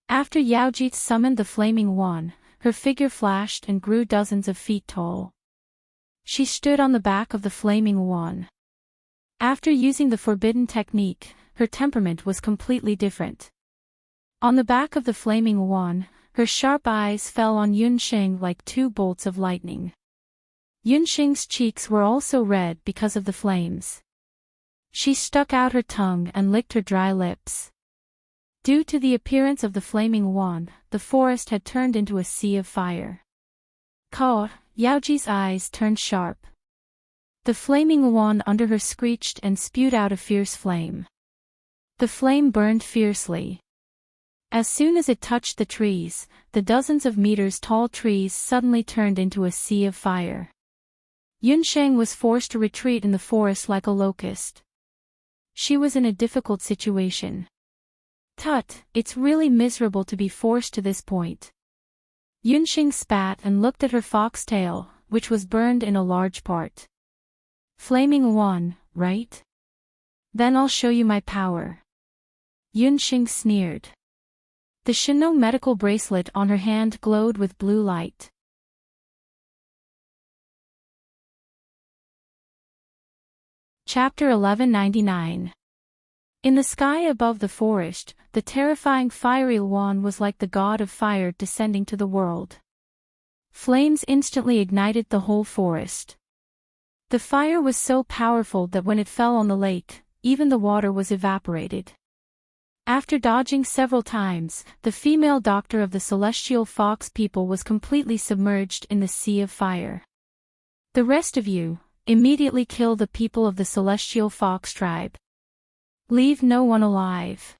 After Yaoji summoned the flaming wand, her figure flashed and grew dozens of feet tall. She stood on the back of the flaming wand. After using the forbidden technique, her temperament was completely different. On the back of the flaming wand, her sharp eyes fell on Yunxing like 2 bolts of lightning. Yunxing's cheeks were also red because of the flames. She stuck out her tongue and licked her dry lips. Due to the appearance of the flaming wand, the forest had turned into a sea of fire. Yaoji's eyes turned sharp. The flaming wand under her screeched and spewed out a fierce flame. The flame burned fiercely. As soon as it touched the trees, the dozens of meters tall trees suddenly turned into a sea of fire. Yunxing was forced to retreat in the forest like a locust. She was in a difficult situation. Tut, it's really miserable to be forced to this point. Yunxing spat and looked at her foxtail, which was burned in a large part. Flaming wand, right? Then I'll show you my power. Yunxing sneered. The Fictional medical bracelet on her hand glowed with blue light. Chapter 1199. In the sky above the forest, the terrifying fiery Luan was like the god of fire descending to the world. Flames instantly ignited the whole forest. The fire was so powerful that when it fell on the lake, even the water was evaporated. After dodging several times, the female doctor of the celestial fox people was completely submerged in the sea of fire. The rest of you, immediately kill the people of the celestial fox tribe. Leave no one alive.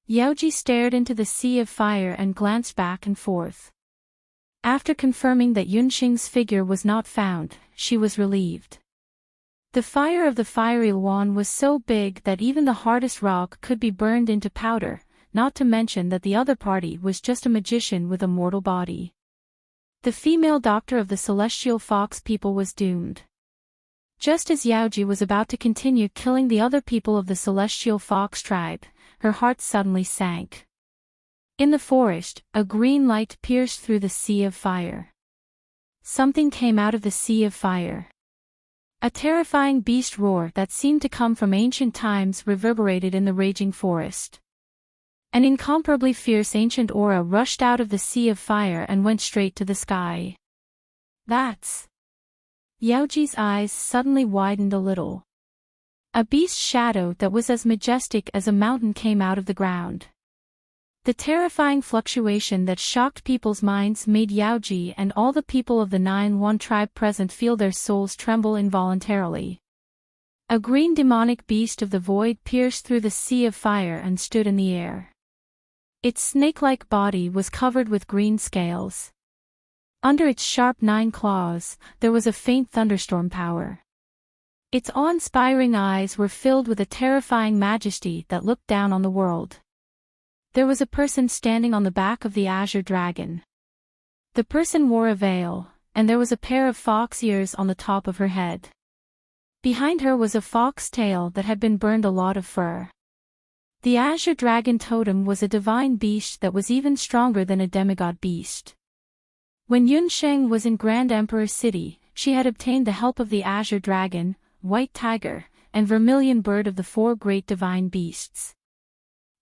Yaoji stared into the sea of fire and glanced back and forth. After confirming that Yunxing's figure was not found, she was relieved. The fire of the fiery Luan was so big that even the hardest rock could be burned into powder, not to mention that the other party was just a magician with a mortal body. The female doctor of the celestial fox people was doomed. Just as Yaoji was about to continue killing the other people of the celestial fox tribe, her heart suddenly sank. In the forest, a green light pierced through the sea of fire. Something came out of the sea of fire. A terrifying beast roar that seemed to come from ancient times reverberated in the raging forest. An incomparably fierce ancient aura rushed out of the sea of fire and went straight to the sky. That's... Yaoji's eyes suddenly widened a little. A beast shadow that was as majestic as a mountain came out of the ground. The terrifying fluctuation that shocked people's minds made Yaoji and all the people of the 9-1 tribe present feel their souls tremble involuntarily. A green demonic beast of the void pierced through the sea of fire and stood in the air. Its snake-like body was covered with green scales. Under its sharp 9 claws, there was a faint thunderstorm power. Its awe-inspiring eyes were filled with a terrifying majesty that looked down on the world. There was a person standing on the back of the azure dragon. The person wore a veil, and there was a pair of fox ears on the top of her head. Behind her was a fox tail that had been burned a lot of fur. The azure dragon totem was a divine beast that was even stronger than a demigod beast. When Yunsheng was in Grand Emperor City, she had obtained the help of the azure dragon, white tiger, and vermilion bird of the 4 great divine beasts.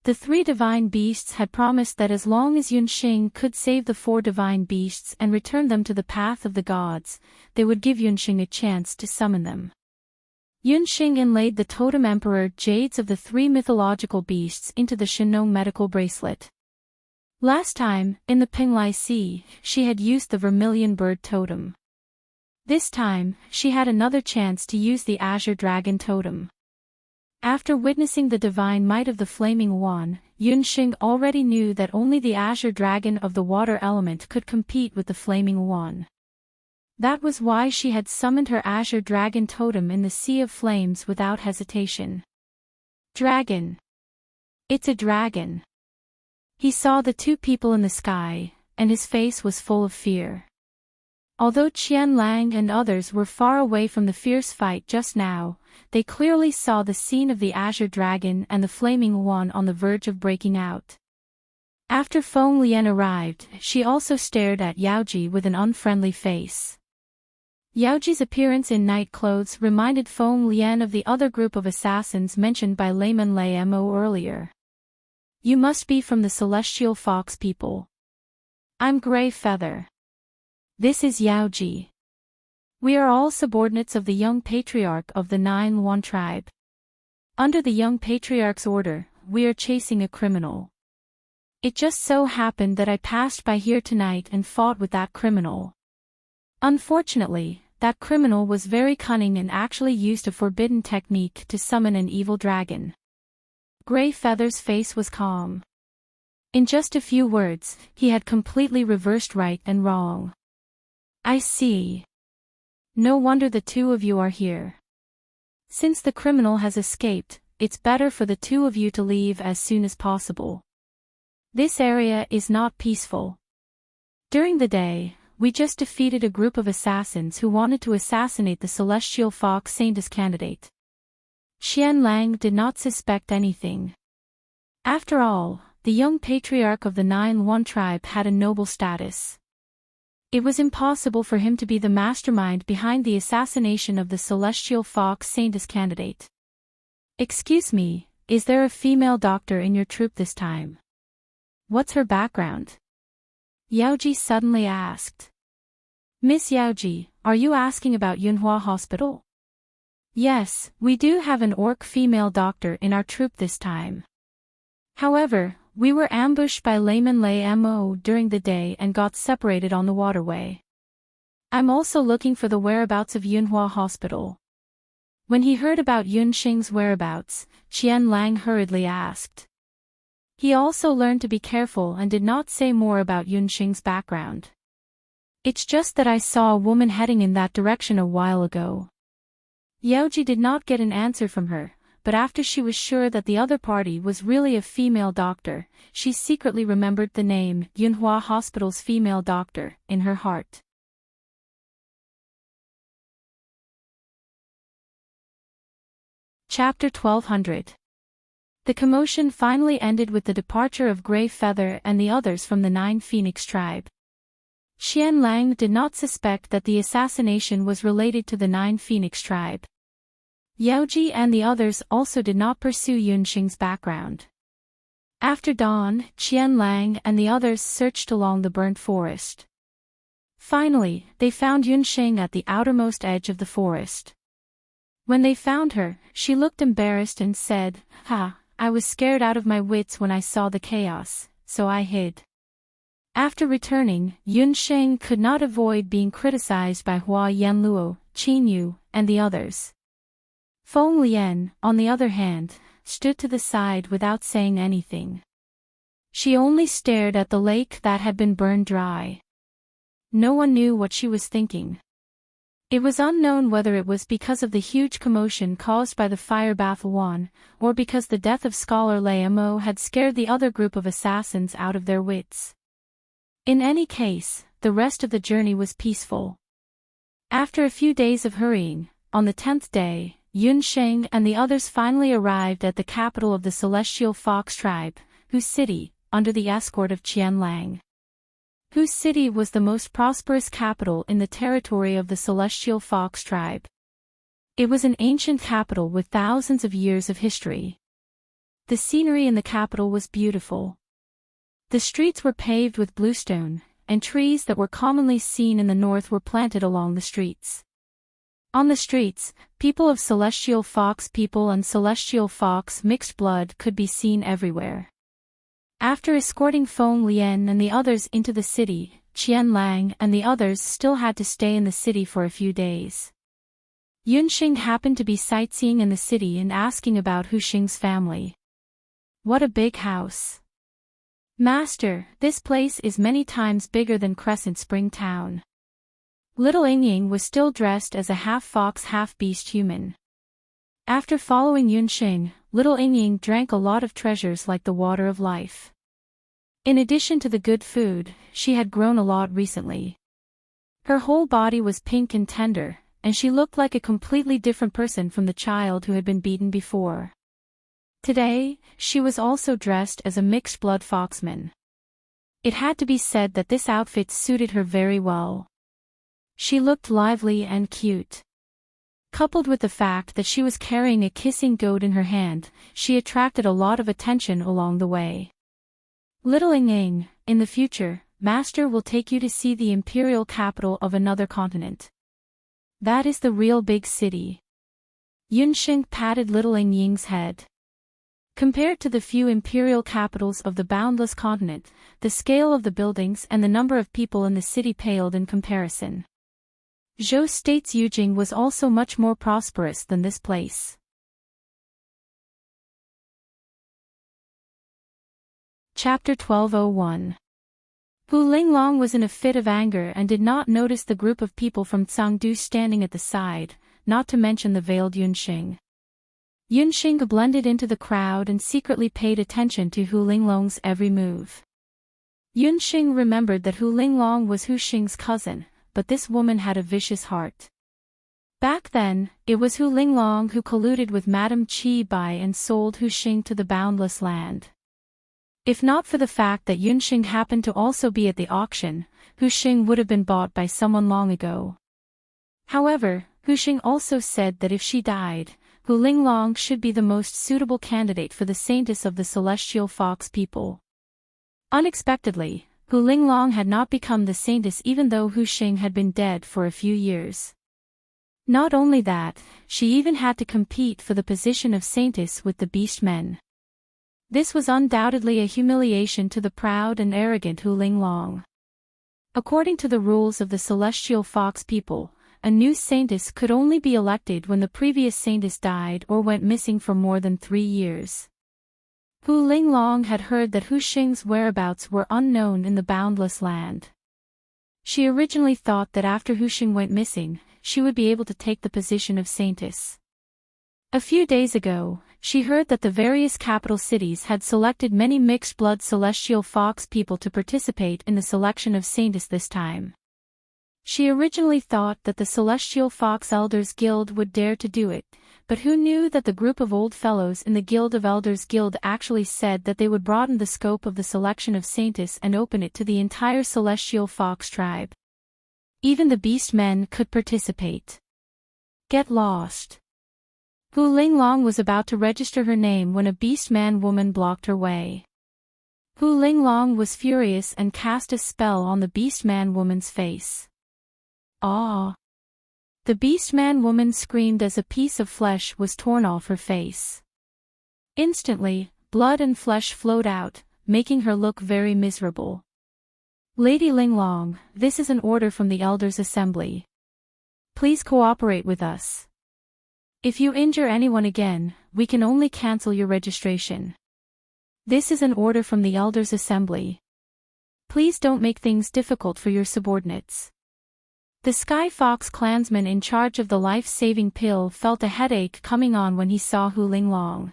The 3 divine beasts had promised that as long as Yunxing could save the 4 divine beasts and return them to the path of the gods, they would give Yunxing a chance to summon them. Yunxing inlaid the totem emperor jades of the 3 mythological beasts into the Fictional medical bracelet. Last time, in the Pinglai Sea, she had used the vermilion bird totem. This time, she had another chance to use the azure dragon totem. After witnessing the divine might of the flaming wand, Yunxing already knew that only the azure dragon of the water element could compete with the flaming wand. That was why she had summoned her azure dragon totem in the sea of flames without hesitation. Dragon. It's a dragon. He saw the 2 people in the sky, and his face was full of fear. Although Qian Lang and others were far away from the fierce fight just now, they clearly saw the scene of the azure dragon and the flaming wand on the verge of breaking out. After Feng Lian arrived, she also stared at Yaoji with an unfriendly face. Yaoji's appearance in night clothes reminded Feng Lian of the other group of assassins mentioned by Layman Lay Mo earlier. You must be from the celestial fox people. I'm Grey Feather. This is Yaoji. We are all subordinates of the young patriarch of the 9-1 tribe. Under the young patriarch's order, we are chasing a criminal. It just so happened that I passed by here tonight and fought with that criminal. Unfortunately, that criminal was very cunning and actually used a forbidden technique to summon an evil dragon. Grey Feather's face was calm. In just a few words, he had completely reversed right and wrong. I see. No wonder the 2 of you are here. Since the criminal has escaped, it's better for the 2 of you to leave as soon as possible. This area is not peaceful. During the day, we just defeated a group of assassins who wanted to assassinate the Celestial Fox Saintess candidate. Qian Lang did not suspect anything. After all, the young patriarch of the 9-1 tribe had a noble status. It was impossible for him to be the mastermind behind the assassination of the celestial fox saintess candidate. "Excuse me, is there a female doctor in your troop this time? What's her background?" Yaoji suddenly asked. "Miss Yaoji, are you asking about Yunhua Hospital?" "Yes, we do have an orc female doctor in our troop this time. However, we were ambushed by Layman Lay Mo during the day and got separated on the waterway. I'm also looking for the whereabouts of Yunhua Hospital." When he heard about Yunxing's whereabouts, Qian Lang hurriedly asked. He also learned to be careful and did not say more about Yunxing's background. "It's just that I saw a woman heading in that direction a while ago." Yaoji did not get an answer from her, but after she was sure that the other party was really a female doctor, she secretly remembered the name Yunhua Hospital's female doctor in her heart. Chapter 1200. The commotion finally ended with the departure of Grey Feather and the others from the 9 Phoenix tribe. Qian Lang did not suspect that the assassination was related to the 9 Phoenix tribe. Yaoji and the others also did not pursue Yunxing's background. After dawn, Qian Lang and the others searched along the burnt forest. Finally, they found Yunxing at the outermost edge of the forest. When they found her, she looked embarrassed and said, I was scared out of my wits when I saw the chaos, so I hid." After returning, Yunxing could not avoid being criticized by Hua Yanluo, Qin Yu, and the others. Feng Lian, on the other hand, stood to the side without saying anything. She only stared at the lake that had been burned dry. No one knew what she was thinking. It was unknown whether it was because of the huge commotion caused by the fire bath Wan, or because the death of Scholar Lei Mo had scared the other group of assassins out of their wits. In any case, the rest of the journey was peaceful. After a few days of hurrying, on the 10th day, Yunxing and the others finally arrived at the capital of the Celestial Fox tribe, whose city, under the escort of Qian Lang. Whose city was the most prosperous capital in the territory of the Celestial Fox tribe. It was an ancient capital with thousands of years of history. The scenery in the capital was beautiful. The streets were paved with bluestone, and trees that were commonly seen in the north were planted along the streets. On the streets, people of Celestial Fox people and Celestial Fox mixed blood could be seen everywhere. After escorting Feng Lian and the others into the city, Qian Lang and the others still had to stay in the city for a few days. Yunxing happened to be sightseeing in the city and asking about Hu Xing's family. "What a big house. Master, this place is many times bigger than Crescent Spring Town." Little Yingying was still dressed as a half-fox half-beast human. After following Yunxing, Little Yingying drank a lot of treasures like the water of life. In addition to the good food, she had grown a lot recently. Her whole body was pink and tender, and she looked like a completely different person from the child who had been beaten before. Today, she was also dressed as a mixed-blood foxman. It had to be said that this outfit suited her very well. She looked lively and cute. Coupled with the fact that she was carrying a kissing goat in her hand, she attracted a lot of attention along the way. "Little Yingying, in the future, Master will take you to see the imperial capital of another continent. That is the real big city." Yunxing patted Little Yingying's head. Compared to the few imperial capitals of the boundless continent, the scale of the buildings and the number of people in the city paled in comparison. Zhou states Yujing was also much more prosperous than this place. Chapter 1201. Hu Linglong was in a fit of anger and did not notice the group of people from Cangdu standing at the side, not to mention the veiled Yunxing. Yunxing blended into the crowd and secretly paid attention to Hu Linglong's every move. Yunxing remembered that Hu Linglong was Hu Xing's cousin, but this woman had a vicious heart. Back then, it was Hu Linglong who colluded with Madame Qi Bai and sold Hu Xing to the boundless land. If not for the fact that Yunxing happened to also be at the auction, Huxing would have been bought by someone long ago. However, Huxing also said that if she died, Hu Linglong should be the most suitable candidate for the saintess of the celestial fox people. Unexpectedly, Hu Linglong had not become the saintess even though Huxing had been dead for a few years. Not only that, she even had to compete for the position of saintess with the beast men. This was undoubtedly a humiliation to the proud and arrogant Hu Linglong. According to the rules of the celestial fox people, a new saintess could only be elected when the previous saintess died or went missing for more than 3 years. Hu Linglong had heard that Huxing's whereabouts were unknown in the boundless land. She originally thought that after Huxing went missing, she would be able to take the position of saintess. A few days ago, she heard that the various capital cities had selected many mixed-blood celestial fox people to participate in the selection of saintess this time. She originally thought that the Celestial Fox Elders Guild would dare to do it, but who knew that the group of old fellows in the Guild of Elders Guild actually said that they would broaden the scope of the selection of saintess and open it to the entire Celestial Fox tribe. Even the beast men could participate. Get lost. Hu Linglong was about to register her name when a beast man woman blocked her way. Hu Linglong was furious and cast a spell on the beast man woman's face. Ah! The beast-man woman screamed as a piece of flesh was torn off her face. Instantly, blood and flesh flowed out, making her look very miserable. Lady Linglong, this is an order from the Elders' Assembly. Please cooperate with us. If you injure anyone again, we can only cancel your registration. This is an order from the Elders' Assembly. Please don't make things difficult for your subordinates. The Sky Fox clansman in charge of the life-saving pill felt a headache coming on when he saw Hu Linglong.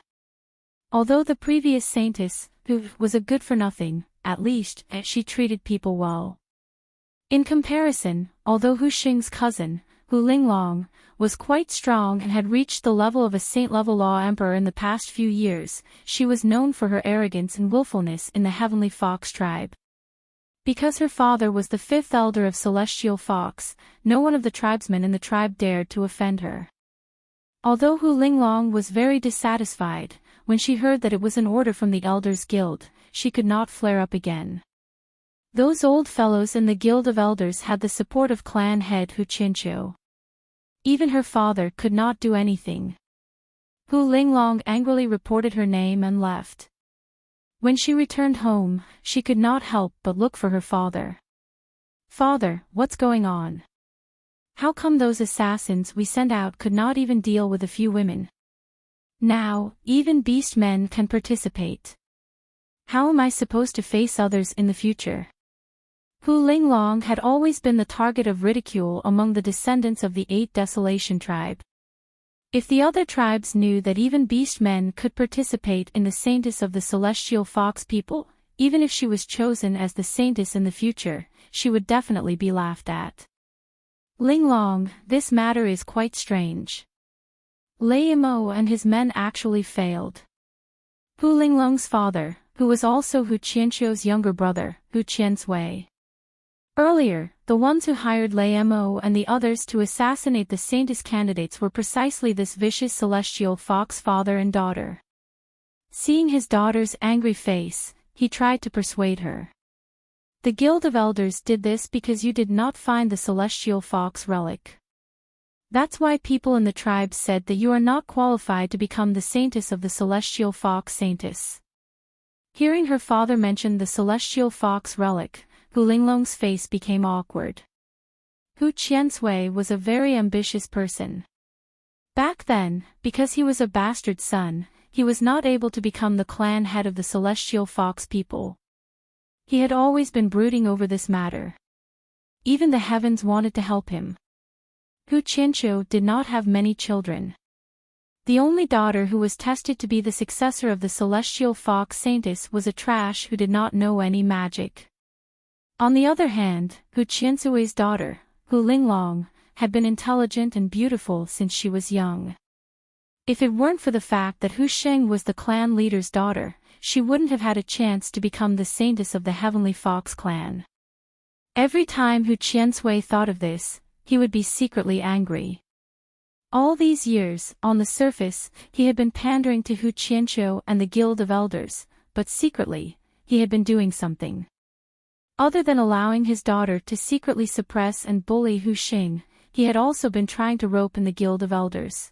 Although the previous saintess, Hu, was a good-for-nothing, at least, she treated people well. In comparison, although Huxing's cousin, Hu Linglong, was quite strong and had reached the level of a saint-level law emperor in the past few years, she was known for her arrogance and willfulness in the Heavenly Fox tribe. Because her father was the 5th elder of Celestial Fox, no one of the tribesmen in the tribe dared to offend her. Although Hu Linglong was very dissatisfied, when she heard that it was an order from the Elders Guild, she could not flare up again. Those old fellows in the Guild of Elders had the support of clan head Hu Chincho. Even her father could not do anything. Hu Linglong angrily reported her name and left. When she returned home, she could not help but look for her father. Father, what's going on? How come those assassins we sent out could not even deal with a few women? Now, even beast men can participate. How am I supposed to face others in the future? Hu Linglong had always been the target of ridicule among the descendants of the 8 Desolation tribe. If the other tribes knew that even beast men could participate in the saintess of the Celestial Fox people, even if she was chosen as the saintess in the future, she would definitely be laughed at. Linglong, this matter is quite strange. Lei Mo and his men actually failed. Hu Linglong's father, who was also Hu Qianqiu's younger brother, Hu Qiansui. Earlier, the ones who hired Lei Mo and the others to assassinate the saintess candidates were precisely this vicious celestial fox father and daughter. Seeing his daughter's angry face, he tried to persuade her. The Guild of Elders did this because you did not find the celestial fox relic. That's why people in the tribe said that you are not qualified to become the saintess of the celestial fox saintess. Hearing her father mention the celestial fox relic, Hu Linglong's face became awkward. Hu Qiansui was a very ambitious person. Back then, because he was a bastard son, he was not able to become the clan head of the Celestial Fox people. He had always been brooding over this matter. Even the heavens wanted to help him. Hu Qianqiu did not have many children. The only daughter who was tested to be the successor of the Celestial Fox Saintess was a trash who did not know any magic. On the other hand, Hu Qiansui's daughter, Hu Linglong, had been intelligent and beautiful since she was young. If it weren't for the fact that Hu Sheng was the clan leader's daughter, she wouldn't have had a chance to become the saintess of the Heavenly Fox clan. Every time Hu Qiansui thought of this, he would be secretly angry. All these years, on the surface, he had been pandering to Hu Qianqiu and the Guild of Elders, but secretly, he had been doing something. Other than allowing his daughter to secretly suppress and bully Hu Xing, he had also been trying to rope in the Guild of Elders.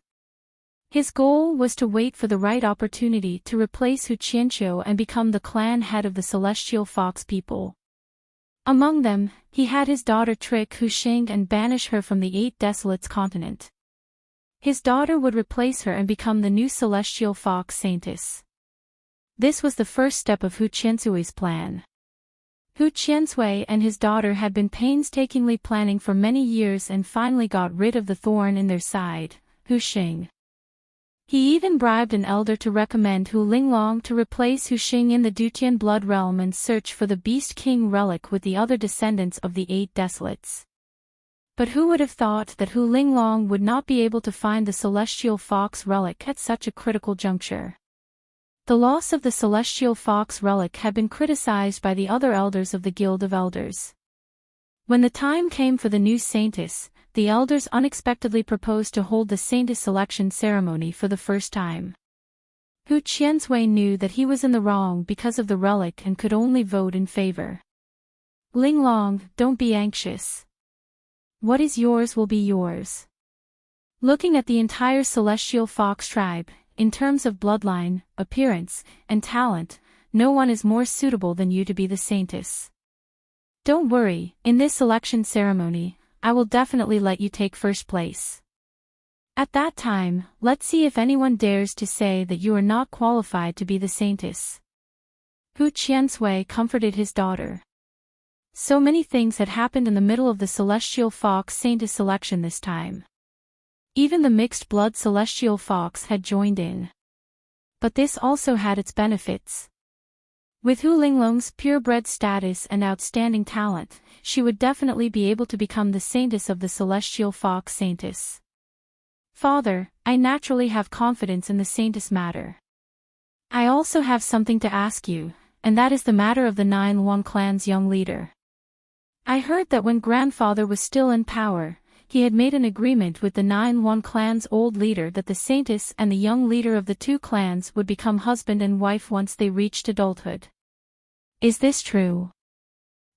His goal was to wait for the right opportunity to replace Hu Qianqiu and become the clan head of the Celestial Fox people. Among them, he had his daughter trick Hu Xing and banish her from the 8 Desolates continent. His daughter would replace her and become the new Celestial Fox Saintess. This was the first step of Hu Qiansui's plan. Hu Qiansui and his daughter had been painstakingly planning for many years and finally got rid of the thorn in their side, Hu Xing. He even bribed an elder to recommend Hu Linglong to replace Hu Xing in the Dutian blood realm and search for the Beast King relic with the other descendants of the 8 Desolates. But who would have thought that Hu Linglong would not be able to find the Celestial Fox relic at such a critical juncture? The loss of the Celestial Fox relic had been criticized by the other elders of the Guild of Elders. When the time came for the new saintess, the elders unexpectedly proposed to hold the saintess selection ceremony for the first time. Hu Qiansui knew that he was in the wrong because of the relic and could only vote in favor. Linglong, don't be anxious. What is yours will be yours. Looking at the entire Celestial Fox tribe, in terms of bloodline, appearance, and talent, no one is more suitable than you to be the saintess. Don't worry, in this selection ceremony, I will definitely let you take first place. At that time, let's see if anyone dares to say that you are not qualified to be the saintess. Hu Qiansui comforted his daughter. So many things had happened in the middle of the Celestial Fox saintess selection this time. Even the mixed-blood Celestial Fox had joined in. But this also had its benefits. With Hu Linglong's purebred status and outstanding talent, she would definitely be able to become the saintess of the Celestial Fox Saintess. Father, I naturally have confidence in the saintess matter. I also have something to ask you, and that is the matter of the 9 Wan clan's young leader. I heard that when grandfather was still in power, he had made an agreement with the 9 Wan clan's old leader that the saintess and the young leader of the 2 clans would become husband and wife once they reached adulthood. Is this true?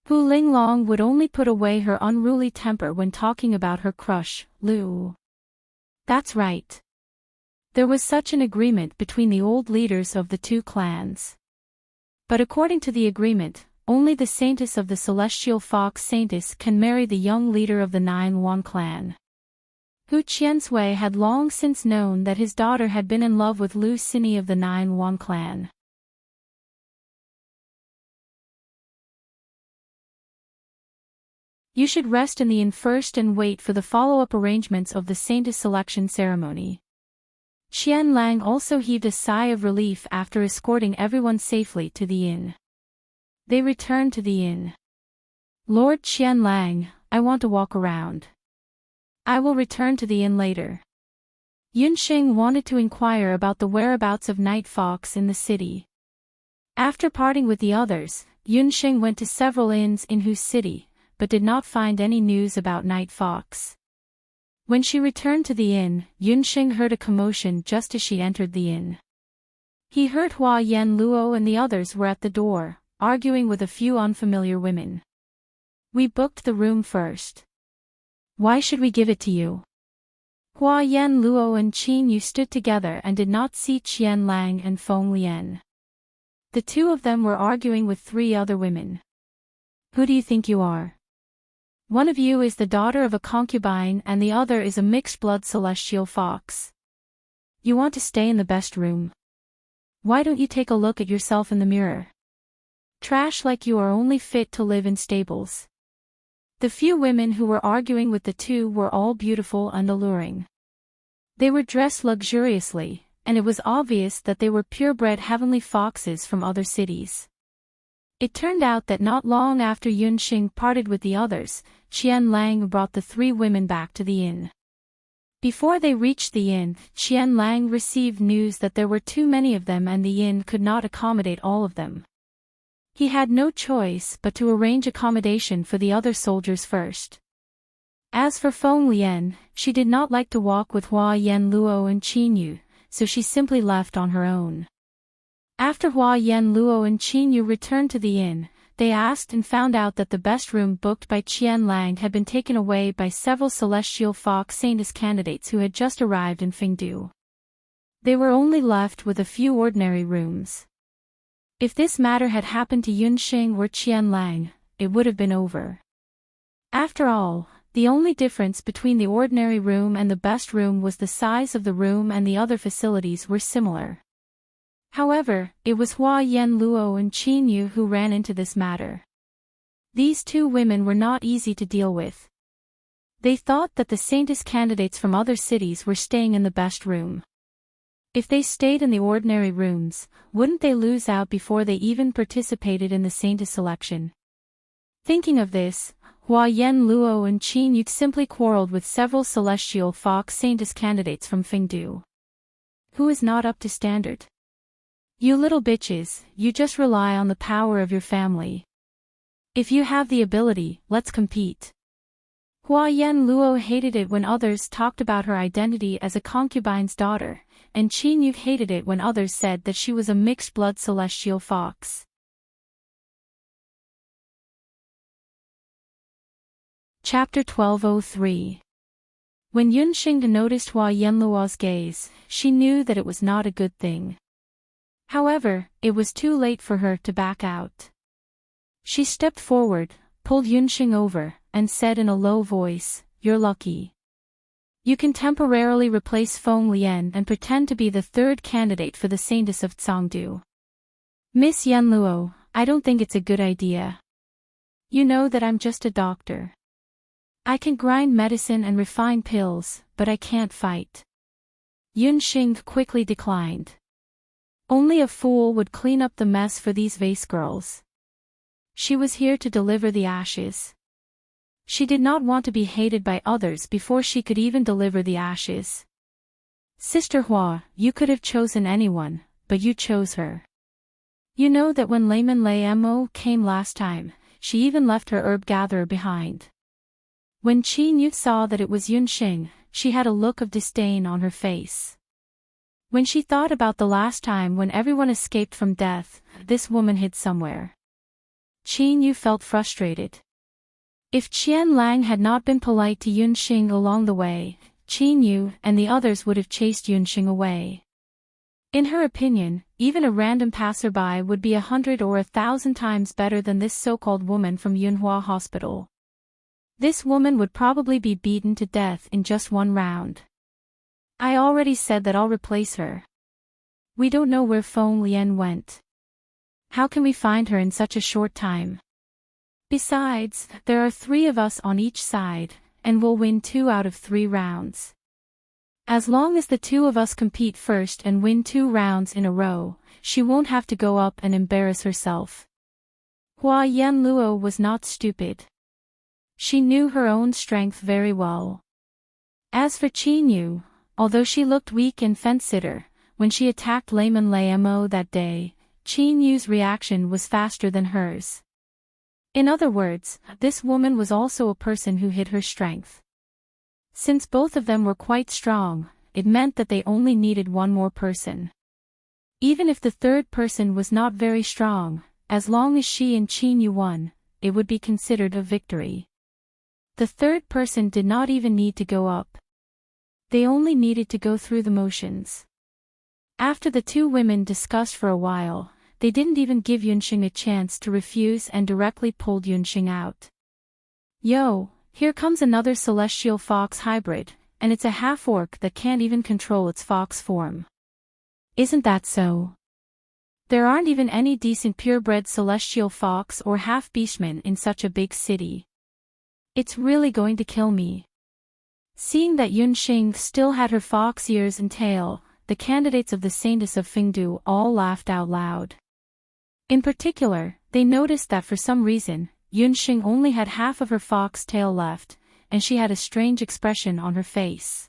Hu Linglong would only put away her unruly temper when talking about her crush, Lu. That's right. There was such an agreement between the old leaders of the 2 clans. But according to the agreement, only the saintess of the Celestial Fox Saintess can marry the young leader of the 9 Wan clan. Hu Qiansui had long since known that his daughter had been in love with Lu Xini of the 9 Wan clan. You should rest in the inn first and wait for the follow-up arrangements of the saintess selection ceremony. Qian Lang also heaved a sigh of relief after escorting everyone safely to the inn. They returned to the inn. Lord Qian Lang, I want to walk around. I will return to the inn later. Yunxing wanted to inquire about the whereabouts of Night Fox in the city. After parting with the others, Yunxing went to several inns in Hu City, but did not find any news about Night Fox. When she returned to the inn, Yunxing heard a commotion just as she entered the inn. He heard Hua Yan Luo and the others were at the door, arguing with a few unfamiliar women. We booked the room first. Why should we give it to you? Hua Yan Luo and Qin Yu stood together and did not see Qian Lang and Feng Lian. The 2 of them were arguing with 3 other women. Who do you think you are? One of you is the daughter of a concubine and the other is a mixed-blood Celestial Fox. You want to stay in the best room. Why don't you take a look at yourself in the mirror? Trash like you are only fit to live in stables. The few women who were arguing with the 2 were all beautiful and alluring. They were dressed luxuriously, and it was obvious that they were purebred heavenly foxes from other cities. It turned out that not long after Yunxing parted with the others, Qian Lang brought the 3 women back to the inn. Before they reached the inn, Qian Lang received news that there were too many of them and the inn could not accommodate all of them. He had no choice but to arrange accommodation for the other soldiers first. As for Feng Lian, she did not like to walk with Hua Yen Luo and Qin Yu, so she simply left on her own. After Hua Yen Luo and Qin Yu returned to the inn, they asked and found out that the best room booked by Qian Lang had been taken away by several Celestial Fox Saintess candidates who had just arrived in Fengdu. They were only left with a few ordinary rooms. If this matter had happened to Yunxing or Qian Lang, it would have been over. After all, the only difference between the ordinary room and the best room was the size of the room, and the other facilities were similar. However, it was Hua Yen Luo and Qin Yu who ran into this matter. These two women were not easy to deal with. They thought that the Saintess candidates from other cities were staying in the best room. If they stayed in the ordinary rooms, wouldn't they lose out before they even participated in the Saintess selection? Thinking of this, Hua Yen Luo and Qin Yu simply quarreled with several Celestial Fox Saintess candidates from Fengdu. Who is not up to standard? You little bitches, you just rely on the power of your family. If you have the ability, let's compete. Hua Yen Luo hated it when others talked about her identity as a concubine's daughter, and Qin Yu hated it when others said that she was a mixed-blood celestial fox. Chapter 1203. When Yunxing noticed Hua Yen Luo's gaze, she knew that it was not a good thing. However, it was too late for her to back out. She stepped forward, pulled Yunxing over, and said in a low voice, "You're lucky. You can temporarily replace Feng Lian and pretend to be the third candidate for the Saintess of Cangdu. Miss Yen Luo, I don't think it's a good idea. You know that I'm just a doctor. I can grind medicine and refine pills, but I can't fight." Yunxing quickly declined. Only a fool would clean up the mess for these vase girls. She was here to deliver the ashes. She did not want to be hated by others before she could even deliver the ashes. Sister Hua, you could have chosen anyone, but you chose her. You know that when Layman Lay Mo came last time, she even left her herb gatherer behind. When Qin Yu saw that it was Yunxing, she had a look of disdain on her face. When she thought about the last time when everyone escaped from death, this woman hid somewhere. Qin Yu felt frustrated. If Qian Lang had not been polite to Yunxing along the way, Qin Yu and the others would have chased Yunxing away. In her opinion, even a random passerby would be 100 or 1,000 times better than this so-called woman from Yunhua Hospital. This woman would probably be beaten to death in just one round. I already said that I'll replace her. We don't know where Feng Lian went. How can we find her in such a short time? Besides, there are 3 of us on each side, and we'll win 2 out of 3 rounds. As long as the 2 of us compete first and win 2 rounds in a row, she won't have to go up and embarrass herself. Hua Yen Luo was not stupid. She knew her own strength very well. As for Qin Yu, although she looked weak and fence-sitter, when she attacked Layman Lay Mo that day, Qin Yu's reaction was faster than hers. In other words, this woman was also a person who hid her strength. Since both of them were quite strong, it meant that they only needed one more person. Even if the third person was not very strong, as long as she and Qin Yu won, it would be considered a victory. The third person did not even need to go up. They only needed to go through the motions. After the 2 women discussed for a while, they didn't even give Yunxing a chance to refuse and directly pulled Yunxing out. Yo, here comes another celestial fox hybrid, and it's a half-orc that can't even control its fox form. Isn't that so? There aren't even any decent purebred celestial fox or half-beastmen in such a big city. It's really going to kill me. Seeing that Yunxing still had her fox ears and tail, the candidates of the Saintess of Fengdu all laughed out loud. In particular, they noticed that for some reason, Yunxing only had half of her fox tail left, and she had a strange expression on her face.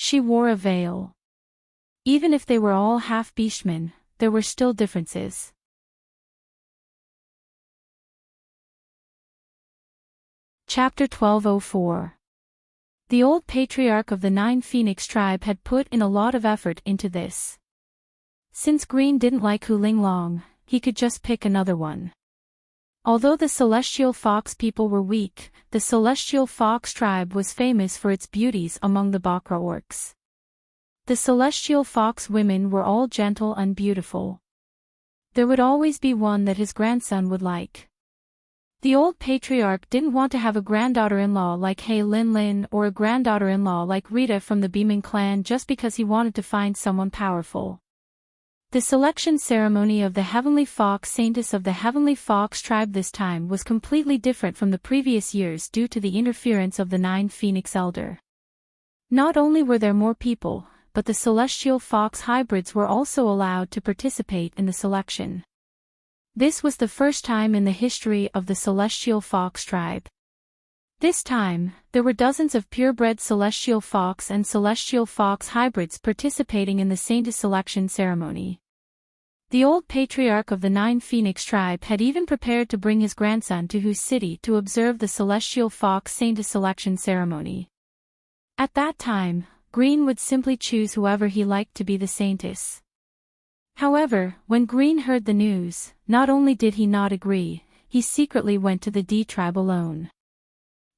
She wore a veil. Even if they were all half beastmen, there were still differences. Chapter 1204. The old patriarch of the 9 Phoenix tribe had put in a lot of effort into this. Since Green didn't like Hu Ling Long, he could just pick another one. Although the Celestial Fox people were weak, the Celestial Fox tribe was famous for its beauties among the Bakra orcs. The Celestial Fox women were all gentle and beautiful. There would always be one that his grandson would like. The old patriarch didn't want to have a granddaughter-in-law like He Lin Lin or a granddaughter-in-law like Rita from the Beaming clan just because he wanted to find someone powerful. The selection ceremony of the Heavenly Fox Saintess of the Heavenly Fox tribe this time was completely different from the previous years due to the interference of the 9 Phoenix Elder. Not only were there more people, but the Celestial Fox hybrids were also allowed to participate in the selection. This was the first time in the history of the Celestial Fox tribe. This time, there were dozens of purebred Celestial Fox and Celestial Fox hybrids participating in the Saintess selection ceremony. The old patriarch of the 9 Phoenix tribe had even prepared to bring his grandson to Hu City to observe the Celestial Fox Saintess selection ceremony. At that time, Green would simply choose whoever he liked to be the Saintess. However, when Green heard the news, not only did he not agree, he secretly went to the D tribe alone.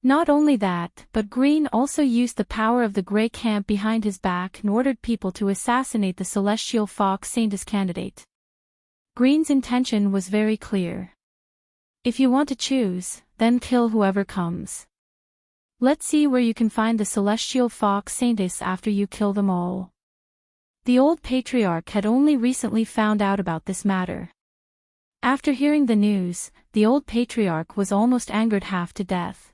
Not only that, but Green also used the power of the Grey Camp behind his back and ordered people to assassinate the Celestial Fox Saintess candidate. Green's intention was very clear. If you want to choose, then kill whoever comes. Let's see where you can find the Celestial Fox Saintess after you kill them all. The old patriarch had only recently found out about this matter. After hearing the news, the old patriarch was almost angered half to death.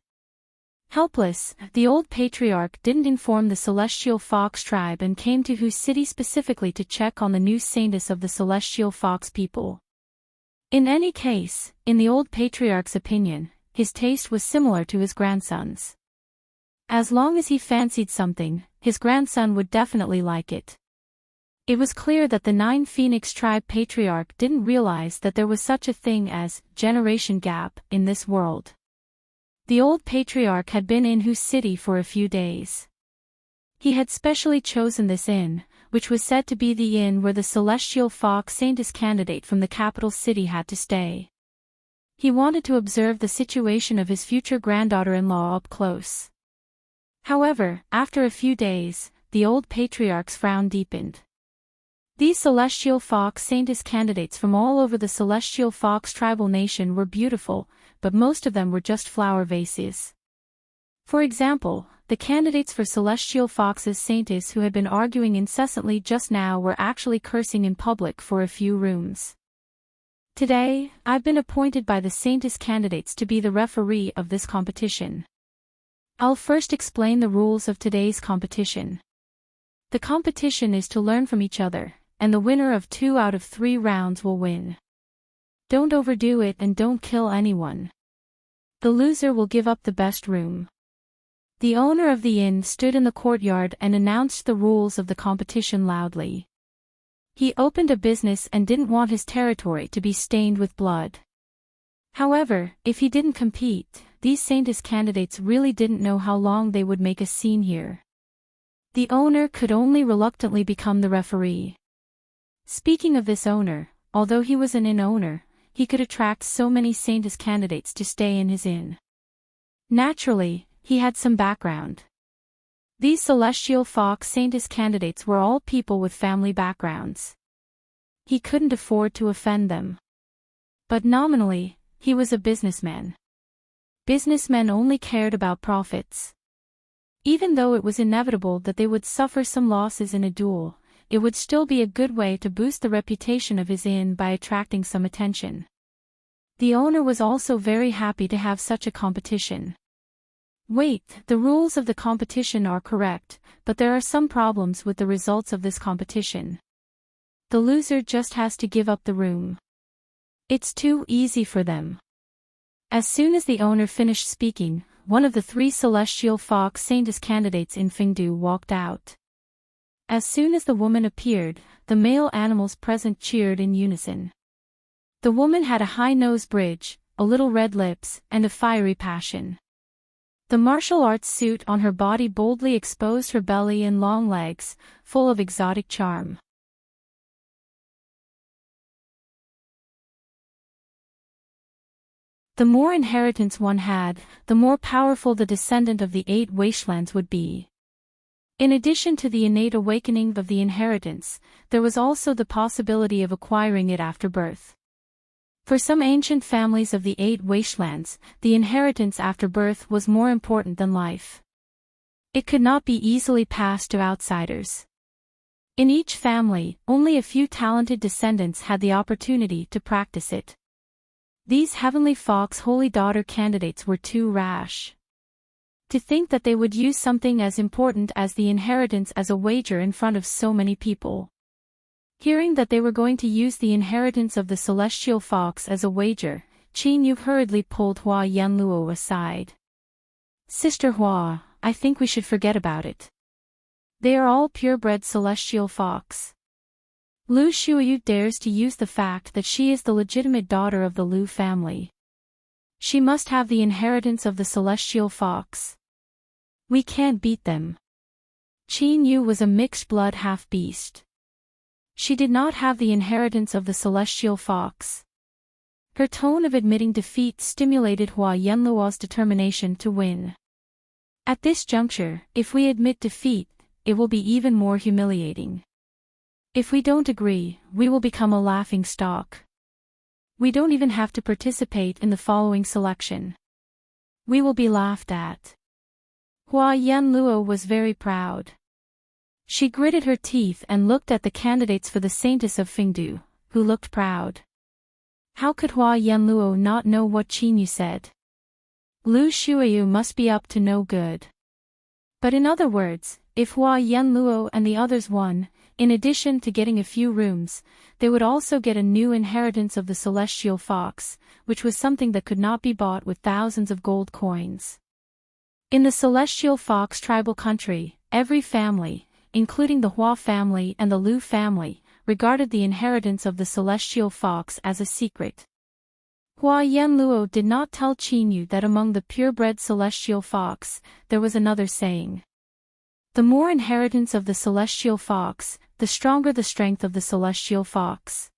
Helpless, the old patriarch didn't inform the Celestial Fox tribe and came to Hu City specifically to check on the new saintess of the Celestial Fox people. In any case, in the old patriarch's opinion, his taste was similar to his grandson's. As long as he fancied something, his grandson would definitely like it. It was clear that the 9 Phoenix tribe patriarch didn't realize that there was such a thing as generation gap in this world. The old patriarch had been in Hu City for a few days. He had specially chosen this inn, which was said to be the inn where the Celestial Fox Saintess candidate from the capital city had to stay. He wanted to observe the situation of his future granddaughter-in-law up close. However, after a few days, the old patriarch's frown deepened. These Celestial Fox Saintess candidates from all over the Celestial Fox tribal nation were beautiful, but most of them were just flower vases. For example, the candidates for Celestial Fox's Saintess who had been arguing incessantly just now were actually cursing in public for a few rooms. Today, I've been appointed by the Saintess candidates to be the referee of this competition. I'll first explain the rules of today's competition. The competition is to learn from each other, and the winner of 2 out of 3 rounds will win. Don't overdo it and don't kill anyone. The loser will give up the best room. The owner of the inn stood in the courtyard and announced the rules of the competition loudly. He opened a business and didn't want his territory to be stained with blood. However, if he didn't compete, these Saintess candidates really didn't know how long they would make a scene here. The owner could only reluctantly become the referee. Speaking of this owner, although he was an inn owner, he could attract so many Saintess candidates to stay in his inn. Naturally, he had some background. These Celestial Fox Saintess candidates were all people with family backgrounds. He couldn't afford to offend them. But nominally, he was a businessman. Businessmen only cared about profits. Even though it was inevitable that they would suffer some losses in a duel, it would still be a good way to boost the reputation of his inn by attracting some attention. The owner was also very happy to have such a competition. Wait, the rules of the competition are correct, but there are some problems with the results of this competition. The loser just has to give up the room. It's too easy for them. As soon as the owner finished speaking, one of the 3 Celestial Fox Saintess candidates in Fengdu walked out. As soon as the woman appeared, the male animals present cheered in unison. The woman had a high nose bridge, a little red lips, and a fiery passion. The martial arts suit on her body boldly exposed her belly and long legs, full of exotic charm. The more inheritance one had, the more powerful the descendant of the 8 wastelands would be. In addition to the innate awakening of the inheritance, there was also the possibility of acquiring it after birth. For some ancient families of the 8 wastelands, the inheritance after birth was more important than life. It could not be easily passed to outsiders. In each family, only a few talented descendants had the opportunity to practice it. These Heavenly Fox Holy Daughter candidates were too rash. To think that they would use something as important as the inheritance as a wager in front of so many people. Hearing that they were going to use the inheritance of the Celestial Fox as a wager, Qin Yu hurriedly pulled Hua Yanluo aside. "Sister Hua, I think we should forget about it. They are all purebred Celestial Fox. Lu Shuyu dares to use the fact that she is the legitimate daughter of the Lu family. She must have the inheritance of the Celestial Fox. We can't beat them." Qin Yu was a mixed-blood half-beast. She did not have the inheritance of the Celestial Fox. Her tone of admitting defeat stimulated Hua Yanluo's determination to win. "At this juncture, if we admit defeat, it will be even more humiliating. If we don't agree, we will become a laughing stock. We don't even have to participate in the following selection. We will be laughed at." Hua Yanluo was very proud. She gritted her teeth and looked at the candidates for the Saintess of Fengdu, who looked proud. How could Hua Yanluo not know what Qin Yu said? Lu Shuiyu must be up to no good. But in other words, if Hua Yanluo and the others won, in addition to getting a few rooms, they would also get a new inheritance of the Celestial Fox, which was something that could not be bought with thousands of gold coins. In the Celestial Fox tribal country, every family, including the Hua family and the Lu family, regarded the inheritance of the Celestial Fox as a secret. Hua Yanluo did not tell Qin Yu that among the purebred Celestial Fox, there was another saying. The more inheritance of the Celestial Fox, the stronger the strength of the Celestial Fox.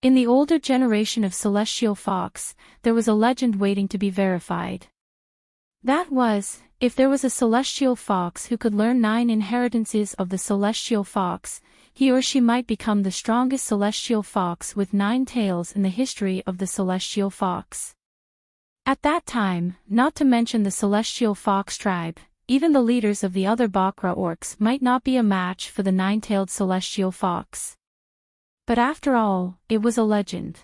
In the older generation of Celestial Fox, there was a legend waiting to be verified. That was, if there was a Celestial Fox who could learn 9 inheritances of the Celestial Fox, he or she might become the strongest Celestial Fox with 9 tails in the history of the Celestial Fox. At that time, not to mention the Celestial Fox tribe, even the leaders of the other Bakra orcs might not be a match for the 9-tailed Celestial Fox. But after all, it was a legend.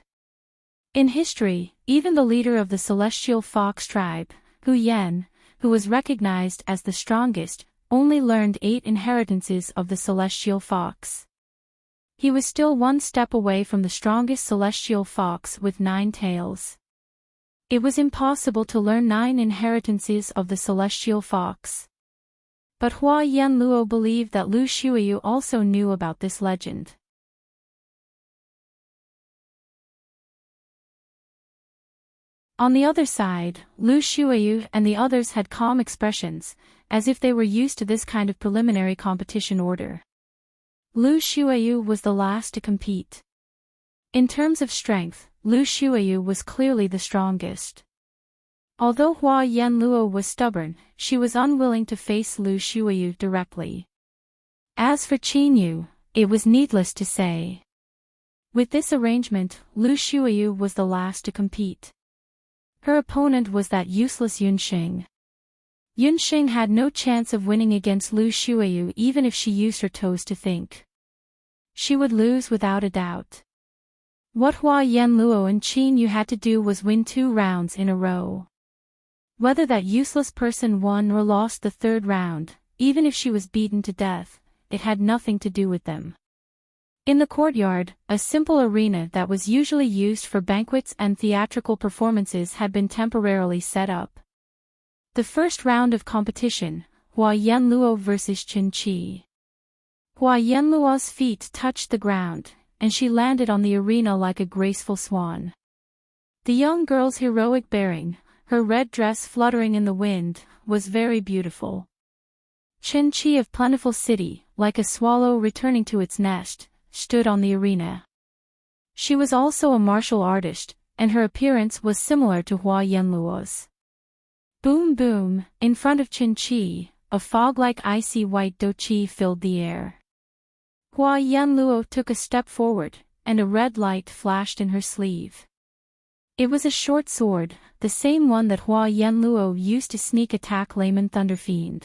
In history, even the leader of the Celestial Fox tribe, Hu Yan, who was recognized as the strongest, only learned 8 inheritances of the Celestial Fox. He was still one step away from the strongest Celestial Fox with 9 tails. It was impossible to learn 9 inheritances of the Celestial Fox. But Hua Yanluo believed that Lu Shuiyu also knew about this legend. On the other side, Lu Shuiyu and the others had calm expressions, as if they were used to this kind of preliminary competition order. Lu Shuiyu was the last to compete. In terms of strength, Lu Shuiyu was clearly the strongest. Although Hua Yanluo was stubborn, she was unwilling to face Lu Shuiyu directly. As for Qin Yu, it was needless to say. With this arrangement, Lu Shuiyu was the last to compete. Her opponent was that useless Yunxing. Yunxing had no chance of winning against Lu Shuiyu even if she used her toes to think. She would lose without a doubt. What Hua Yanluo and Qin Yu had to do was win 2 rounds in a row. Whether that useless person won or lost the 3rd round, even if she was beaten to death, it had nothing to do with them. In the courtyard, a simple arena that was usually used for banquets and theatrical performances had been temporarily set up. The first round of competition, Hua Yanluo vs Chen Qi. Hua Yanluo's feet touched the ground, and she landed on the arena like a graceful swan. The young girl's heroic bearing, her red dress fluttering in the wind, was very beautiful. Chen-Chi of Plentiful City, like a swallow returning to its nest, stood on the arena. She was also a martial artist, and her appearance was similar to Hua Yanluo's. Boom boom, in front of Chen-Chi, a fog-like icy white doqi filled the air. Hua Yanluo took a step forward, and a red light flashed in her sleeve. It was a short sword, the same one that Hua Yanluo used to sneak attack Layman Thunderfiend.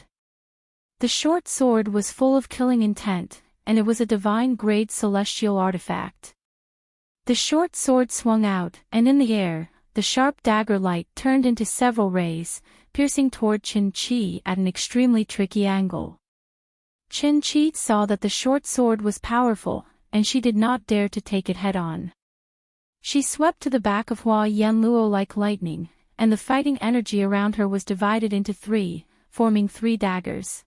The short sword was full of killing intent, and it was a divine-grade celestial artifact. The short sword swung out, and in the air, the sharp dagger light turned into several rays, piercing toward Chen-Chi at an extremely tricky angle. Chen-Chi saw that the short sword was powerful, and she did not dare to take it head-on. She swept to the back of Hua Yanluo like lightning, and the fighting energy around her was divided into three, forming three daggers.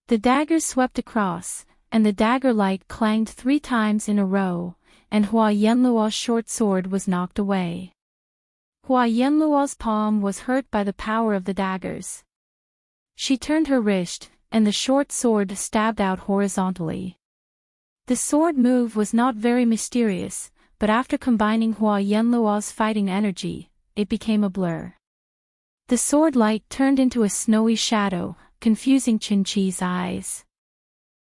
The daggers swept across, and the dagger light clanged 3 times in a row, and Hua Yanluo's short sword was knocked away. Hua Yanluo's palm was hurt by the power of the daggers. She turned her wrist, and the short sword stabbed out horizontally. The sword move was not very mysterious, but after combining Hua Yanluo's fighting energy, it became a blur. The sword light turned into a snowy shadow, confusing Chen-Chi's eyes.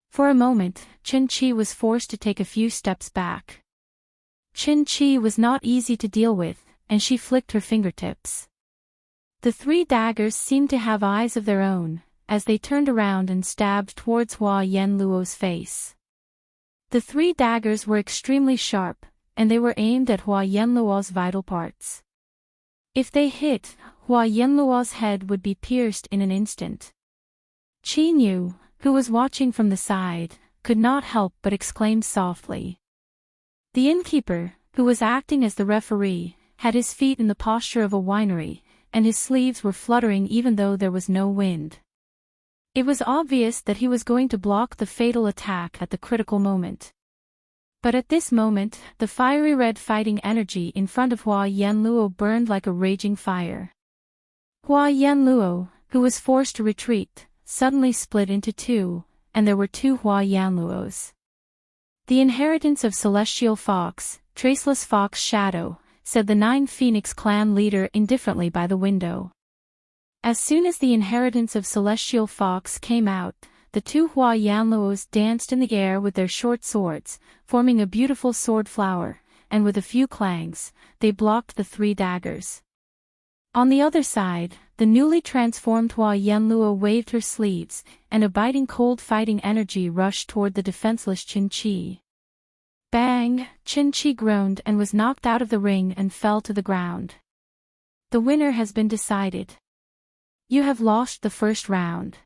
For a moment, Chen-Chi was forced to take a few steps back. Chen-Chi was not easy to deal with, and she flicked her fingertips. The 3 daggers seemed to have eyes of their own, as they turned around and stabbed towards Hua Yanluo's face. The 3 daggers were extremely sharp, and they were aimed at Hua Yanluo's vital parts. If they hit, Hua Yanluo's head would be pierced in an instant. Qi Niu, who was watching from the side, could not help but exclaim softly. The innkeeper, who was acting as the referee, had his feet in the posture of a winery, and his sleeves were fluttering even though there was no wind. It was obvious that he was going to block the fatal attack at the critical moment. But at this moment, the fiery red fighting energy in front of Hua Yanluo burned like a raging fire. Hua Yanluo, who was forced to retreat, suddenly split into 2, and there were 2 Hua Yanluos. The inheritance of Celestial Fox, Traceless Fox Shadow, said the 9 Phoenix clan leader indifferently by the window. As soon as the inheritance of Celestial Fox came out, the 2 Hua Yanluos danced in the air with their short swords, forming a beautiful sword flower, and with a few clangs, they blocked the 3 daggers. On the other side, the newly transformed Hua Yanluo waved her sleeves, and a biting cold fighting energy rushed toward the defenseless Chen-Chi. Bang! Chen-Chi groaned and was knocked out of the ring and fell to the ground. The winner has been decided. You have lost the first round.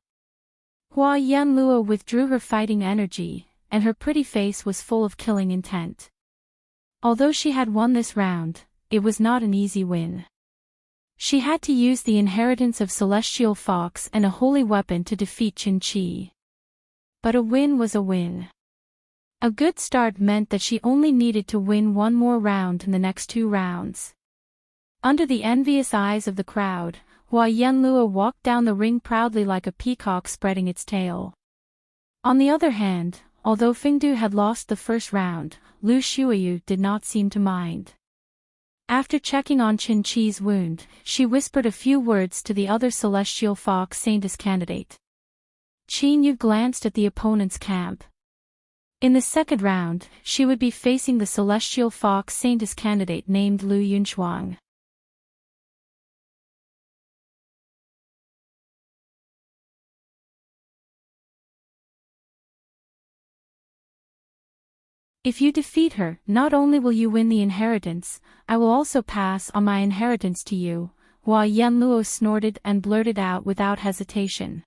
Hua Yanluo withdrew her fighting energy, and her pretty face was full of killing intent. Although she had won this round, it was not an easy win. She had to use the inheritance of Celestial Fox and a holy weapon to defeat Chen-Chi. But a win was a win. A good start meant that she only needed to win 1 more round in the next 2 rounds. Under the envious eyes of the crowd, Hua Yanluo walked down the ring proudly like a peacock spreading its tail. On the other hand, although Fengdu had lost the first round, Lu Shuiyu did not seem to mind. After checking on Chen-Chi's wound, she whispered a few words to the other Celestial Fox Saintess candidate. Qi Niu glanced at the opponent's camp. In the second round, she would be facing the Celestial Fox Saintess candidate named Lu Yunchuang. If you defeat her, not only will you win the inheritance, I will also pass on my inheritance to you, Hua Yanluo snorted and blurted out without hesitation.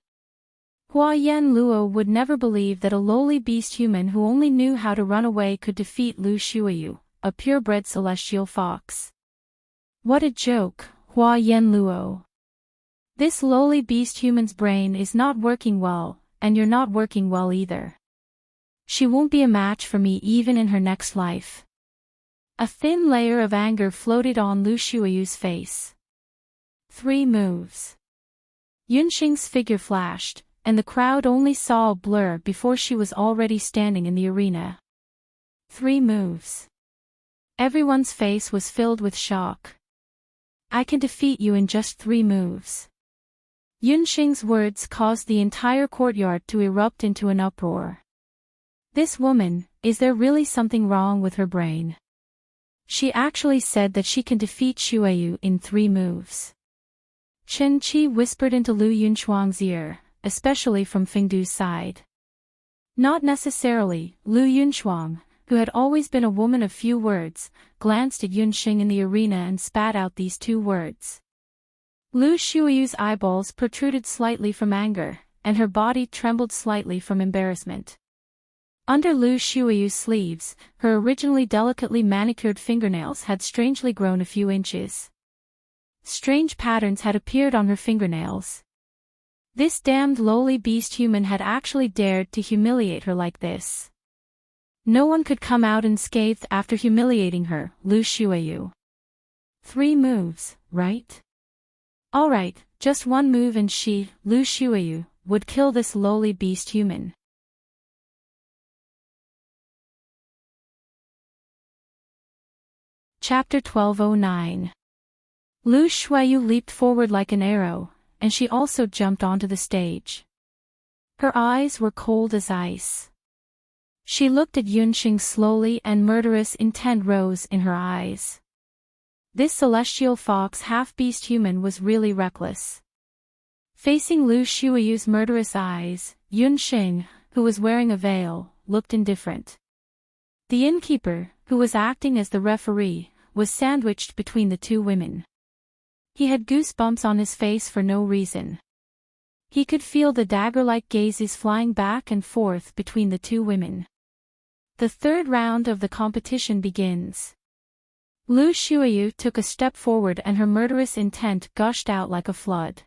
Hua Yanluo would never believe that a lowly beast human who only knew how to run away could defeat Lu Shuiyu, a purebred celestial fox. What a joke, Hua Yanluo. This lowly beast human's brain is not working well, and you're not working well either. She won't be a match for me even in her next life. A thin layer of anger floated on Lu Shuiyu's face. 3 moves. Yunxing's figure flashed, and the crowd only saw a blur before she was already standing in the arena. 3 moves. Everyone's face was filled with shock. I can defeat you in just 3 moves. Yunxing's words caused the entire courtyard to erupt into an uproar. This woman, is there really something wrong with her brain? She actually said that she can defeat Shuiyu in 3 moves. Chen Qi whispered into Lu Yunchuang's ear, especially from Fengdu's side. Not necessarily. Lu Yunchuang, who had always been a woman of few words, glanced at Yunxing in the arena and spat out these 2 words. Lu Shuiyu's eyeballs protruded slightly from anger, and her body trembled slightly from embarrassment. Under Lu Shuiyu's sleeves, her originally delicately manicured fingernails had strangely grown a few inches. Strange patterns had appeared on her fingernails. This damned lowly beast human had actually dared to humiliate her like this. No one could come out unscathed after humiliating her, Lu Shuiyu. 3 moves, right? Alright, just 1 move and she, Lu Shuiyu, would kill this lowly beast human. Chapter 1209. Lu Shuiyu leaped forward like an arrow, and she also jumped onto the stage. Her eyes were cold as ice. She looked at Yunxing slowly and murderous intent rose in her eyes. This celestial fox half-beast human was really reckless. Facing Lu Shuiyu's murderous eyes, Yunxing, who was wearing a veil, looked indifferent. The innkeeper, who was acting as the referee, was sandwiched between the 2 women. He had goosebumps on his face for no reason. He could feel the dagger-like gazes flying back and forth between the 2 women. The 3rd round of the competition begins. Lu Shuiyu took a step forward and her murderous intent gushed out like a flood.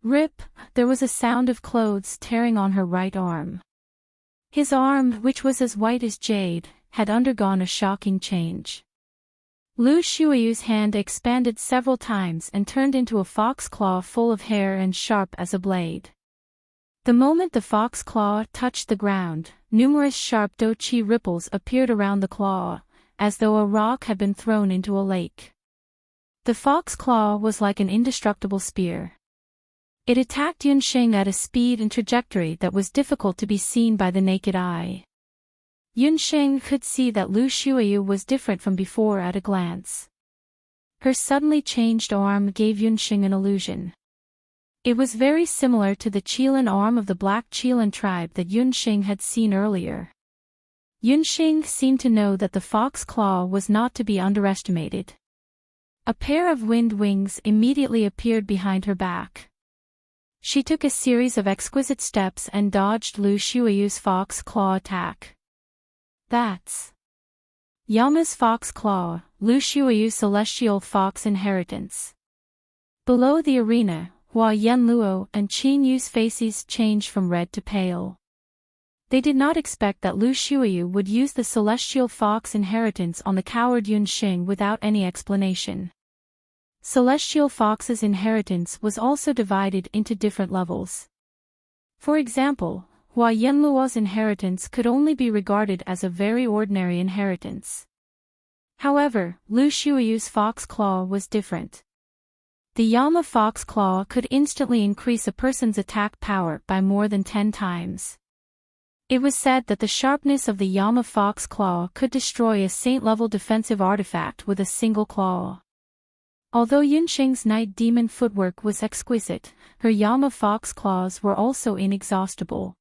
Rip, there was a sound of clothes tearing on her right arm. His arm, which was as white as jade, had undergone a shocking change. Lu Shuiyu's hand expanded several times and turned into a fox claw full of hair and sharp as a blade. The moment the fox claw touched the ground, numerous sharp doqi ripples appeared around the claw, as though a rock had been thrown into a lake. The fox claw was like an indestructible spear. It attacked Yunxing at a speed and trajectory that was difficult to be seen by the naked eye. Yunxing could see that Lu Shuiyu was different from before at a glance. Her suddenly changed arm gave Yunxing an illusion. It was very similar to the Qilin arm of the Black Qilin tribe that Yunxing had seen earlier. Yunxing seemed to know that the fox claw was not to be underestimated. A pair of wind wings immediately appeared behind her back. She took a series of exquisite steps and dodged Lu Shuiyu's fox claw attack. That's Yama's fox claw, Lu Shuiyu's celestial fox inheritance. Below the arena, Hua Yanluo and Qin Yu's faces changed from red to pale. They did not expect that Lu Shuiyu would use the celestial fox inheritance on the coward Yunxing without any explanation. Celestial fox's inheritance was also divided into different levels. For example, Hua Yanluo's inheritance could only be regarded as a very ordinary inheritance. However, Lu Shuiyu's fox claw was different. The Yama fox claw could instantly increase a person's attack power by more than 10 times. It was said that the sharpness of the Yama fox claw could destroy a saint-level defensive artifact with a single claw. Although Yunxing's night demon footwork was exquisite, her Yama fox claws were also inexhaustible.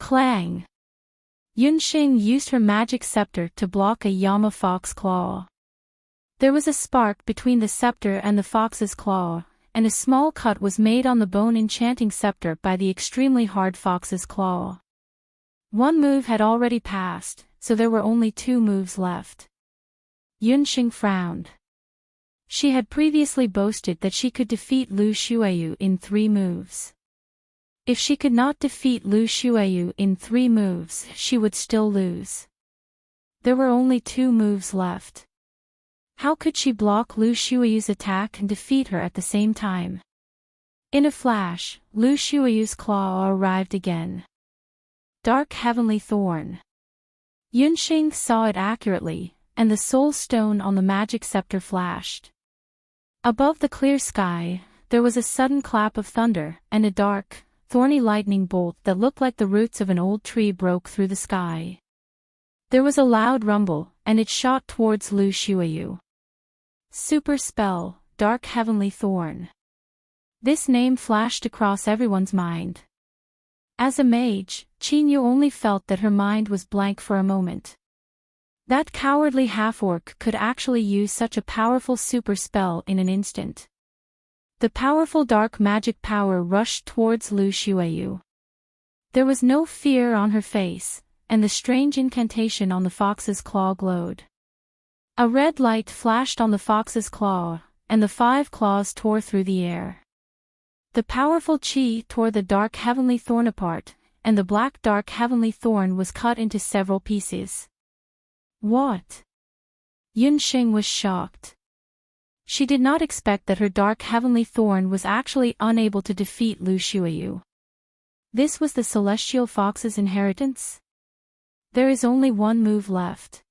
Clang! Yunxing used her magic scepter to block a Yama fox claw. There was a spark between the scepter and the fox's claw, and a small cut was made on the bone enchanting scepter by the extremely hard fox's claw. 1 move had already passed, so there were only 2 moves left. Yunxing frowned. She had previously boasted that she could defeat Lu Shuiyu in 3 moves. If she could not defeat Lu Shuiyu in 3 moves, she would still lose. There were only 2 moves left. How could she block Lu Shuiyu's attack and defeat her at the same time? In a flash, Lu Shuiyu's claw arrived again. Dark Heavenly Thorn. Yunxing saw it accurately, and the soul stone on the magic scepter flashed. Above the clear sky, there was a sudden clap of thunder, and a dark, thorny lightning bolt that looked like the roots of an old tree broke through the sky. There was a loud rumble, and it shot towards Lu Shuiyu. Super spell, Dark Heavenly Thorn. This name flashed across everyone's mind. As a mage, Qinyu only felt that her mind was blank for a moment. That cowardly half-orc could actually use such a powerful super spell in an instant. The powerful dark magic power rushed towards Lu Shuiyu. There was no fear on her face, and the strange incantation on the fox's claw glowed. A red light flashed on the fox's claw, and the 5 claws tore through the air. The powerful qi tore the dark heavenly thorn apart, and the black dark heavenly thorn was cut into several pieces. What? Yunxing was shocked. She did not expect that her dark heavenly thorn was actually unable to defeat Lu Shuiyu. This was the celestial fox's inheritance? There is only 1 move left.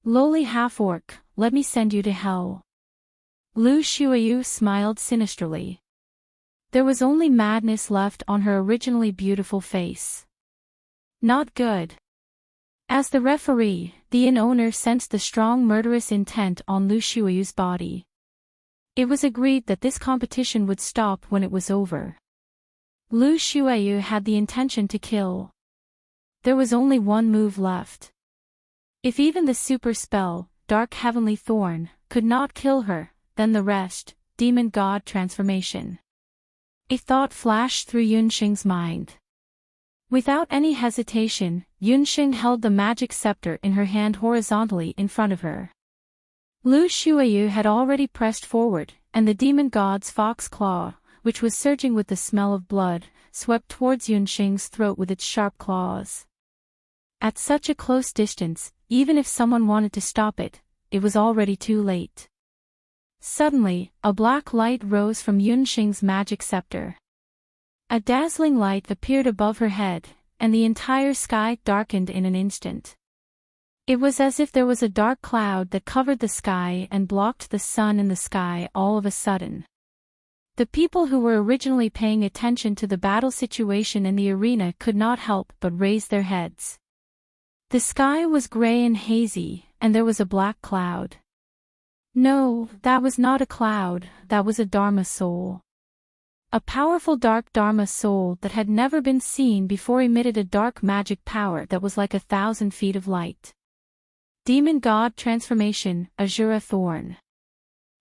Lowly half-orc, let me send you to hell. Lu Shuiyu smiled sinisterly. There was only madness left on her originally beautiful face. Not good. As the referee, the inn owner sensed the strong murderous intent on Lu Shuiyu's body. It was agreed that this competition would stop when it was over. Lu Shuiyu had the intention to kill. There was only 1 move left. If even the super spell, Dark Heavenly Thorn, could not kill her, then the rest, Demon God Transformation. A thought flashed through Yunxing's mind. Without any hesitation, Yunxing held the magic scepter in her hand horizontally in front of her. Lu Shuiyu had already pressed forward, and the demon god's fox claw, which was surging with the smell of blood, swept towards Yunxing's throat with its sharp claws. At such a close distance, even if someone wanted to stop it, it was already too late. Suddenly, a black light rose from Yunxing's magic scepter. A dazzling light appeared above her head, and the entire sky darkened in an instant. It was as if there was a dark cloud that covered the sky and blocked the sun in the sky all of a sudden. The people who were originally paying attention to the battle situation in the arena could not help but raise their heads. The sky was gray and hazy, and there was a black cloud. No, that was not a cloud, that was a Dharma soul. A powerful dark Dharma soul that had never been seen before emitted a dark magic power that was like 1,000 feet of light. Demon God Transformation, Azura Thorn.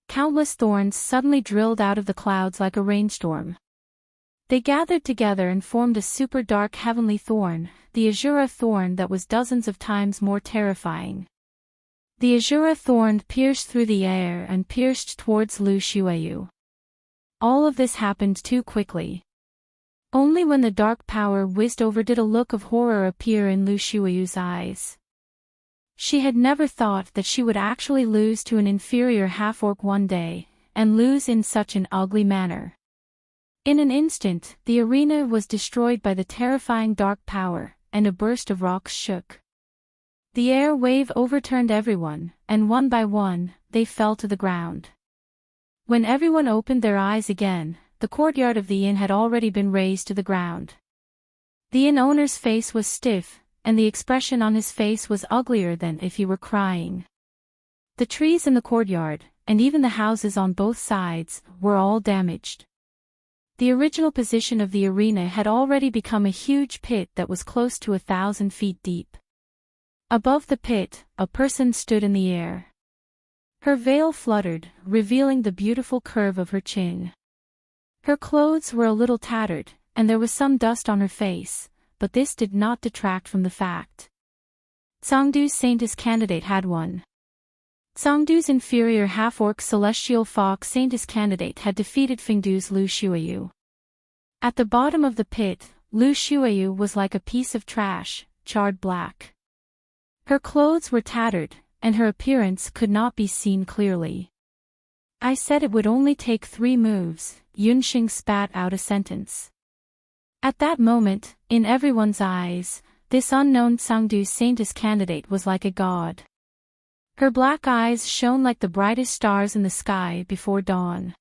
Countless thorns suddenly drilled out of the clouds like a rainstorm. They gathered together and formed a super dark heavenly thorn, the Azura Thorn that was dozens of times more terrifying. The Azura Thorn pierced through the air and pierced towards Lu Shuiyu. All of this happened too quickly. Only when the dark power whizzed over did a look of horror appear in Lu Shuiyu's eyes. She had never thought that she would actually lose to an inferior half-orc one day, and lose in such an ugly manner. In an instant, the arena was destroyed by the terrifying dark power, and a burst of rocks shook. The air wave overturned everyone, and one by one, they fell to the ground. When everyone opened their eyes again, the courtyard of the inn had already been razed to the ground. The inn owner's face was stiff, and the expression on his face was uglier than if he were crying. The trees in the courtyard, and even the houses on both sides, were all damaged. The original position of the arena had already become a huge pit that was close to 1,000 feet deep. Above the pit, a person stood in the air. Her veil fluttered, revealing the beautiful curve of her chin. Her clothes were a little tattered, and there was some dust on her face, but this did not detract from the fact. Tsangdu's Saintess candidate had won. Tsangdu's inferior half-orc celestial fox Saintess candidate had defeated Fengdu's Lu Shuiyu. At the bottom of the pit, Lu Shuiyu was like a piece of trash, charred black. Her clothes were tattered, and her appearance could not be seen clearly. I said it would only take 3 moves, Yunxing spat out a sentence. At that moment, in everyone's eyes, this unknown Sangdu Saintess candidate was like a god. Her black eyes shone like the brightest stars in the sky before dawn.